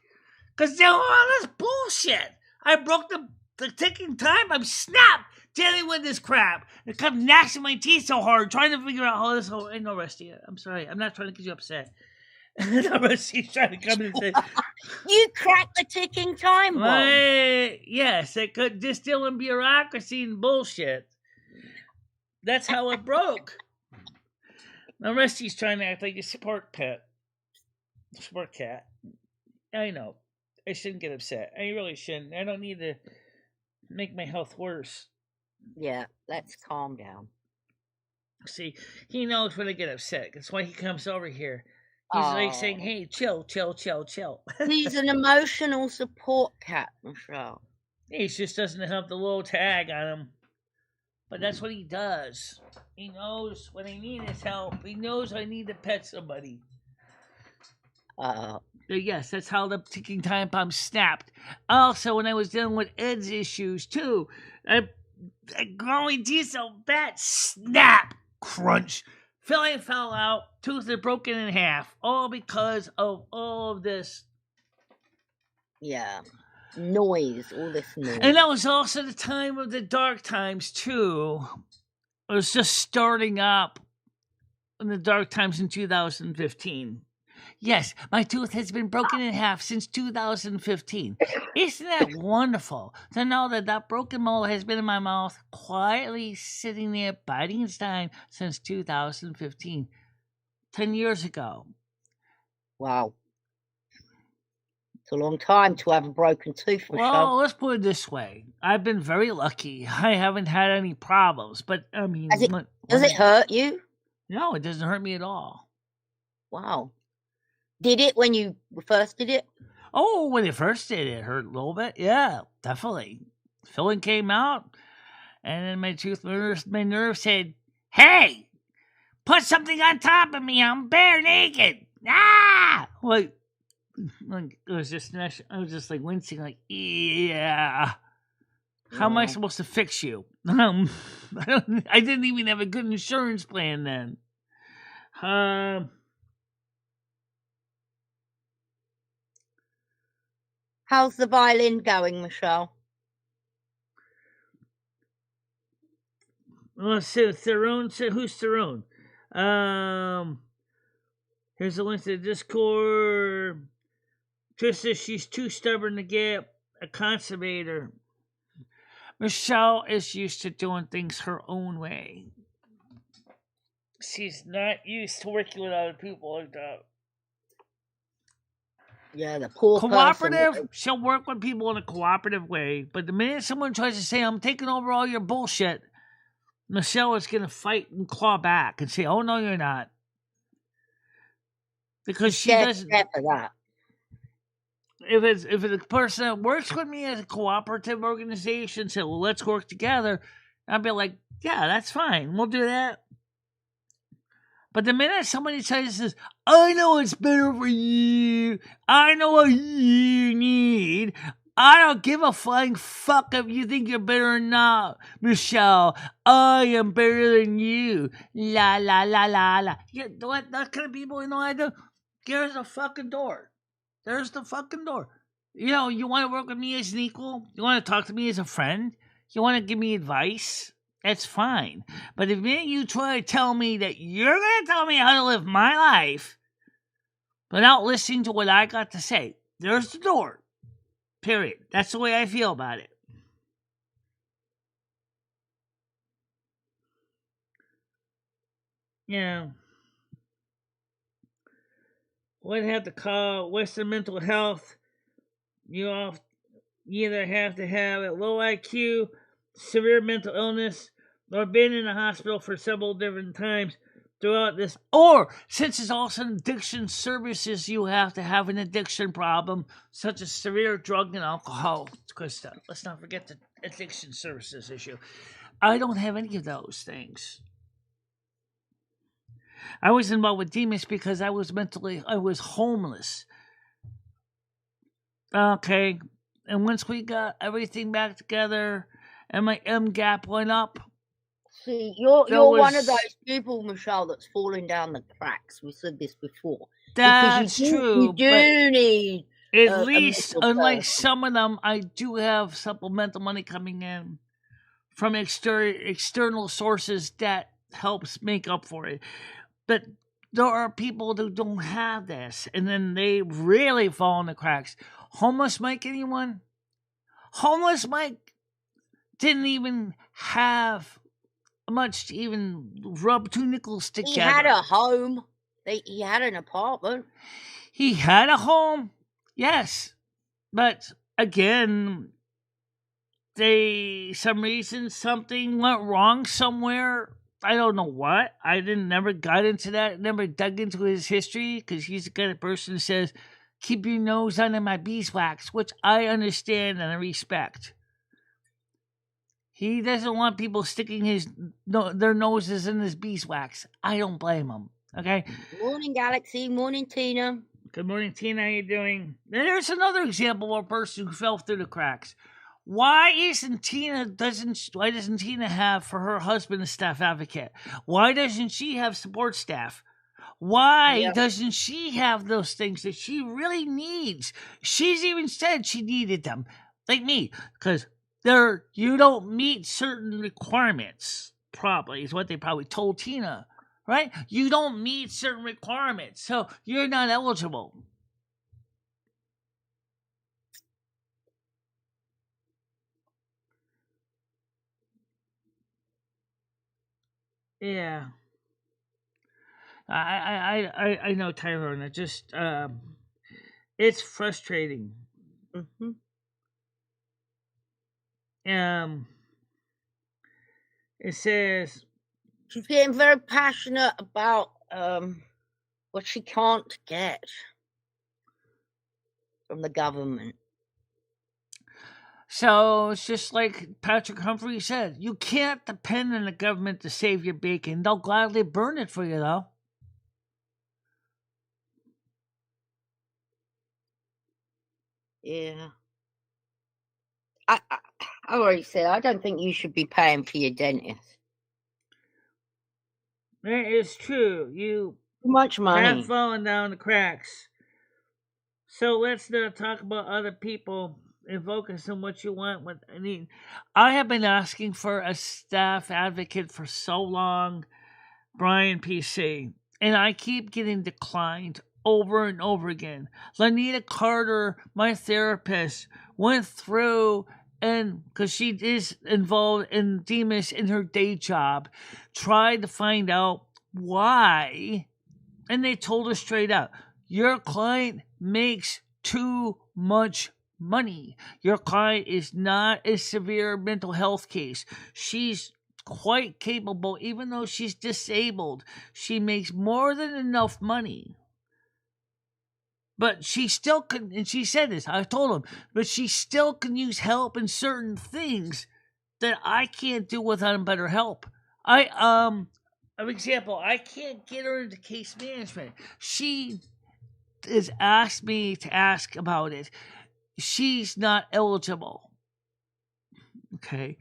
Because they're all this bullshit. I broke the ticking time. I'm snapped dealing with this crap. It comes gnashing my teeth so hard, trying to figure out how this whole. Ain't no rest yet. I'm sorry. I'm not trying to get you upset. He's trying to come in and say, "You cracked the ticking time bomb." Yes, it could distill in bureaucracy and bullshit. That's how it broke. Now Rusty's trying to act like a support cat. I know. I shouldn't get upset. I really shouldn't. I don't need to make my health worse. Yeah, let's calm down. See, he knows when I get upset. That's why he comes over here. He's like saying, "Hey, chill." He's an emotional support cat, Michelle. He just doesn't have the little tag on him. But that's what he does. He knows when I need his help. He knows I need to pet somebody. Yes, that's how the ticking time bomb snapped. Also, when I was dealing with Ed's issues, too, a growing diesel bat snap, crunch. Filling fell out, tooth are broken in half, all because of all of this. Yeah. Noise, all this noise. And that was also the time of the dark times, too. It was just starting up in the dark times in 2015. Yes, my tooth has been broken in half since 2015. Isn't that wonderful to know that that broken molar has been in my mouth, quietly sitting there, biding its time since 2015, 10 years ago. Wow. It's a long time to have a broken tooth, Michelle. Well, let's put it this way. I've been very lucky. I haven't had any problems, but I mean... Does it hurt you? No, it doesn't hurt me at all. Wow. Did it when you first did it? Oh, when it first did, it hurt a little bit. Yeah, definitely. Filling came out, and then my nerve said, "Hey, put something on top of me. I'm bare naked." Ah! Like it was just, I was just like wincing, like, yeah. How am I supposed to fix you? I didn't even have a good insurance plan then. How's the violin going, Michelle? Well, so Theron, who's Theron? Here's the link to the Discord. Trish says she's too stubborn to get a conservator. Michelle is used to doing things her own way. She's not used to working with other people like that. Yeah, the poor Cooperative, person. she'll work with people in a cooperative way. But the minute someone tries to say, I'm taking over all your bullshit, Michelle is going to fight and claw back and say, oh, no, you're not. Because she doesn't. For that. If it's a person that works with me as a cooperative organization, say, well, let's work together, I'll be like, yeah, that's fine. We'll do that. But the minute somebody says, I know it's better for you, I know what you need, I don't give a flying fuck if you think you're better or not, Michelle. I am better than you. La, la, la, la, la. Yeah, what? That kind of people, you know what I do? There's the fucking door. There's the fucking door. You know, you want to work with me as an equal? You want to talk to me as a friend? You want to give me advice? That's fine. But if you try to tell me that you're going to tell me how to live my life without listening to what I got to say, there's the door. Period. That's the way I feel about it. Yeah. What have to call Western mental health? You either have to have a low IQ, severe mental illness, or been in a hospital for several different times throughout this. Or, since it's also addiction services, you have to have an addiction problem, such as severe drug and alcohol. Because let's not forget the addiction services issue. I don't have any of those things. I was involved with demons because I was homeless. Okay. And once we got everything back together and my M gap went up. See, you're one of those people, Michelle, that's falling down the cracks. We said this before. That's true. You do need at least, unlike some of them, I do have supplemental money coming in from external sources that helps make up for it. But there are people who don't have this, and then they really fall in the cracks. Homeless Mike, anyone? Homeless Mike didn't even have much to even rub two nickels together. He had a home. He had an apartment. He had a home, yes. But again, something went wrong somewhere. I don't know what. I never got into that. Never dug into his history because he's the kind of person who says, keep your nose under my beeswax, which I understand and I respect. He doesn't want people sticking their noses in his beeswax. I don't blame him. Okay? Morning, Galaxy. Morning, Tina. Good morning, Tina. How you doing? There's another example of a person who fell through the cracks. Why doesn't Tina have for her husband a staff advocate? Why doesn't she have support staff? Why doesn't she have those things that she really needs? She's even said she needed them, like me, because you don't meet certain requirements. Probably is what they probably told Tina, right? You don't meet certain requirements, so you're not eligible. Yeah, I know, Tyrone. It just it's frustrating. Mm-hmm. It says she's getting very passionate about what she can't get from the government. So it's just like Patrick Humphrey said, you can't depend on the government to save your bacon. They'll gladly burn it for you, though. Yeah. I already said, I don't think you should be paying for your dentist. That is true. You too much money have fallen down the cracks. So let's not talk about other people and focus on what you want. I have been asking for a staff advocate for so long, Brian PC. and I keep getting declined over and over again. Lanita Carter, my therapist, went through, and because she is involved in Demas in her day job, tried to find out why, and they told her straight up, your client makes too much money. Your client is not a severe mental health case. She's quite capable, even though she's disabled. She makes more than enough money. But she still can, and she said this, I told him, but she still can use help in certain things that I can't do without better help. For example, I can't get her into case management. She has asked me to ask about it. She's not eligible. Okay.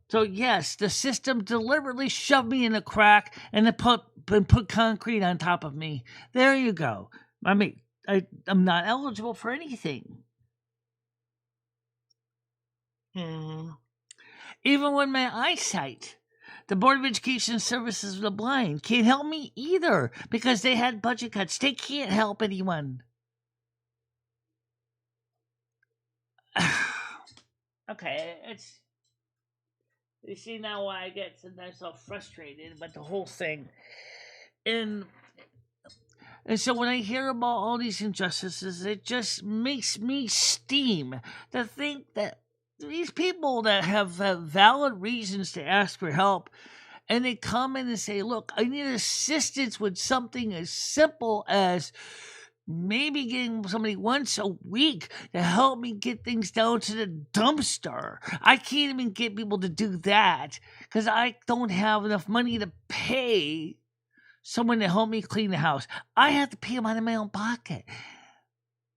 So yes, the system deliberately shoved me in a crack and put concrete on top of me. There you go. I mean, I'm not eligible for anything. Even with my eyesight, the Board of Education Services for the Blind can't help me either because they had budget cuts. They can't help anyone. Okay, you see now why I get sometimes so frustrated about the whole thing. And so when I hear about all these injustices, it just makes me steam to think that these people that have valid reasons to ask for help, and they come in and say, look, I need assistance with something as simple as maybe getting somebody once a week to help me get things down to the dumpster. I can't even get people to do that because I don't have enough money to pay someone to help me clean the house. I have to pay them out of my own pocket.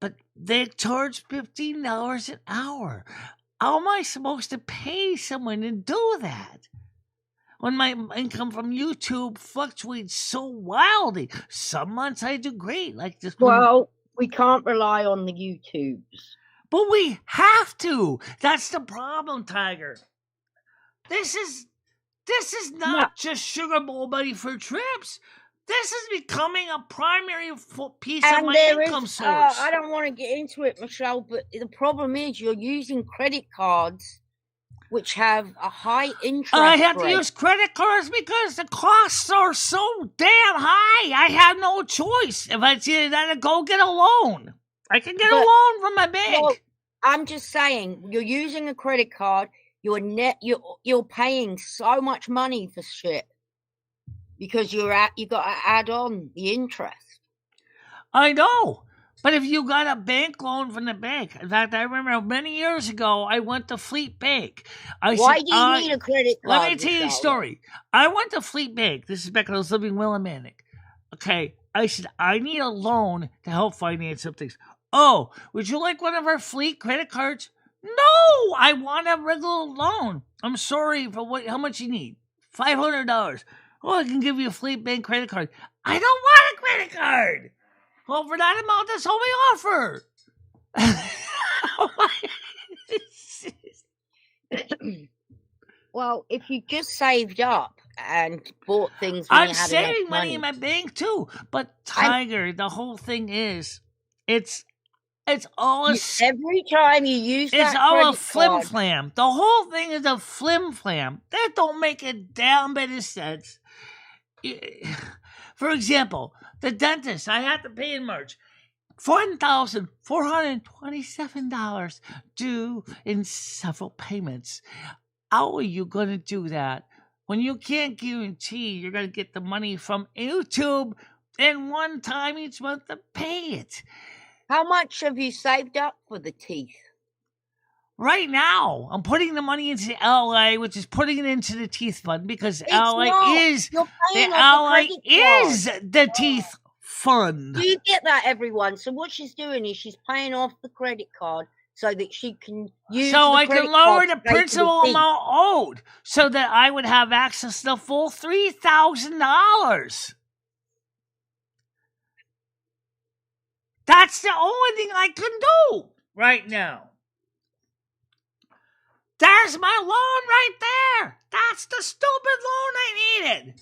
But they charge $15 an hour. How am I supposed to pay someone to do that when my income from YouTube fluctuates so wildly? Some months I do great, like this. Well, we can't rely on the YouTubes. But we have to. That's the problem, Tiger. This is not just Sugar Bowl money for trips. This is becoming a primary piece of my income source. I don't want to get into it, Michelle, but the problem is you're using credit cards which have a high interest I have rate. to use credit cards because the costs are so damn high. I have no choice. If I see that, I go get a loan. I can get a loan from my bank. Well, I'm just saying, you're using a credit card. You're paying so much money for shit because you got to add on the interest. I know. But if you got a bank loan from the bank, in fact, I remember many years ago, I went to Fleet Bank. Why do you need a credit card? Let me tell you a story. I went to Fleet Bank. This is back when I was living in Willimantic. Okay, I said, I need a loan to help finance some things. Oh, would you like one of our Fleet credit cards? No, I want a regular loan. I'm sorry for how much you need? $500. Oh, I can give you a Fleet Bank credit card. I don't want a credit card. Well, for that amount, that's all we offer. Well, if you just saved up and bought things when I'm you had saving money in my bank too. But Tiger, the whole thing is, it's all every time you use it's that all a credit flim card, flam. The whole thing is a flim flam. That don't make a damn bit of sense. For example, the dentist, I have to pay in March. $1,427 due in several payments. How are you going to do that when you can't guarantee you're going to get the money from YouTube in one time each month to pay it? how much have you saved up for the teeth? Right now, I'm putting the money into LA, which is putting it into the teeth fund because LA is the teeth fund. Do you get that, everyone? So what she's doing is she's paying off the credit card so that she can use so the I credit can lower card the principal amount owed so that I would have access to the full $3,000. That's the only thing I can do right now. There's my loan right there. That's the stupid loan I needed.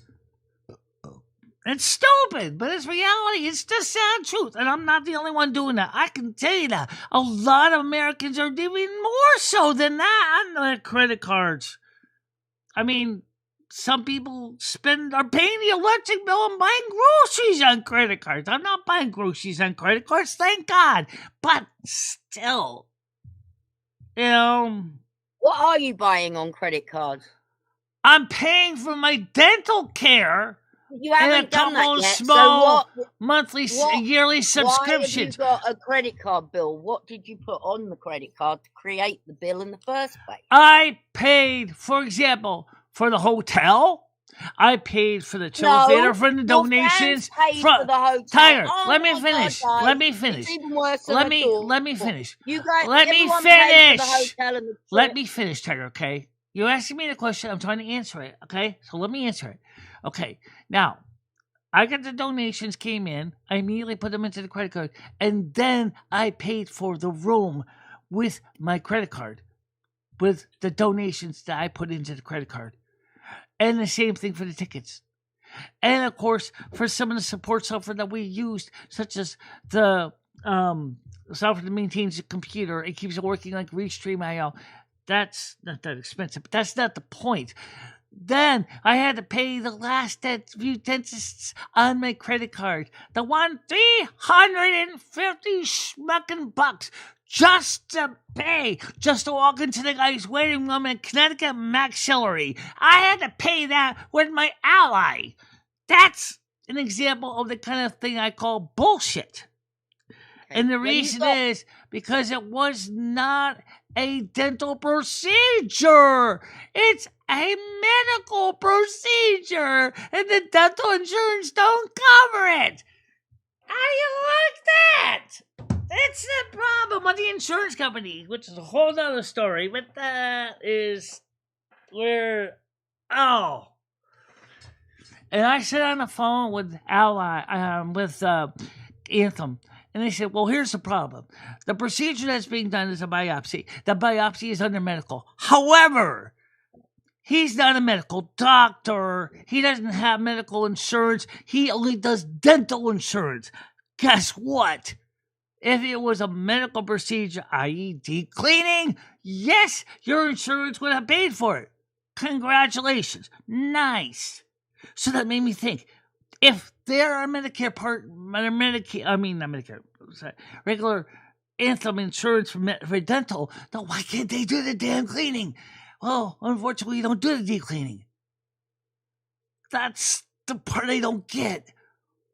It's stupid, but it's reality. It's the sad truth. And I'm not the only one doing that. I can tell you that. A lot of Americans are even more so than that on their credit cards. I mean, some people are paying the electric bill and buying groceries on credit cards. I'm not buying groceries on credit cards, thank God. But still, you know, What are you buying on credit cards? I'm paying for my dental care. You haven't and a done that couple yet. small So monthly, what- yearly why subscriptions. have you got a credit card bill? What did you put on the credit card to create the bill in the first place? I paid, for example, for the hotel. I paid for the Chill Theater for the donations. Paid for the hotel. Tiger, Oh let me my finish. God, Let me finish. It's even worse than Let I me thought. let me finish. You guys, Let me everyone paid for the finish. hotel and the Let trip. me finish, Tiger, okay? You're asking me the question. I'm trying to answer it, okay? So let me answer it. Okay, now, I got the donations came in. I immediately put them into the credit card. And then I paid for the room with my credit card, with the donations that I put into the credit card. And the same thing for the tickets. And of course, for some of the support software that we used, such as the software that maintains the computer, it keeps it working like Restream.io. That's not that expensive, but that's not the point. Then I had to pay the last few dentists on my credit card. The one $350 schmucking bucks just to pay, just to walk into the guy's waiting room in Connecticut Maxillary. I had to pay that with my ally. That's an example of the kind of thing I call bullshit. Okay. And the reason is because it was not a dental procedure. It's a medical procedure, and the dental insurance don't cover it. How do you like that? That's the problem with the insurance company, which is a whole other story, but that is where, oh. And I sit on the phone with Anthem. And they said, well, here's the problem. The procedure that's being done is a biopsy. The biopsy is under medical. However, he's not a medical doctor. He doesn't have medical insurance. He only does dental insurance. Guess what? If it was a medical procedure, i.e. deep cleaning, yes, your insurance would have paid for it. Congratulations. Nice. So that made me think, if they're a regular Anthem insurance for dental, then why can't they do the damn cleaning? Well, unfortunately, you don't do the deep cleaning. That's the part I don't get.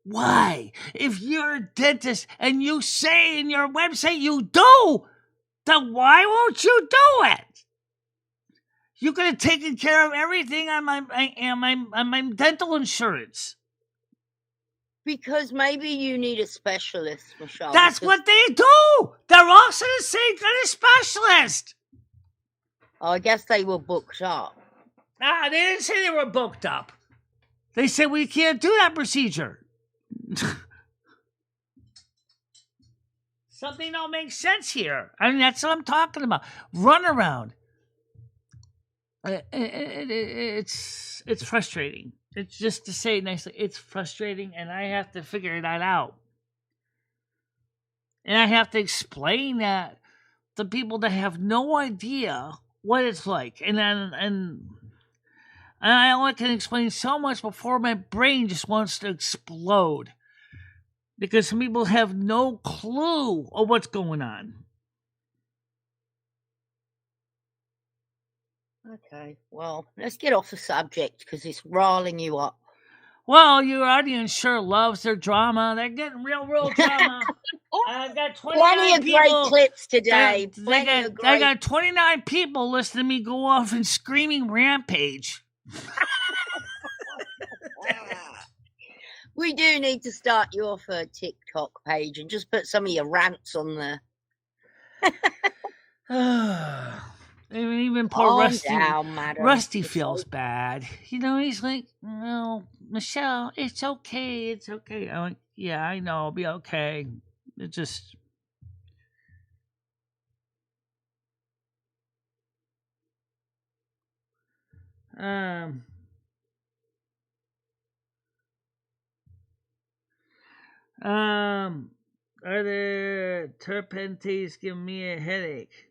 Why? If you're a dentist and you say in your website you do, then why won't you do it? You could have taken care of everything on my dental insurance. Because maybe you need a specialist, Michelle. That's what they do. They're also the same kind of specialist. Oh, I guess they were booked up. They didn't say they were booked up. They said we can't do that procedure. Something don't make sense here. I mean, that's what I'm talking about. Runaround. It's frustrating. It's just to say it nicely, it's frustrating, and I have to figure that out. And I have to explain that to people that have no idea what it's like. And I only can explain so much before my brain just wants to explode. Because some people have no clue of what's going on. Okay, well, let's get off the subject because it's riling you up. Well, your audience sure loves their drama. They're getting real drama. I've got 29 Plenty of people. great clips today. I got 29 people listening to me go off and screaming rampage. We do need to start you off a TikTok page and just put some of your rants on there. Even poor Rusty. Down, madam. Rusty feels bad. You know, he's like, well, Michelle, it's okay. It's okay. I'm like, yeah, I know. I'll be okay. It just... Are the turpentines giving me a headache?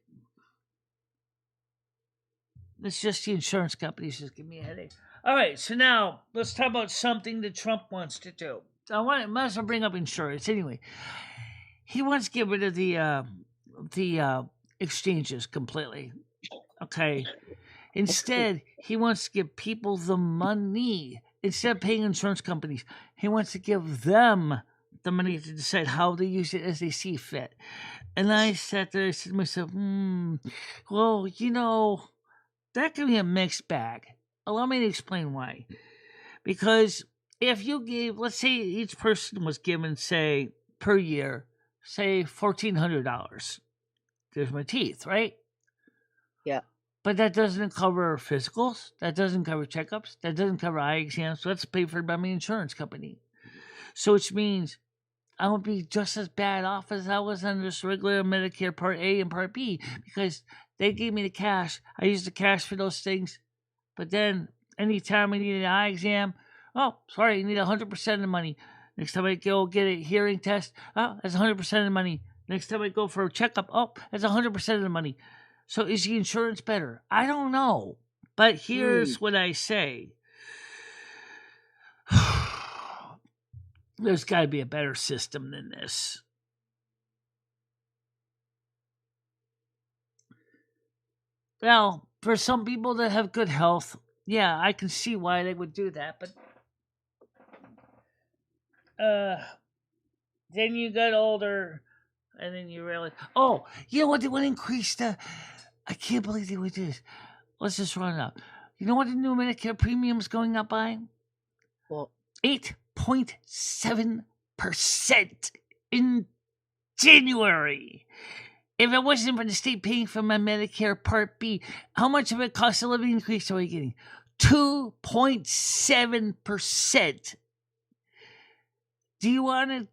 It's just the insurance companies just give me a headache. All right, so now let's talk about something that Trump wants to do. Might as well bring up insurance anyway. He wants to get rid of the exchanges completely. Okay. Instead, he wants to give people the money. Instead of paying insurance companies, he wants to give them the money to decide how to use it as they see fit. And I sat there, I said to myself, well, that can be a mixed bag. Allow me to explain why. Because if you gave, let's say each person was given, say, per year, say $1,400. There's my teeth, right? Yeah. But that doesn't cover physicals. That doesn't cover checkups. That doesn't cover eye exams. So that's paid for by my insurance company. So which means I would be just as bad off as I was on this regular Medicare Part A and Part B because they gave me the cash. I used the cash for those things. But then anytime I need an eye exam, oh, sorry, you need 100% of the money. Next time I go get a hearing test, oh, that's 100% of the money. Next time I go for a checkup, oh, that's 100% of the money. So is the insurance better? I don't know. But here's what I say. There's got to be a better system than this. Well, for some people that have good health, yeah, I can see why they would do that. But then you get older, and then you realize, oh, you know what? They would increase the... I can't believe they would do this. Let's just run it up. You know what the new Medicare premium is going up by? What? 8.7% in January. If it wasn't for the state paying for my Medicare Part B, how much of a cost of living increase are we getting? 2.7%. Do you want to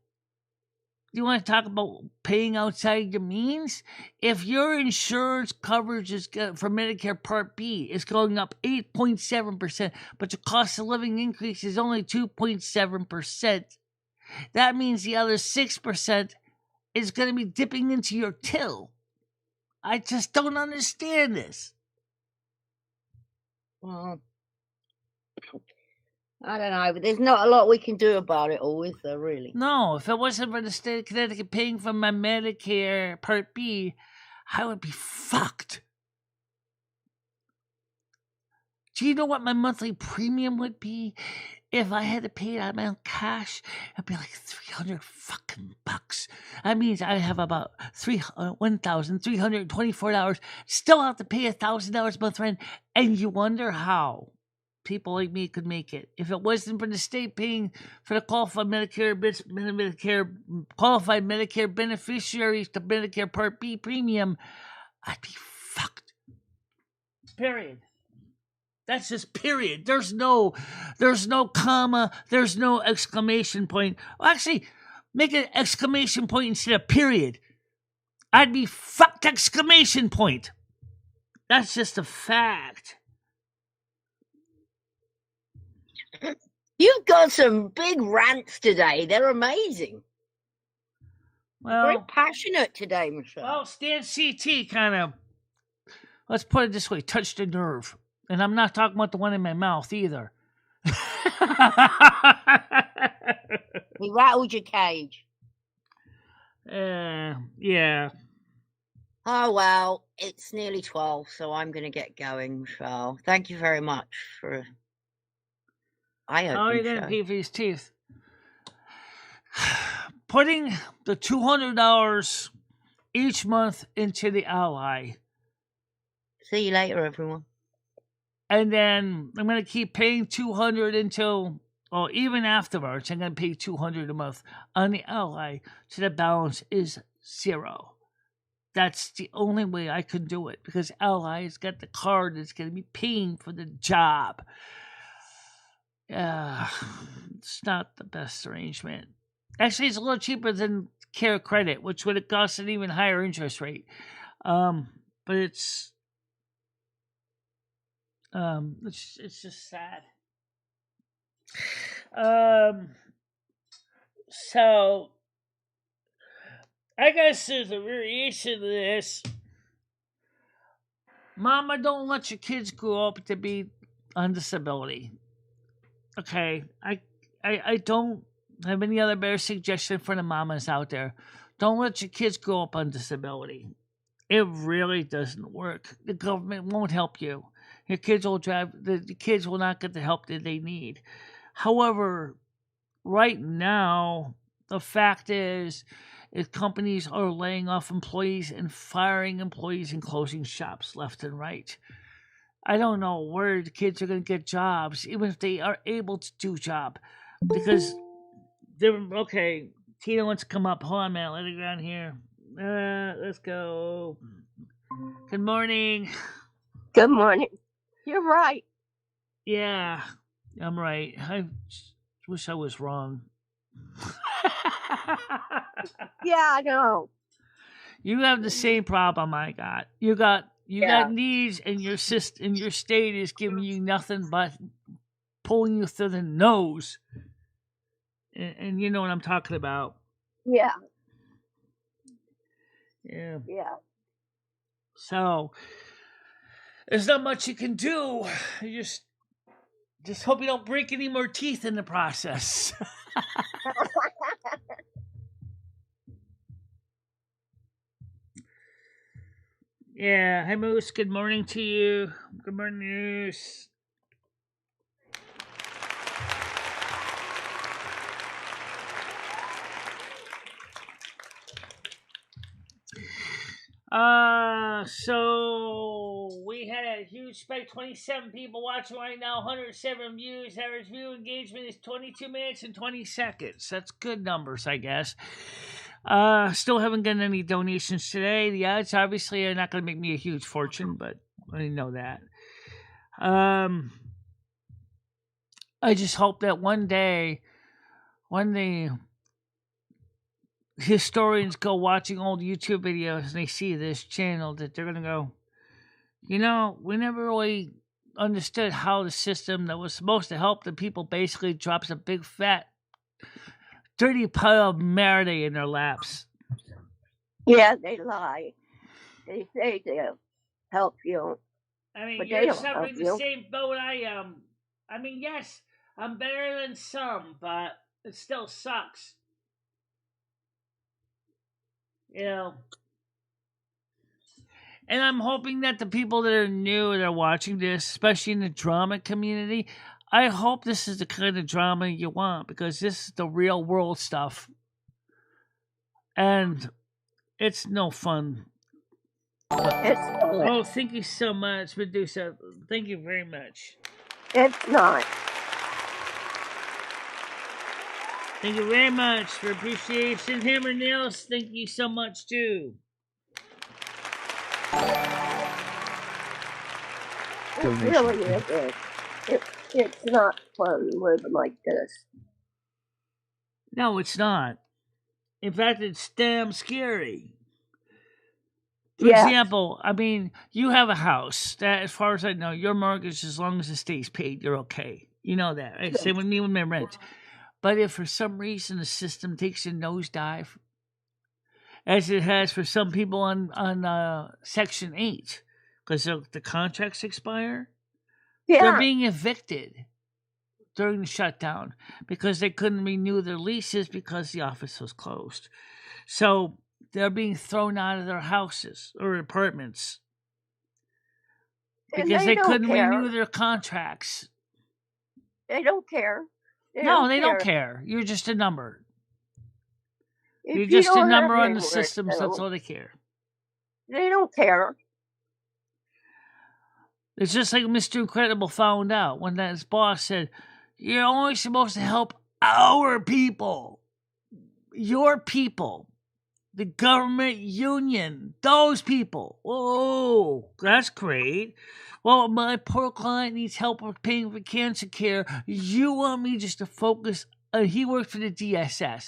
talk about paying outside your means? If your insurance coverage is for Medicare Part B is going up 8.7%, but the cost of living increase is only 2.7%, that means the other 6% is going to be dipping into your till. I just don't understand this. Well, I don't know, but there's not a lot we can do about it all, is there, really? No, if it wasn't for the state of Connecticut paying for my Medicare Part B, I would be fucked. Do you know what my monthly premium would be if I had to pay it out of my own cash? It'd be like $300. That means I have about $1,324. Still have to pay $1,000 a month rent, and you wonder how people like me could make it. If it wasn't for the state paying for the qualified Medicare beneficiaries to Medicare Part B premium, I'd be fucked. Period. That's just period. There's no comma. There's no exclamation point. Well, actually, make an exclamation point instead of period. I'd be fucked exclamation point. That's just a fact. You've got some big rants today. They're amazing. Well, very passionate today, Michelle. Well, Stan CT kind of, let's put it this way, touched a nerve. And I'm not talking about the one in my mouth either. He rattled your cage. Yeah. Oh, well, it's nearly 12, so I'm going to get going, Michelle. Thank you very much for... How are you going to pay for these teeth? Putting the $200 each month into the Ally. See you later, everyone. And then I'm going to keep paying $200 until, or even afterwards, I'm going to pay $200 a month on the Ally, so the balance is zero. That's the only way I can do it, because Ally has got the card that's going to be paying for the job. It's not the best arrangement. Actually, it's a little cheaper than Care Credit, which would have cost an even higher interest rate. But it's just sad. So, I guess there's a variation of this. Mama, don't let your kids grow up to be on disability. Okay, I don't have any other better suggestion for the mamas out there. Don't let your kids grow up on disability. It really doesn't work. The government won't help you. Your kids will the kids will not get the help that they need. However, right now, the fact is companies are laying off employees and firing employees and closing shops left and right. I don't know where the kids are going to get jobs, even if they are able to do job, because they're okay. Tina wants to come up. Hold on, man. Let her get on here. Let's go. Good morning. Good morning. You're right. Yeah, I'm right. I wish I was wrong. Yeah, I know. You have the same problem I got. You got needs, and your state is giving you nothing but pulling you through the nose. And you know what I'm talking about. Yeah. Yeah. Yeah. So there's not much you can do. You just hope you don't break any more teeth in the process. Yeah. Hi, Moose. Good morning to you. Good morning, Moose. So we had a huge spike, 27 people watching right now, 107 views. Average view engagement is 22 minutes and 20 seconds. That's good numbers, I guess. Still haven't gotten any donations today. The odds obviously are not going to make me a huge fortune, but I know that. I just hope that one day, when the historians go watching old YouTube videos and they see this channel, that they're going to go, you know, we never really understood how the system that was supposed to help the people basically drops a big fat dirty pile of marinade in their laps. Yeah, they lie. They say they'll help you. I mean, but you're suffering the same boat I am. I mean, yes, I'm better than some, but it still sucks. You know. And I'm hoping that the people that are new that are watching this, especially in the drama community, I hope this is the kind of drama you want, because this is the real world stuff. And it's no fun. Oh, thank you so much, Medusa. Thank you very much. It's not. Thank you very much for appreciation. Hammer Nails, thank you so much too. It really isn't. It's not fun living like this. No, it's not. In fact, it's damn scary. For example, I mean, you have a house that, as far as I know, your mortgage, as long as it stays paid, you're okay. You know that, right? Same with me with my rent. But if for some reason the system takes a nosedive, as it has for some people on Section 8, because the contracts expire, they're being evicted during the shutdown because they couldn't renew their leases because the office was closed. So they're being thrown out of their houses or apartments because they couldn't renew their contracts. They don't care. They don't care. You're just a number. You're just a number on the systems. That's all they care. They don't care. It's just like Mr. Incredible found out when his boss said, "You're only supposed to help our people. Your people. The government union. Those people." Oh, that's great. Well, my poor client needs help with paying for cancer care. You want me just to focus? He worked for the DSS.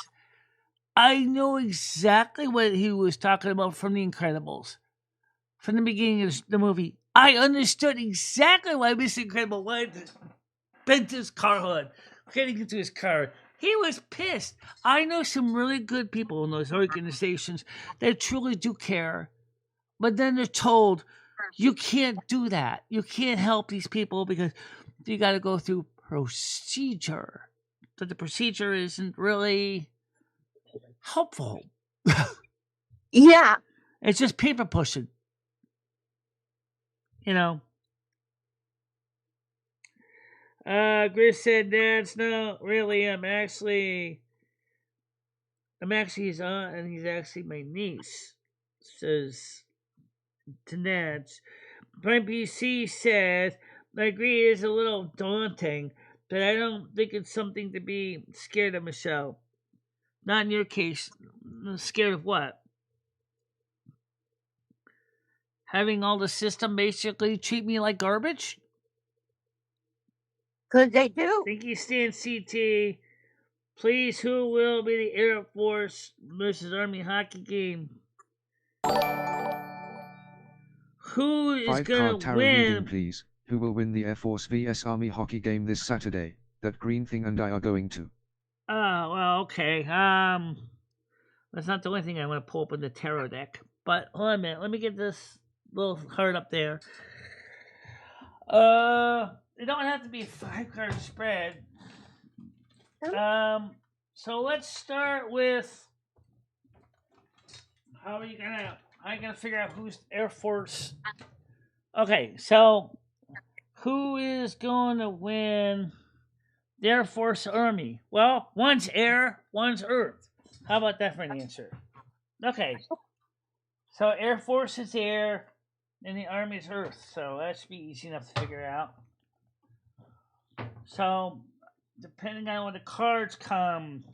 I know exactly what he was talking about from The Incredibles. From the beginning of the movie, I understood exactly why Mr. Incredible bent his car hood, getting into his car, He was pissed. I know some really good people in those organizations that truly do care, but then they're told, you can't do that. You can't help these people because you got to go through procedure. But the procedure isn't really helpful. Yeah. It's just paper pushing. You know. Chris said, that's not really. I'm actually his aunt, and he's actually my niece. Says to Nads. Prime PC says, I agree it is a little daunting, but I don't think it's something to be scared of, Michelle. Not in your case. Scared of what? Having all the system basically treat me like garbage? Because they do. Thank you, Stan CT. Please, who will be the Air Force versus Army hockey game? Who is 5 gonna card tarot reading, win? please. Who will win the Air Force vs Army hockey game this Saturday? That Green Thing and I are going to. Oh, well, okay. That's not the only thing I want to pull up in the tarot deck. But hold on a minute. Let me get this little card up there. It don't have to be a 5-card spread. So let's start with how are you gonna figure out who's Air Force? Okay, so who is going to win the Air Force Army? Well, one's air, one's earth. How about that for an answer? Okay, so Air Force is air, and the Army is earth. So that should be easy enough to figure out. So, depending on when the cards come,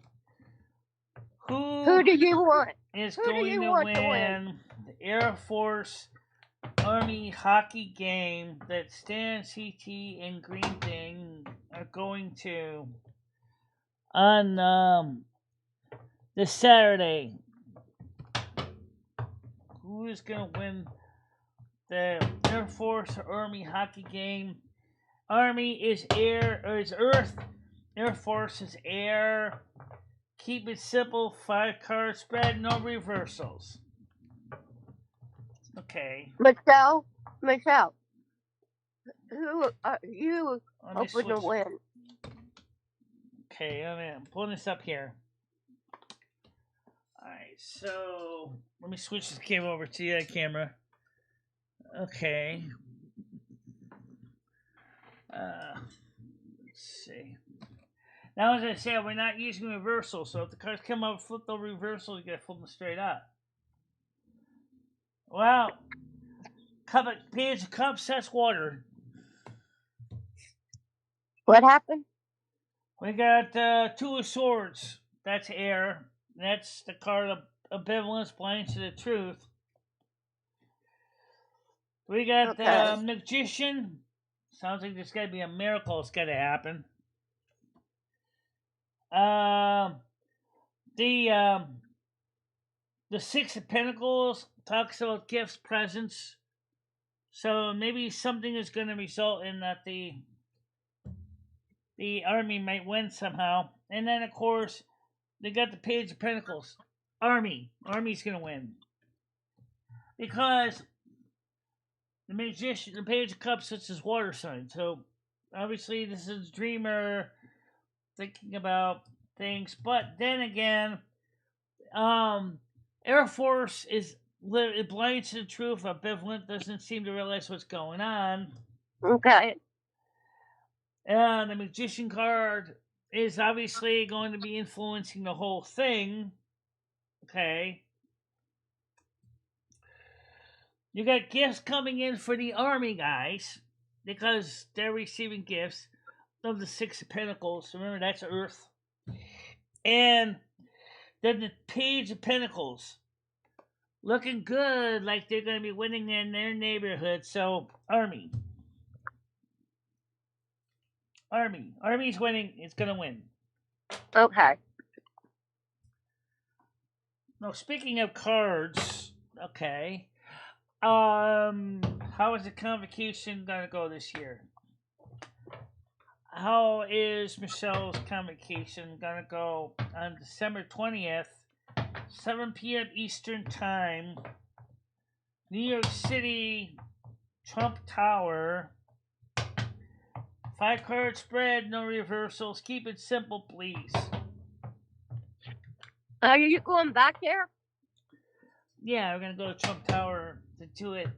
Who do you want? is Who do going you to want to win the Air Force Army hockey game that Stan, CT, and Green Thing are going to on this Saturday? Who is going to win the Air Force Army hockey game? Army is air, or is earth. Air Force is air. Keep it simple. 5-card spread. No reversals. Okay. Michelle, who are you hoping to win? Okay, I'm pulling this up here. Alright, so let me switch this camera over to the camera. Okay. Let's see. Now, as I said, we're not using reversal, so if the cards come up flipped over reversal, you gotta flip them straight up. Well, Page of Cups, that's water. What happened? We got Two of Swords, that's air. That's the card of ambivalence, blind to the truth. We got the Magician. Sounds like there's gotta be a miracle that's gotta happen. The Six of Pentacles talks about gifts, presents. So maybe something is going to result in that the army might win somehow. And then, of course, they got the Page of Pentacles. Army's going to win. Because the Magician, the Page of Cups, it's his water sign. So, obviously, this is a dreamer thinking about things. But then again, Air Force is blind to the truth, ambivalent, doesn't seem to realize what's going on. Okay. And the Magician card is obviously going to be influencing the whole thing. Okay. You got gifts coming in for the Army guys, because they're receiving gifts of the Six of Pentacles. Remember, that's Earth. And then the Page of Pentacles. Looking good, like they're going to be winning in their neighborhood. So, Army's winning. It's going to win. Okay. Now, speaking of cards, okay. How is the convocation going to go this year? how is Michelle's convocation gonna go on December 20th, 7 p.m. Eastern Time, New York City, Trump Tower. 5-card spread, no reversals. Keep it simple, please. Are you going back there? Yeah, we're gonna go to Trump Tower to do it.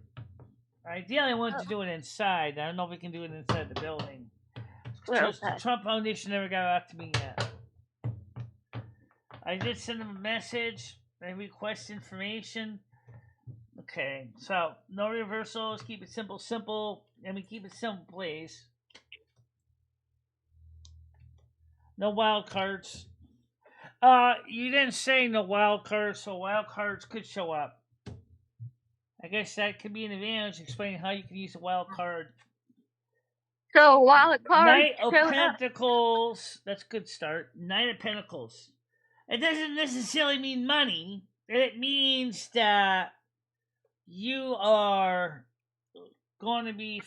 Ideally, I want to do it inside. I don't know if we can do it inside the building. Okay. The Trump Foundation never got back to me yet. I did send them a message. They request information. Okay, so no reversals. Keep it simple, simple. I mean, keep it simple, please. No wild cards. You didn't say no wild cards, so wild cards could show up. I guess that could be an advantage, explaining how you can use a wild card. So wild card. Knight of Pentacles. That's a good start. Knight of Pentacles. It doesn't necessarily mean money. It means that you are going to be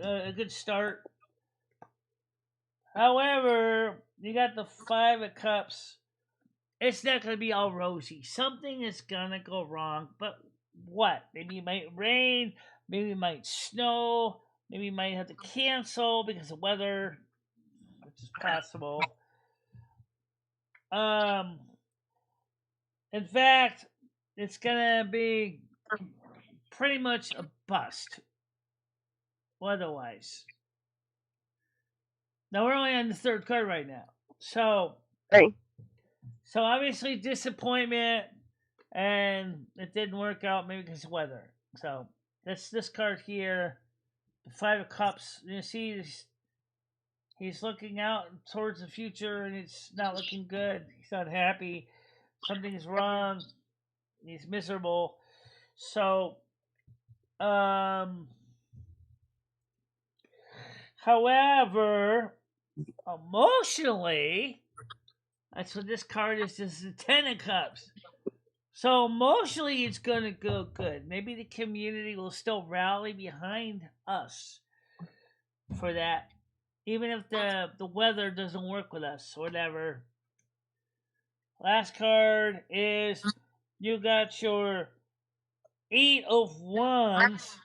a good start. However, you got the 5 of Cups. It's not going to be all rosy. Something is going to go wrong. But what? Maybe it might rain. Maybe it might snow. Maybe you might have to cancel because of weather, which is possible. In fact, it's going to be pretty much a bust weather-wise. Now, we're only on the 3rd card right now. So obviously disappointment, and it didn't work out maybe because of weather. So that's this card here, the 5 of Cups. You see, he's looking out towards the future, and it's not looking good. He's not happy. Something is wrong. He's miserable. So, however, emotionally, that's what this card is. This is the 10 of Cups. So emotionally, it's going to go good. Maybe the community will still rally behind us for that. Even if the weather doesn't work with us, whatever. Last card is you got your 8 of Wands,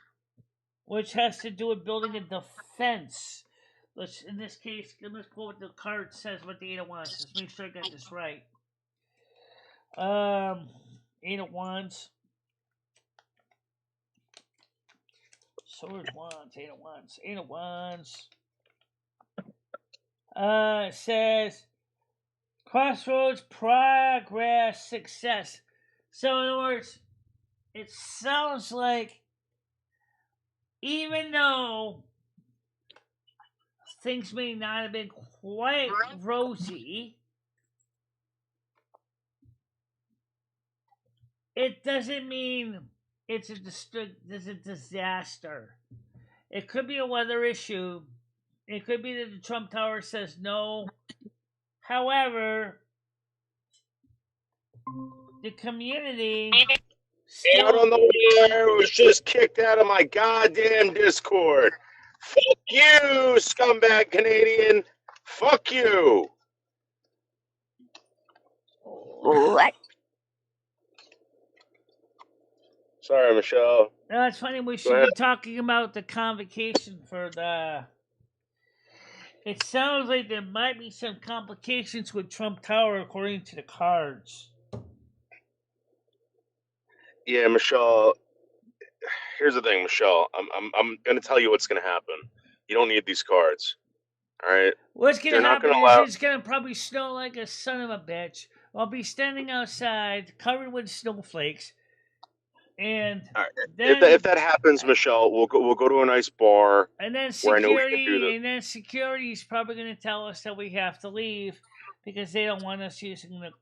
which has to do with building a defense. In this case, let's pull what the card says, what the 8 of Wands. Let's make sure I got this right. 8 of Wands. Sword Wands, 8 of Wands, 8 of Wands. It says crossroads, progress, success. So in other words, it sounds like even though things may not have been quite rosy, it doesn't mean it's a disaster. It could be a weather issue. It could be that the Trump Tower says no. However, the community still... Out on the wire was just kicked out of my goddamn Discord. Fuck you, scumbag Canadian. Fuck you. What? Sorry, Michelle. No, it's funny. We should be talking about the convocation for the... It sounds like there might be some complications with Trump Tower according to the cards. Yeah, Michelle. Here's the thing, Michelle. I'm going to tell you what's going to happen. You don't need these cards. All right? What's going to happen is it's going to probably snow like a son of a bitch. I'll be standing outside covered with snowflakes. And right. If that happens, Michelle, we'll go to a nice bar. And then security is probably going to tell us that we have to leave because they don't want us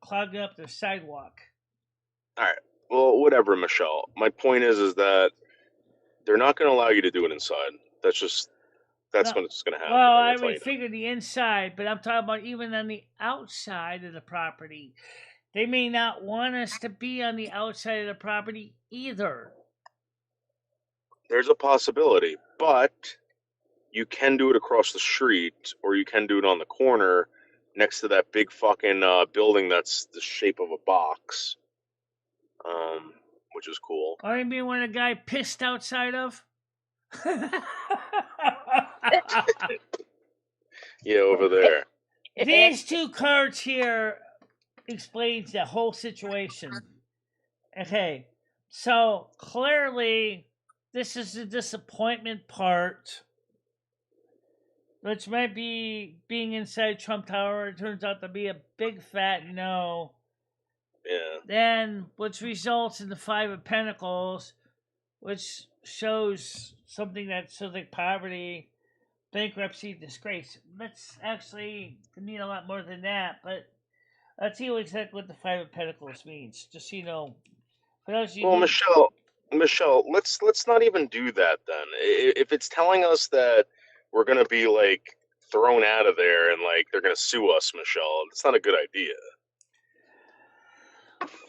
clogging up their sidewalk. All right. Well, whatever, Michelle. My point is that they're not going to allow you to do it inside. That's when it's going to happen. Well, I would figure the inside, but I'm talking about even on the outside of the property. They may not want us to be on the outside of the property either. There's a possibility, but you can do it across the street, or you can do it on the corner next to that big fucking building that's the shape of a box, which is cool. Or you mean when a guy pissed outside of? Yeah, over there. These two cards here explains the whole situation. Okay, so clearly this is the disappointment part, which might be being inside Trump Tower. It turns out to be a big fat no. Yeah. Then, which results in the Five of Pentacles, which shows something that shows like poverty, bankruptcy, disgrace. That's actually mean a lot more than that, but let's see exactly what the Five of Pentacles means, just so you know. For those of you Well, who, Michelle, let's not even do that then. If it's telling us that we're gonna be like thrown out of there and like they're gonna sue us, Michelle, it's not a good idea.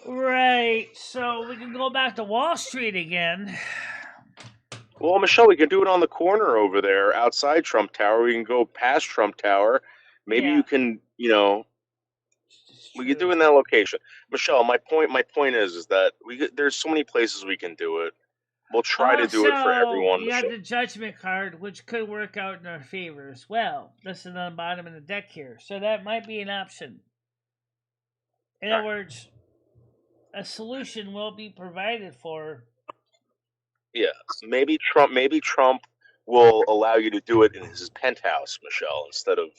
right, so we can go back to Wall Street again. Well, Michelle, we can do it on the corner over there outside Trump Tower. We can go past Trump Tower. Maybe Yeah. you can, we could do it in that location. Michelle, my point is that there's so many places we can do it. We'll try to do it for everyone. You have the Judgment card, which could work out in our favor as well. This is on the bottom of the deck here, so that might be an option. In other words, a solution will be provided for. Yeah, maybe Trump will allow you to do it in his penthouse, Michelle, instead of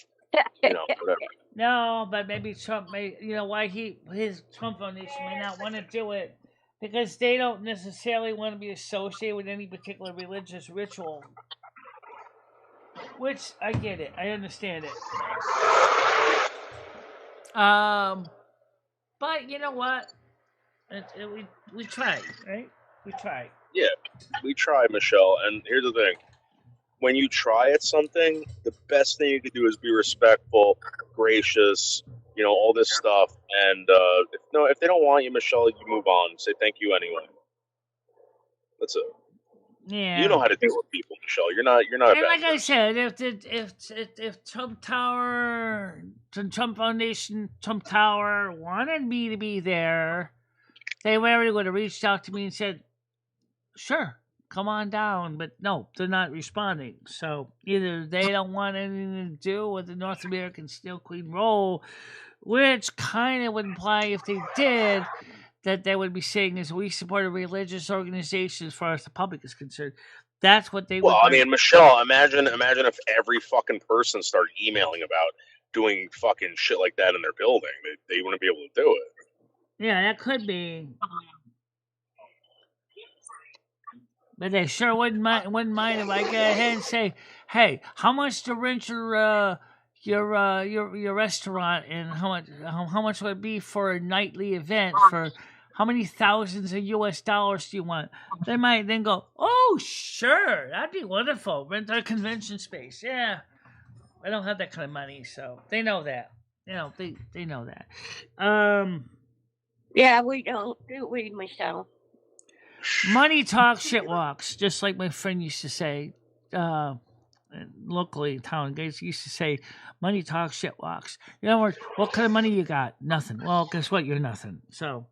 whatever. No, but maybe Trump may, why his Trump Foundation may not want to do it, because they don't necessarily want to be associated with any particular religious ritual. Which I get it, I understand it. But you know what? We tried, right? We tried. Yeah, we tried, Michelle. And here's the thing: when you try at something, the best thing you can do is be respectful, gracious, all this stuff. And if they don't want you, Michelle, you move on. Say thank you anyway. That's it. Yeah. You know how to deal with people, Michelle. You're not. And like I said, if Trump Tower, Trump Foundation, Trump Tower wanted me to be there, they already would have reached out to me and said, "Sure, come on down." But no, they're not responding. So either they don't want anything to do with the North American Steel Queen role, which kind of would imply if they did, that they would be saying is we support a religious organization as far as the public is concerned. That's what they would. Well, I mean, Michelle, imagine if every fucking person started emailing about doing fucking shit like that in their building. They wouldn't be able to do it. Yeah, that could be. But they sure wouldn't mind if I go ahead and say, "Hey, how much to rent your restaurant, and how much would it be for a nightly event for how many thousands of US dollars do you want?" They might then go, "Oh, sure, that'd be wonderful. Rent our convention space." Yeah, I don't have that kind of money, so they know that. They know that. Yeah, we don't, do we, Michelle? Money talks, shit walks, just like my friend used to say. Locally in town, guys used to say, "Money talks, shit walks." In other words, what kind of money you got? Nothing. Well, guess what? You're nothing. So,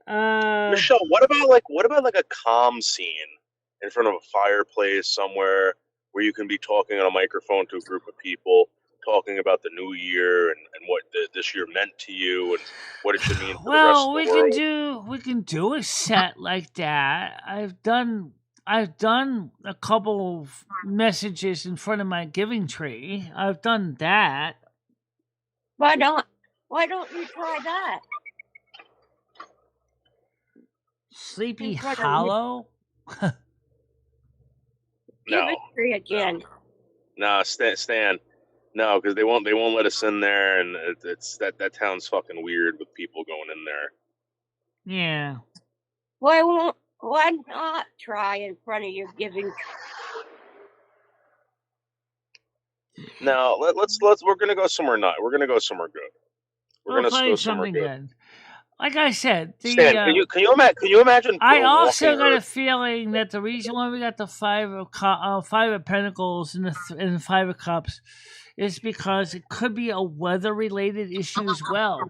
Michelle, what about like a calm scene in front of a fireplace somewhere where you can be talking on a microphone to a group of people, talking about the new year and what this year meant to you and what it should mean for the rest of the world? we can do a set like that. I've done a couple of messages in front of my giving tree. I've done that. Why don't you try that? Sleepy Hollow? No. Tree again. No, Stan. No, because they won't let us in there, and it's that town's fucking weird with people going in there. Yeah. Why not try in front of your giving tree? No, let's we're gonna go somewhere not. We're gonna go somewhere good. We're gonna go somewhere good. Like I said, Stan, can you imagine? I Bill also walking got her- a feeling that the reason why we got the five of Pentacles and the Five of Cups is because it could be a weather-related issue as well.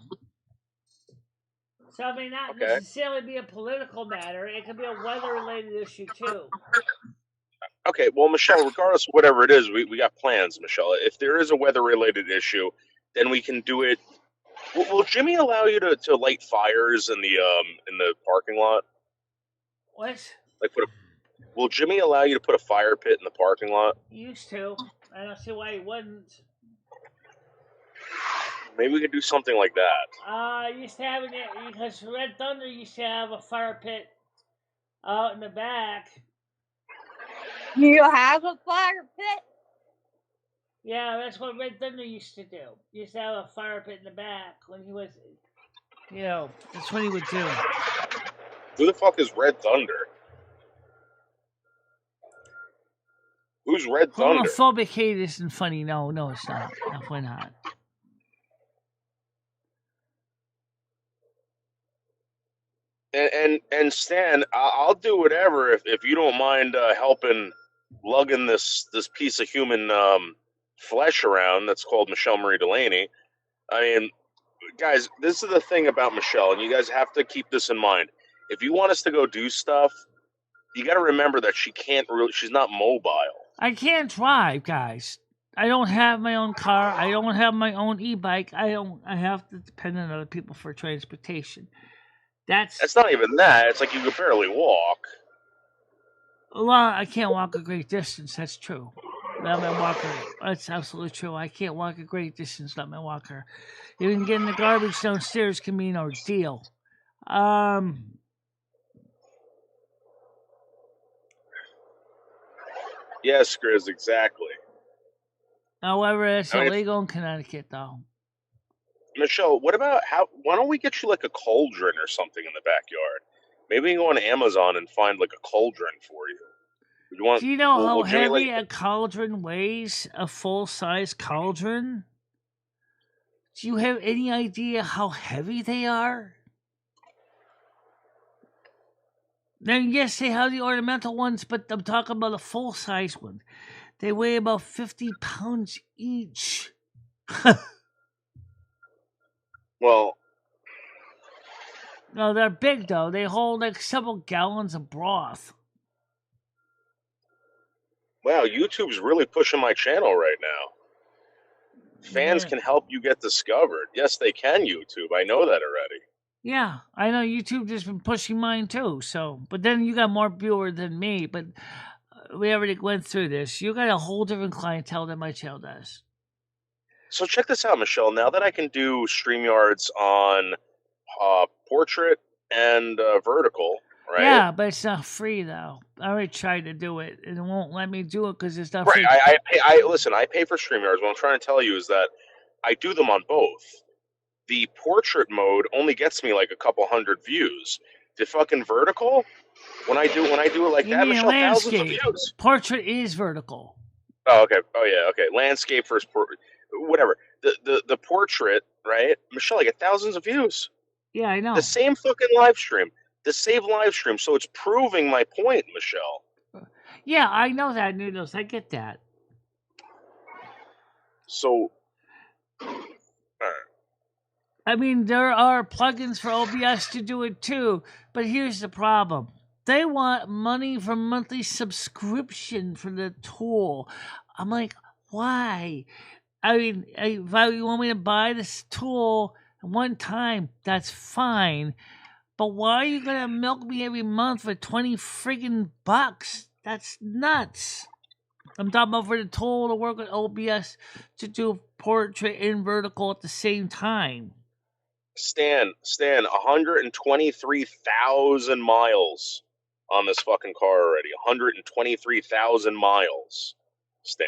So it may not necessarily be a political matter. It could be a weather-related issue too. Okay, well, Michelle, regardless of whatever it is, we got plans, Michelle. If there is a weather-related issue, then we can do it. Will Jimmy allow you to light fires in the parking lot? What? Like, will Jimmy allow you to put a fire pit in the parking lot? He used to. I don't see why he wouldn't. Maybe we could do something like that. Used to have it because Red Thunder used to have a fire pit out in the back. You have a fire pit? Yeah, that's what Red Thunder used to do. He used to have a fire pit in the back when he was, that's what he would do. Who the fuck is Red Thunder? Who's Red Thunder? Homophobic hate isn't funny. No, it's not. Definitely not. And Stan, I'll do whatever if you don't mind helping lugging this piece of human flesh around that's called Michelle Marie Delaney. I mean, guys, this is the thing about Michelle, and you guys have to keep this in mind. If you want us to go do stuff, you got to remember that she's not mobile. I can't drive, guys. I don't have my own car. I don't have my own e-bike. I have to depend on other people for transportation. That's not even that. It's like you could barely walk. Well, I can't walk a great distance. That's true. Not my walker. That's absolutely true. I can't walk a great distance, not my walker. Even getting the garbage downstairs can be an ordeal. Yes, Grizz, exactly. However, it's illegal in Connecticut, though. Michelle, why don't we get you like a cauldron or something in the backyard? Maybe we can go on Amazon and find like a cauldron for you. Do you know how heavy a cauldron weighs? A full-size cauldron? Do you have any idea how heavy they are? Then yes, they have the ornamental ones, but I'm talking about a full-size one. They weigh about 50 pounds each. Well, no, they're big though. They hold like several gallons of broth. Wow, YouTube's really pushing my channel right now. Fans can help you get discovered. Yes, they can, YouTube. I know that already. Yeah, I know YouTube has been pushing mine too. So, but then you got more viewers than me. But we already went through this. You got a whole different clientele than my channel does. So check this out, Michelle. Now that I can do StreamYards on portrait and vertical, right? Yeah, but it's not free though. I already tried to do it, and it won't let me do it because it's not free. Right. I pay for StreamYards. What I'm trying to tell you is that I do them on both. The portrait mode only gets me like a couple hundred views. The fucking vertical, when I do it like that, Michelle, thousands of views. Portrait is vertical. Oh, okay. Oh, yeah. Okay. Landscape versus whatever. The portrait, right? Michelle, I get thousands of views. Yeah, I know. The same fucking live stream. The same live stream. So it's proving my point, Michelle. Yeah, I know that, Noodles. I get that. So, I mean, there are plugins for OBS to do it too, but here's the problem. They want money for monthly subscription for the tool. I'm like, why? I mean, if you want me to buy this tool one time, that's fine. But why are you going to milk me every month for 20 friggin' bucks? That's nuts. I'm talking about for the tool to work with OBS to do portrait and vertical at the same time. Stan, 123,000 miles on this fucking car already. 123,000 miles, Stan.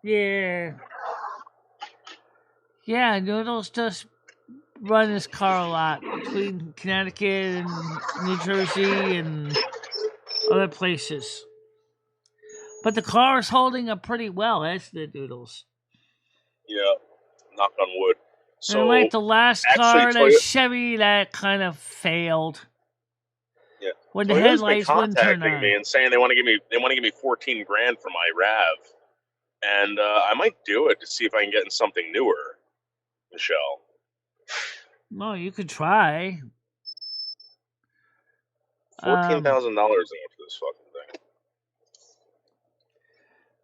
Yeah. Yeah, Noodles just run his car a lot between Connecticut and New Jersey and other places. But the car is holding up pretty well, that's the Noodles. Yeah, knock on wood. So and like the last actually, car, that Chevy, that kind of failed. yeah, When the Toyota's been headlights wouldn't turn contacting me on. and saying they want to give me 14 grand for my Rav, and I might do it to see if I can get in something newer, Michelle. No, you could try. $14,000 for this fucking thing.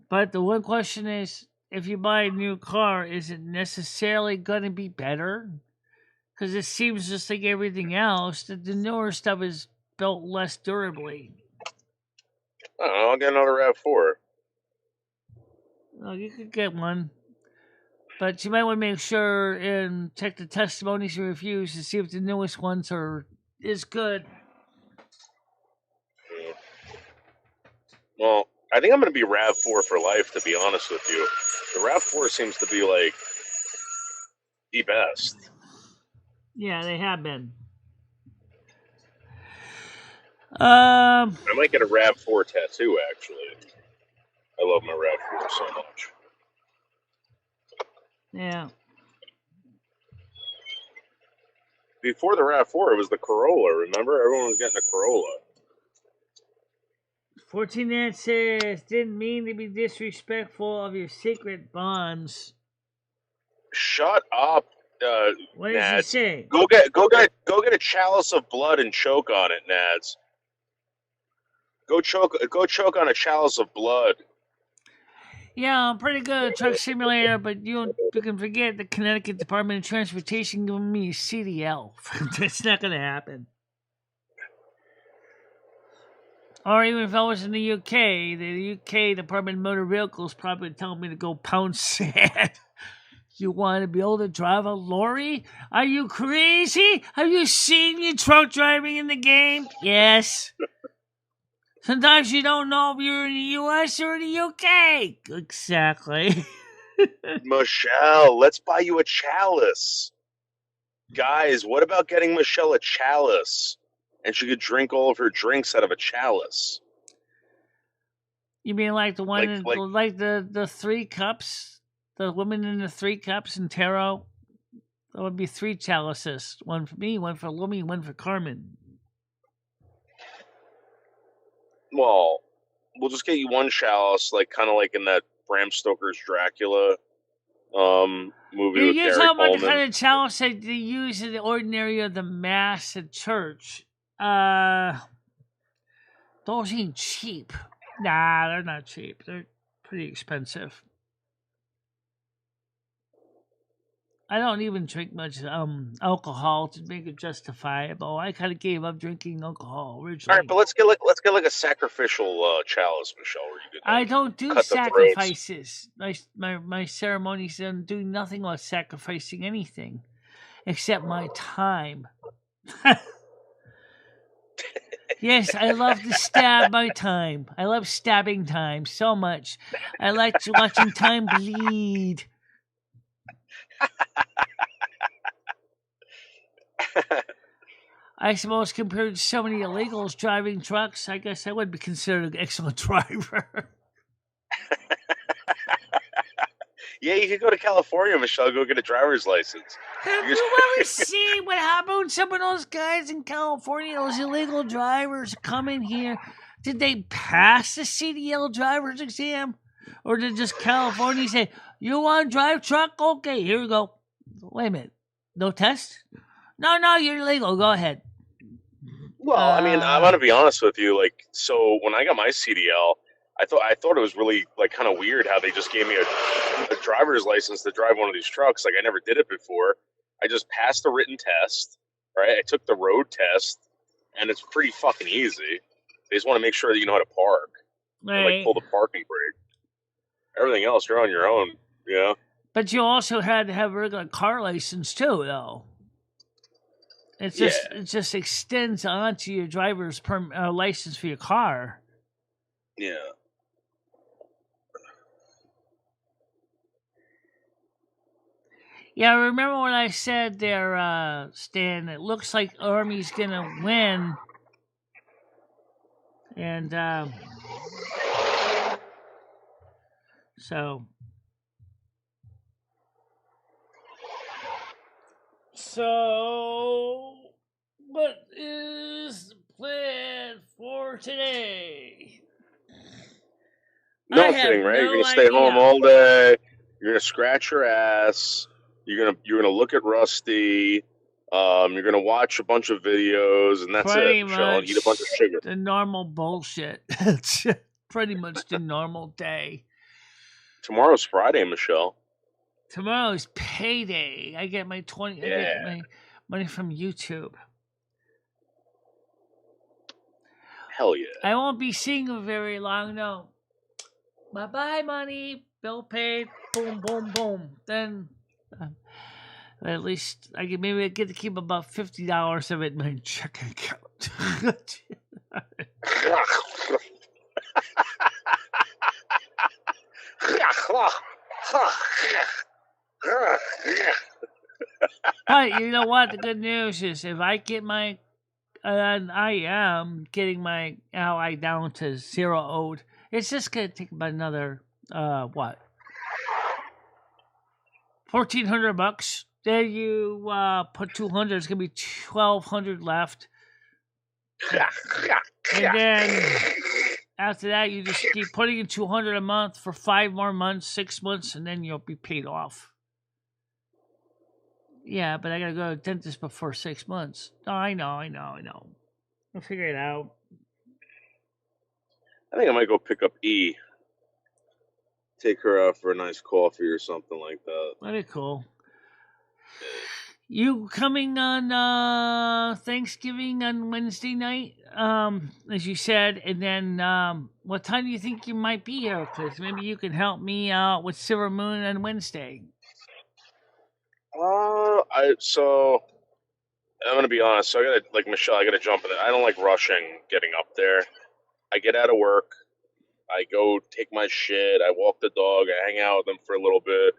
But the one question is, if you buy a new car, is it necessarily going to be better? Because it seems just like everything else that the newer stuff is built less durably. I don't know, I'll get another RAV4. Well, you could get one. But you might want to make sure and check the testimonies and reviews to see if the newest ones is good. Yeah. Well, I think I'm going to be RAV4 for life, to be honest with you. The RAV4 seems to be like the best. Yeah, they have been. I might get a RAV4 tattoo, actually. I love my RAV4 so much. Yeah. Before the RAV4, it was the Corolla, remember? Everyone was getting a Corolla. 14 that says, didn't mean to be disrespectful of your sacred bonds. Shut up, What did Nads. you say? Go get a chalice of blood and choke on it, Nads. Go choke on a chalice of blood. Yeah, I'm pretty good at Truck Simulator, but you can forget the Connecticut Department of Transportation giving me a CDL. That's not going to happen. Or even if I was in the UK, the UK Department of Motor Vehicles probably telling me to go pound sand. You want to be able to drive a lorry? Are you crazy? Have you seen your truck driving in the game? Yes. Sometimes you don't know if you're in the US or in the UK. Exactly. Michelle, let's buy you a chalice. Guys, what about getting Michelle a chalice? And she could drink all of her drinks out of a chalice. You mean like the one, Like the 3 cups? The women in the 3 cups in tarot? That would be 3 chalices. One for me, one for Lumi, one for Carmen. Well, we'll just get you one chalice, like kind of like in that Bram Stoker's Dracula movie You with use Gary how much Coleman. kind of chalice that they use in the ordinary of the mass at church. Those ain't cheap. Nah, they're not cheap. They're pretty expensive. I don't even drink much alcohol to make it justifiable. I kind of gave up drinking alcohol originally. All right, but let's get like a sacrificial chalice, Michelle. Where you could, I don't do cut the sacrifices. My ceremonies don't do nothing about sacrificing anything except my time. Yes, I love to stab my time. I love stabbing time so much. I like watching time bleed. I suppose compared to so many illegals driving trucks, I guess I would be considered an excellent driver. Yeah, you could go to California, Michelle. Go get a driver's license. Have you ever seen what happened with some of those guys in California? Those illegal drivers coming here. Did they pass the CDL driver's exam? Or did just California say, you want to drive truck? Okay, here we go. Wait a minute. No test? No, you're illegal. Go ahead. Well, I mean, I'm gonna be honest with you. Like, so when I got my CDL, I thought it was really like kind of weird how they just gave me a driver's license to drive one of these trucks. Like, I never did it before. I just passed the written test, right? I took the road test, and it's pretty fucking easy. They just want to make sure that you know how to park, and, like, pull the parking brake. Everything else, you're on your own. Yeah. But you also had to have a regular car license too, though. It just extends onto your driver's license for your car. Yeah. Yeah, remember when I said there, Stan, it looks like Army's gonna win. And, so. So, what is the plan for today? I have Nothing, right? You're no gonna stay home idea. all day. You're gonna scratch your ass. You're gonna look at Rusty. You're gonna watch a bunch of videos, and that's it, Pretty Michelle, and eat a bunch of much sugar. the normal bullshit. It's pretty much the normal day. Tomorrow's Friday, Michelle. Tomorrow's payday. I get my I Yeah. get my money from YouTube. Hell yeah. I won't be seeing you very long, no. Bye-bye, money. Bill paid. Boom, boom, boom. Then, at least I get to keep about $50 of it in my checking account. But you know what? The good news is if I get my, I am getting my ally down to 0 owed. It's just gonna take about another what? $1,400. Then you put 200. It's gonna be 1,200 left. And then after that, you just keep putting in 200 a month for 5 more months, 6 months, and then you'll be paid off. Yeah, but I gotta go to the dentist before 6 months. Oh, I know. I'll figure it out. I think I might go pick up E. Take her out for a nice coffee or something like that. Very cool. You coming on Thanksgiving on Wednesday night, as you said, and then what time do you think you might be here? Because maybe you can help me out with Silver Moon on Wednesday. So I'm gonna be honest. So I gotta, like Michelle, I gotta jump in there. I don't like rushing getting up there. I get out of work, I go take my shit, I walk the dog, I hang out with them for a little bit.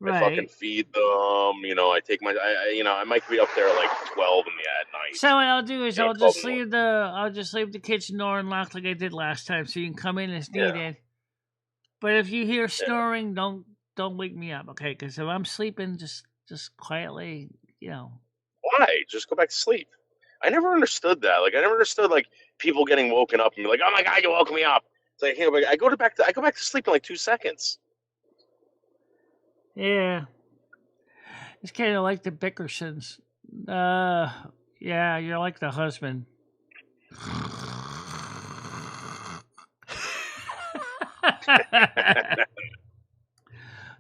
I fucking Right. feed them. I take my, I might be up there at like 12 at night. So what I'll do is You know, I'll just leave the kitchen door unlocked like I did last time, so you can come in as Yeah. needed. But if you hear snoring, don't wake me up, okay? Because if I'm sleeping, just quietly, Why? Just go back to sleep. I never understood that. Like, I never understood like people getting woken up and be like, "Oh my god, you woke me up." It's like, hey, I go back to sleep in like 2 seconds. Yeah. It's kind of like the Bickersons. Yeah, you're like the husband.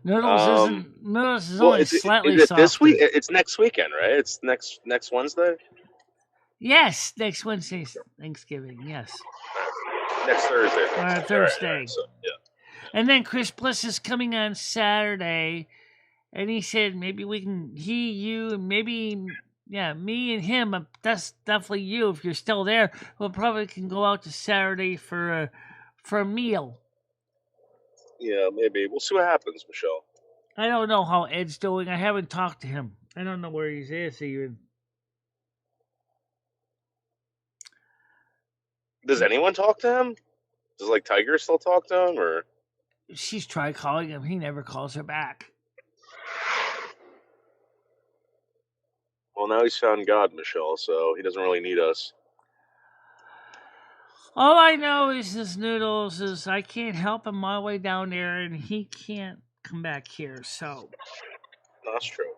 Noodles is only slightly is it softer. this week? It's next weekend, right? It's next Wednesday. Yes, next Wednesday's Thanksgiving. Yes. Next Thursday. Thursday. All right, so, yeah. And then Chris Bliss is coming on Saturday, and he said maybe we can, me and him. That's definitely you if you're still there. We'll probably can go out to Saturday for a meal. Yeah, maybe we'll see what happens, Michelle. I don't know how Ed's doing. I haven't talked to him. I don't know where he's at even. Does anyone talk to him? Does like Tiger still talk to him, or? She's tried calling him. He never calls her back. Well, now he's found God, Michelle, so he doesn't really need us. All I know is this Noodles is I can't help him my way down there, and he can't come back here. So That's true.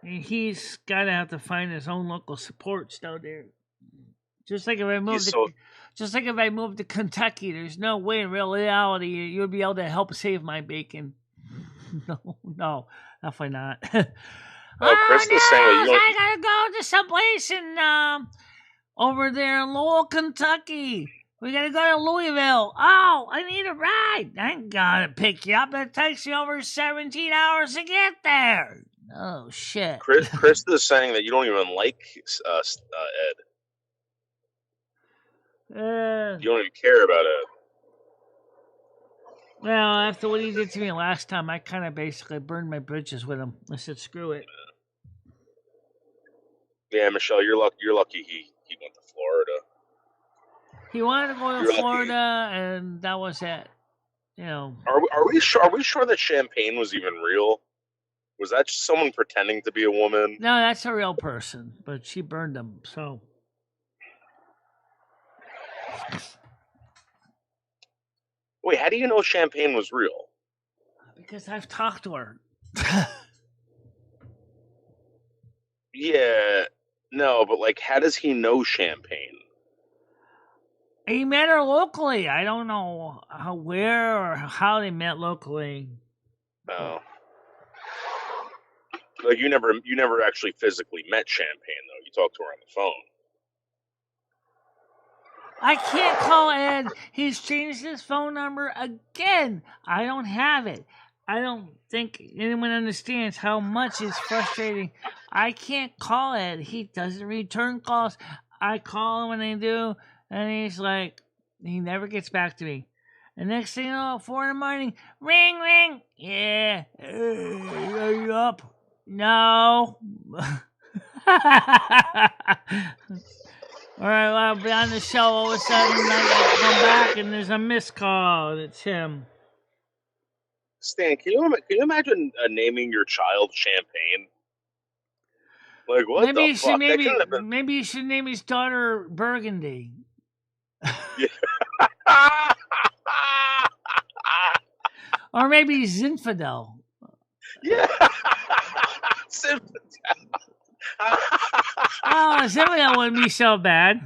and he's gotta have to find his own local supports down there. Just like if I moved to Kentucky, there's no way in reality you'd be able to help save my bacon. No, definitely not. Chris is saying that I gotta go to someplace in over there in Louisville, Kentucky. We gotta go to Louisville. Oh, I need a ride. I ain't gonna pick you up. It takes you over 17 hours to get there. Oh shit. Chris is saying that you don't even like Ed. You don't even care about it. Well, after what he did to me last time, I kind of basically burned my bridges with him. I said, "Screw it." Yeah, Michelle, you're lucky he went to Florida. He wanted to go to Florida, and that was it. Are we sure that champagne was even real? Was that just someone pretending to be a woman? No, that's a real person, but she burned them. So Wait, how do you know champagne was real? because I've talked to her. Yeah, no, but like, how does he know champagne? He met her locally. I don't know where or how they met locally. Oh, like you never actually physically met champagne though. You talked to her on the phone. I can't call Ed. He's changed his phone number again. I don't have it. I don't think anyone understands how much it's frustrating. I can't call Ed. He doesn't return calls. I call him when I do, and he's like, he never gets back to me. And next thing you know, 4 a.m, ring, ring. Yeah. Are you up? No. All right, well, I'll be on the show. All of a sudden, I come back and there's a missed call. And it's him. Stan, can you imagine naming your child Champagne? Like what Maybe the you fuck? should That couldn't have been. maybe you should name his daughter Burgundy. Or maybe Zinfandel. Yeah. Oh, Zinfandel wouldn't be so bad.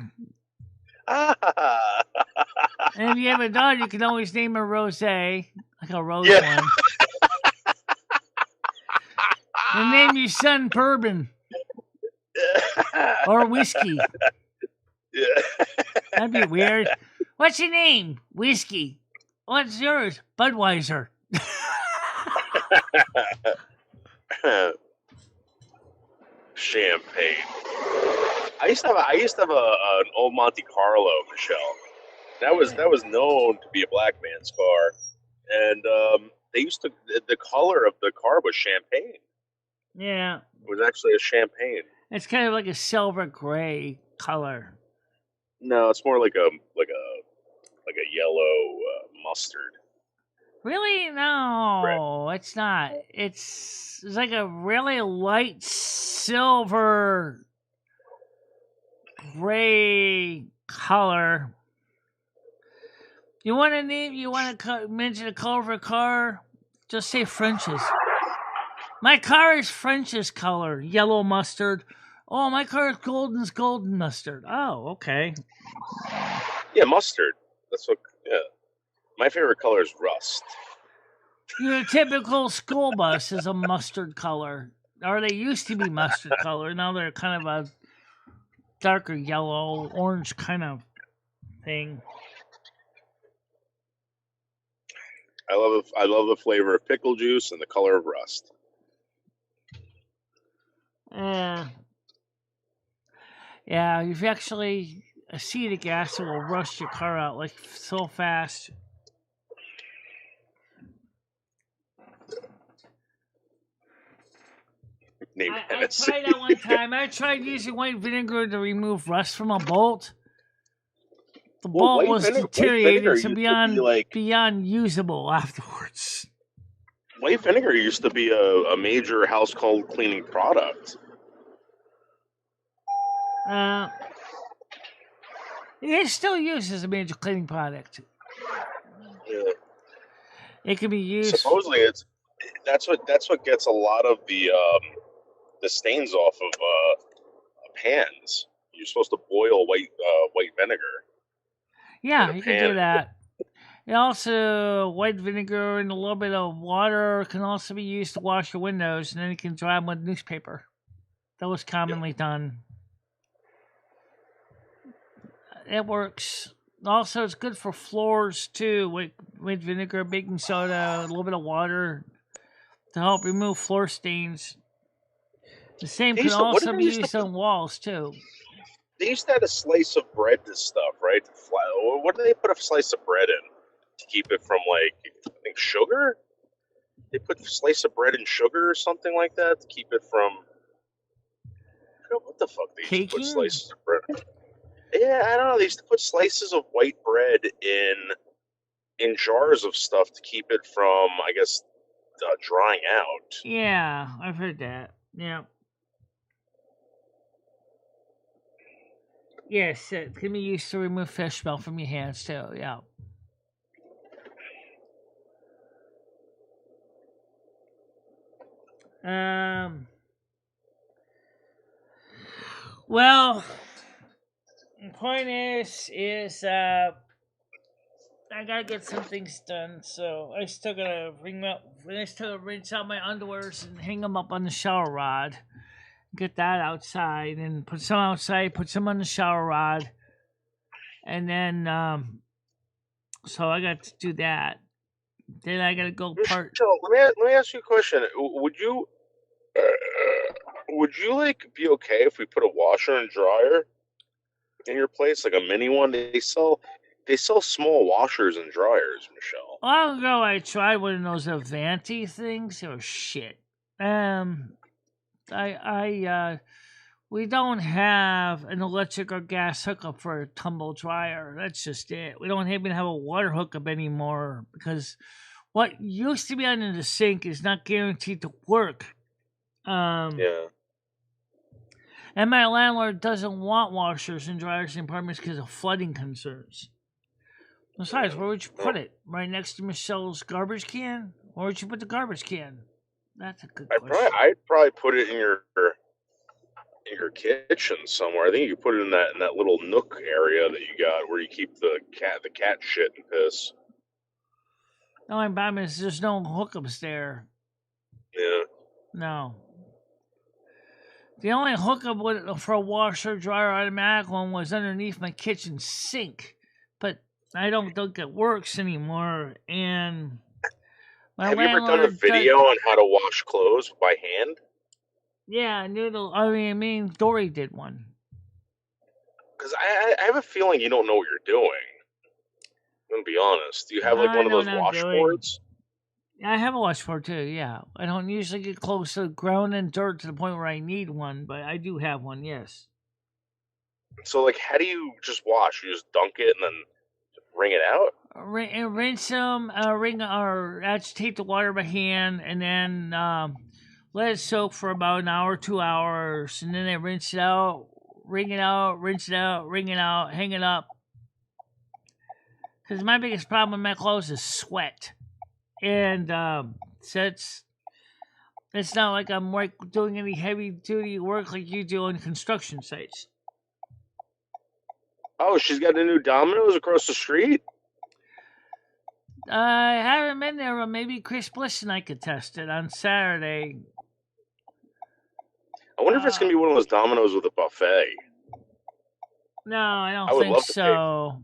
And if you have a daughter, you can always name her Rose, like a rose one. And name your son Bourbon. Or Whiskey. Yeah. That'd be weird. What's your name? Whiskey. What's yours? Budweiser. Champagne. I used to have an old Monte Carlo, Michelle. That was known to be a black man's car, and they used to the color of the car was champagne. Yeah. It was actually a champagne. It's kind of like a silver gray color. No, it's more like a yellow mustard. Really? No, Red. it's not. It's like a really light silver gray color. You want to name? You want to mention a color for a car? Just say French's. My car is French's color, yellow mustard. Oh, my car is golden mustard. Oh, okay. Yeah, mustard. That's what. Yeah, my favorite color is rust. Your typical school bus is a mustard color, or they used to be mustard color. Now they're kind of a darker yellow, orange kind of thing. I love the flavor of pickle juice and the color of rust. Yeah, you've actually acetic acid will rust your car out like so fast. I tried that one time. I tried using white vinegar to remove rust from a bolt. The bolt was deteriorated to beyond usable afterwards. White vinegar used to be a major household cleaning product. It is still used as a major cleaning product. Yeah. It can be used. Supposedly, that's what gets a lot of the stains off of pans. You're supposed to boil white vinegar. Yeah, you can do that. And also, white vinegar and a little bit of water can also be used to wash your windows, and then you can dry them with newspaper. That was commonly done. It works. Also, it's good for floors too. White vinegar, baking soda, a little bit of water to help remove floor stains. The same can also be used on walls too. They used to add a slice of bread to stuff, right? What do they put a slice of bread in to keep it from, like, I think sugar? They put a slice of bread in sugar or something like that to keep it from. What the fuck? They used to put slices of bread. Yeah, I don't know. They used to put slices of white bread in jars of stuff to keep it from, I guess, drying out. Yeah, I've heard that. Yeah. Yes, it can be used to remove fish smell from your hands too. Yeah. Well, the point is I gotta get some things done, so I still gotta rinse out my underwears and hang them up on the shower rod. Get that outside and put some outside, put some on the shower rod, and then so I got to do that. Then I gotta go part. So let me ask you a question. Would you like be okay if we put a washer and dryer in your place, like a mini one? They sell small washers and dryers, Michelle. A while ago, I tried one of those Avanti things. They were shit. We don't have an electric or gas hookup for a tumble dryer. That's just it. We don't even have a water hookup anymore because what used to be under the sink is not guaranteed to work. Yeah. And my landlord doesn't want washers and dryers in apartments because of flooding concerns. Besides, where would you put it? Right next to Michelle's garbage can? Where would you put the garbage can? That's a good question. I'd probably put it in your kitchen somewhere. I think you could put it in that little nook area that you got where you keep the cat shit and piss. The only problem is there's no hookups there. Yeah. No. The only hookup for a washer, dryer, automatic one was underneath my kitchen sink, but I don't think it works anymore. And have you ever done a video on how to wash clothes by hand? Yeah, Dory did one. Because I have a feeling you don't know what you're doing. I'm gonna be honest. Do you have like one of those washboards? I have a washboard too, yeah. I don't usually get close to the ground and dirt to the point where I need one, but I do have one, yes. So, like, how do you just wash? You just dunk it and then wring it out? Rinse them, agitate the water by hand, and then let it soak for about an hour, 2 hours, and then I rinse it out, wring it out, rinse it out, wring it out, hang it up. Because my biggest problem with my clothes is sweat. And so it's not like I'm doing any heavy duty work like you do on construction sites. Oh, she's got a new Domino's across the street? I haven't been there, but maybe Chris Bliss and I could test it on Saturday. I wonder if it's going to be one of those Domino's with a buffet. No, I don't think so.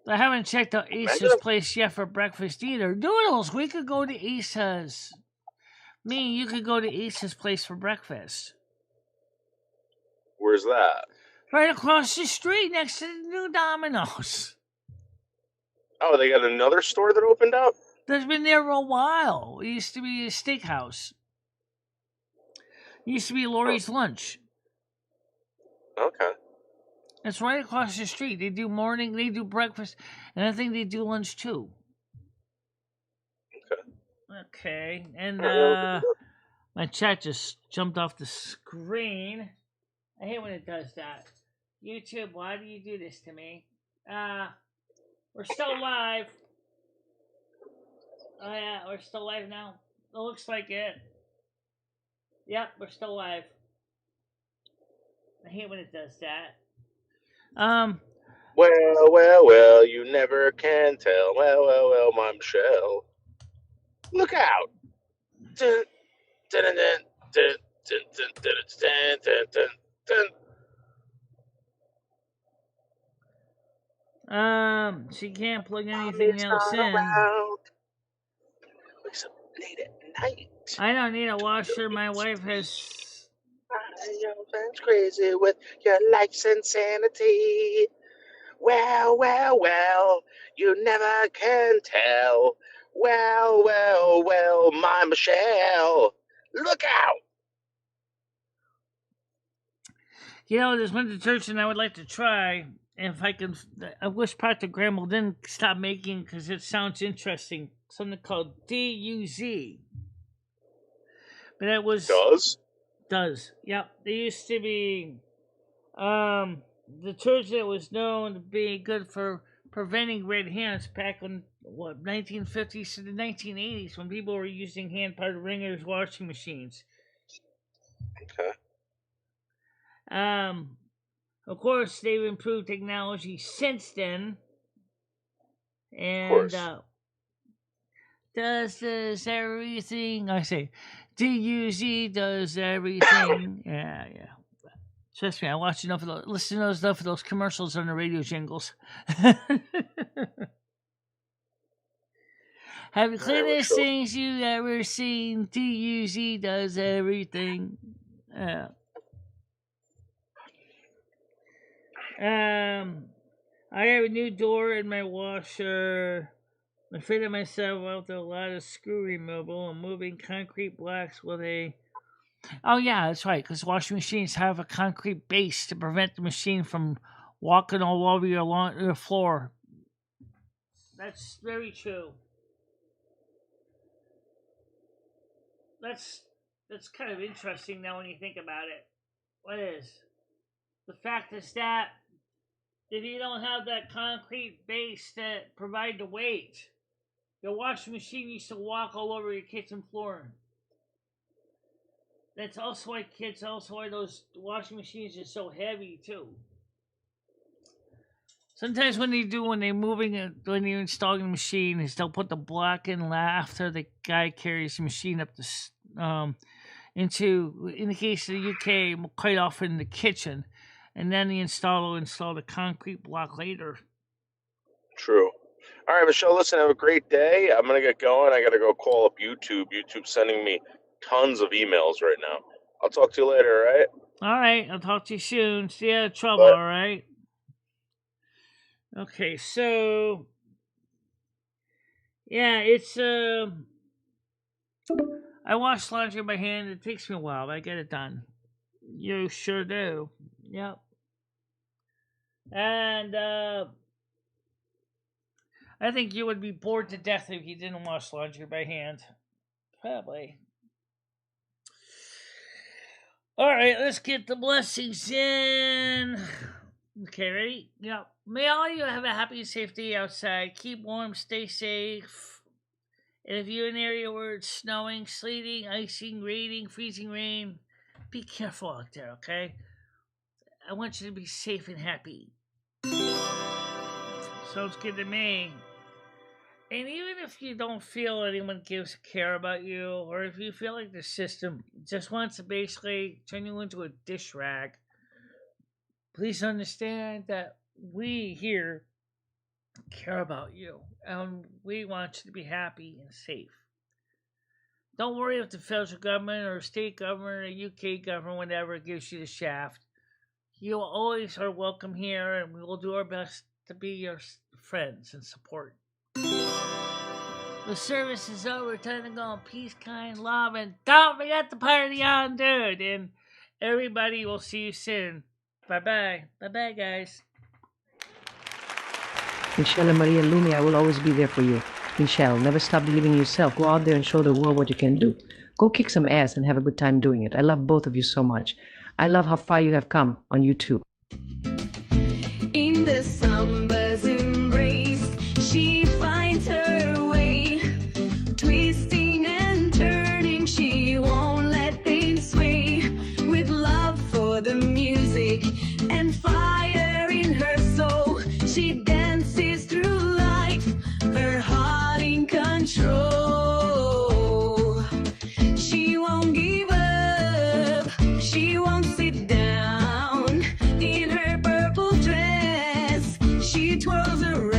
I haven't checked out Asa's place yet for breakfast either. Doodles, we could go to Asa's. You could go to Asa's place for breakfast. Where's that? Right across the street next to the new Domino's. Oh, they got another store that opened up? That's been there for a while. It used to be a steakhouse. It used to be Lori's Lunch. Okay. It's right across the street. They do morning, they do breakfast, and I think they do lunch too. Okay. And my chat just jumped off the screen. I hate when it does that. YouTube, why do you do this to me? We're still live. Oh yeah, we're still live now. It looks like it. Yep, we're still live. I hate when it does that. Well, you never can tell. Well, my Michelle. Look out! Dun, dun, dun, dun, dun, dun, dun, dun, dun, dun, dun. She can't plug anything else in. Late at night. I don't need a washer. My wife has. Your friend's crazy with your life's insanity. Well, you never can tell. Well, my Michelle. Look out! There's one detergent I would like to try. if I can, I wish Procter & Gamble didn't stop making because it sounds interesting. Something called DUZ. But it was does. Yep. There used to be detergent that was known to be good for preventing red hands back in 1950s to the 1980s when people were using hand powder wringers washing machines. Okay. Of course, they've improved technology since then. And does everything? I say, DUZ does everything. Yeah. Trust me, I watch enough of those, listen to enough of those commercials on the radio jingles. Have the cleanest things you ever seen? DUZ does everything. I have a new door in my washer. I fitted myself out with a lot of screw removal and moving concrete blocks with a... Oh, yeah, that's right, because washing machines have a concrete base to prevent the machine from walking all over your floor. That's very true. That's kind of interesting now when you think about it. What is? The fact is that if you don't have that concrete base that provide the weight, your washing machine used to walk all over your kitchen floor. That's also why those washing machines are so heavy too. Sometimes when you're installing the machine, is they'll put the block in after the guy carries the machine up in the case of the UK, quite often the kitchen. And then the installer will install the concrete block later. True. All right, Michelle, listen, have a great day. I'm going to get going. I got to go call up YouTube. YouTube's sending me tons of emails right now. I'll talk to you later, all right? All right, I'll talk to you soon. See you out of trouble, all right? Okay, so... Yeah, it's... I wash laundry by hand. It takes me a while, but I get it done. You sure do. Yep. And I think you would be bored to death if you didn't wash laundry by hand. Probably. All right, let's get the blessings in. Okay, ready? Yep. May all of you have a happy and safe day outside. Keep warm, stay safe. And if you're in an area where it's snowing, sleeting, icing, raining, freezing rain, be careful out there, okay? I want you to be safe and happy. Sounds good to me. And even if you don't feel anyone gives a care about you, or if you feel like the system just wants to basically turn you into a dish rag, please understand that we here care about you, and we want you to be happy and safe. Don't worry if the federal government or state government or UK government, whatever, gives you the shaft. You always are welcome here, and we will do our best to be your friends and support. The service is over. Time to go in peace, kind, love, and don't forget to party on, dude. And everybody will see you soon. Bye-bye. Bye-bye, guys. Michelle and Maria Lumi, I will always be there for you. Michelle, never stop believing in yourself. Go out there and show the world what you can do. Go kick some ass and have a good time doing it. I love both of you so much. I love how far you have come on YouTube. In the summer's embrace, she finds her way. Twisting and turning, she won't let things sway. With love for the music and fire in her soul, she dances through life, her heart in control. She won't give up, she won't sit down. In her purple dress, she twirls around.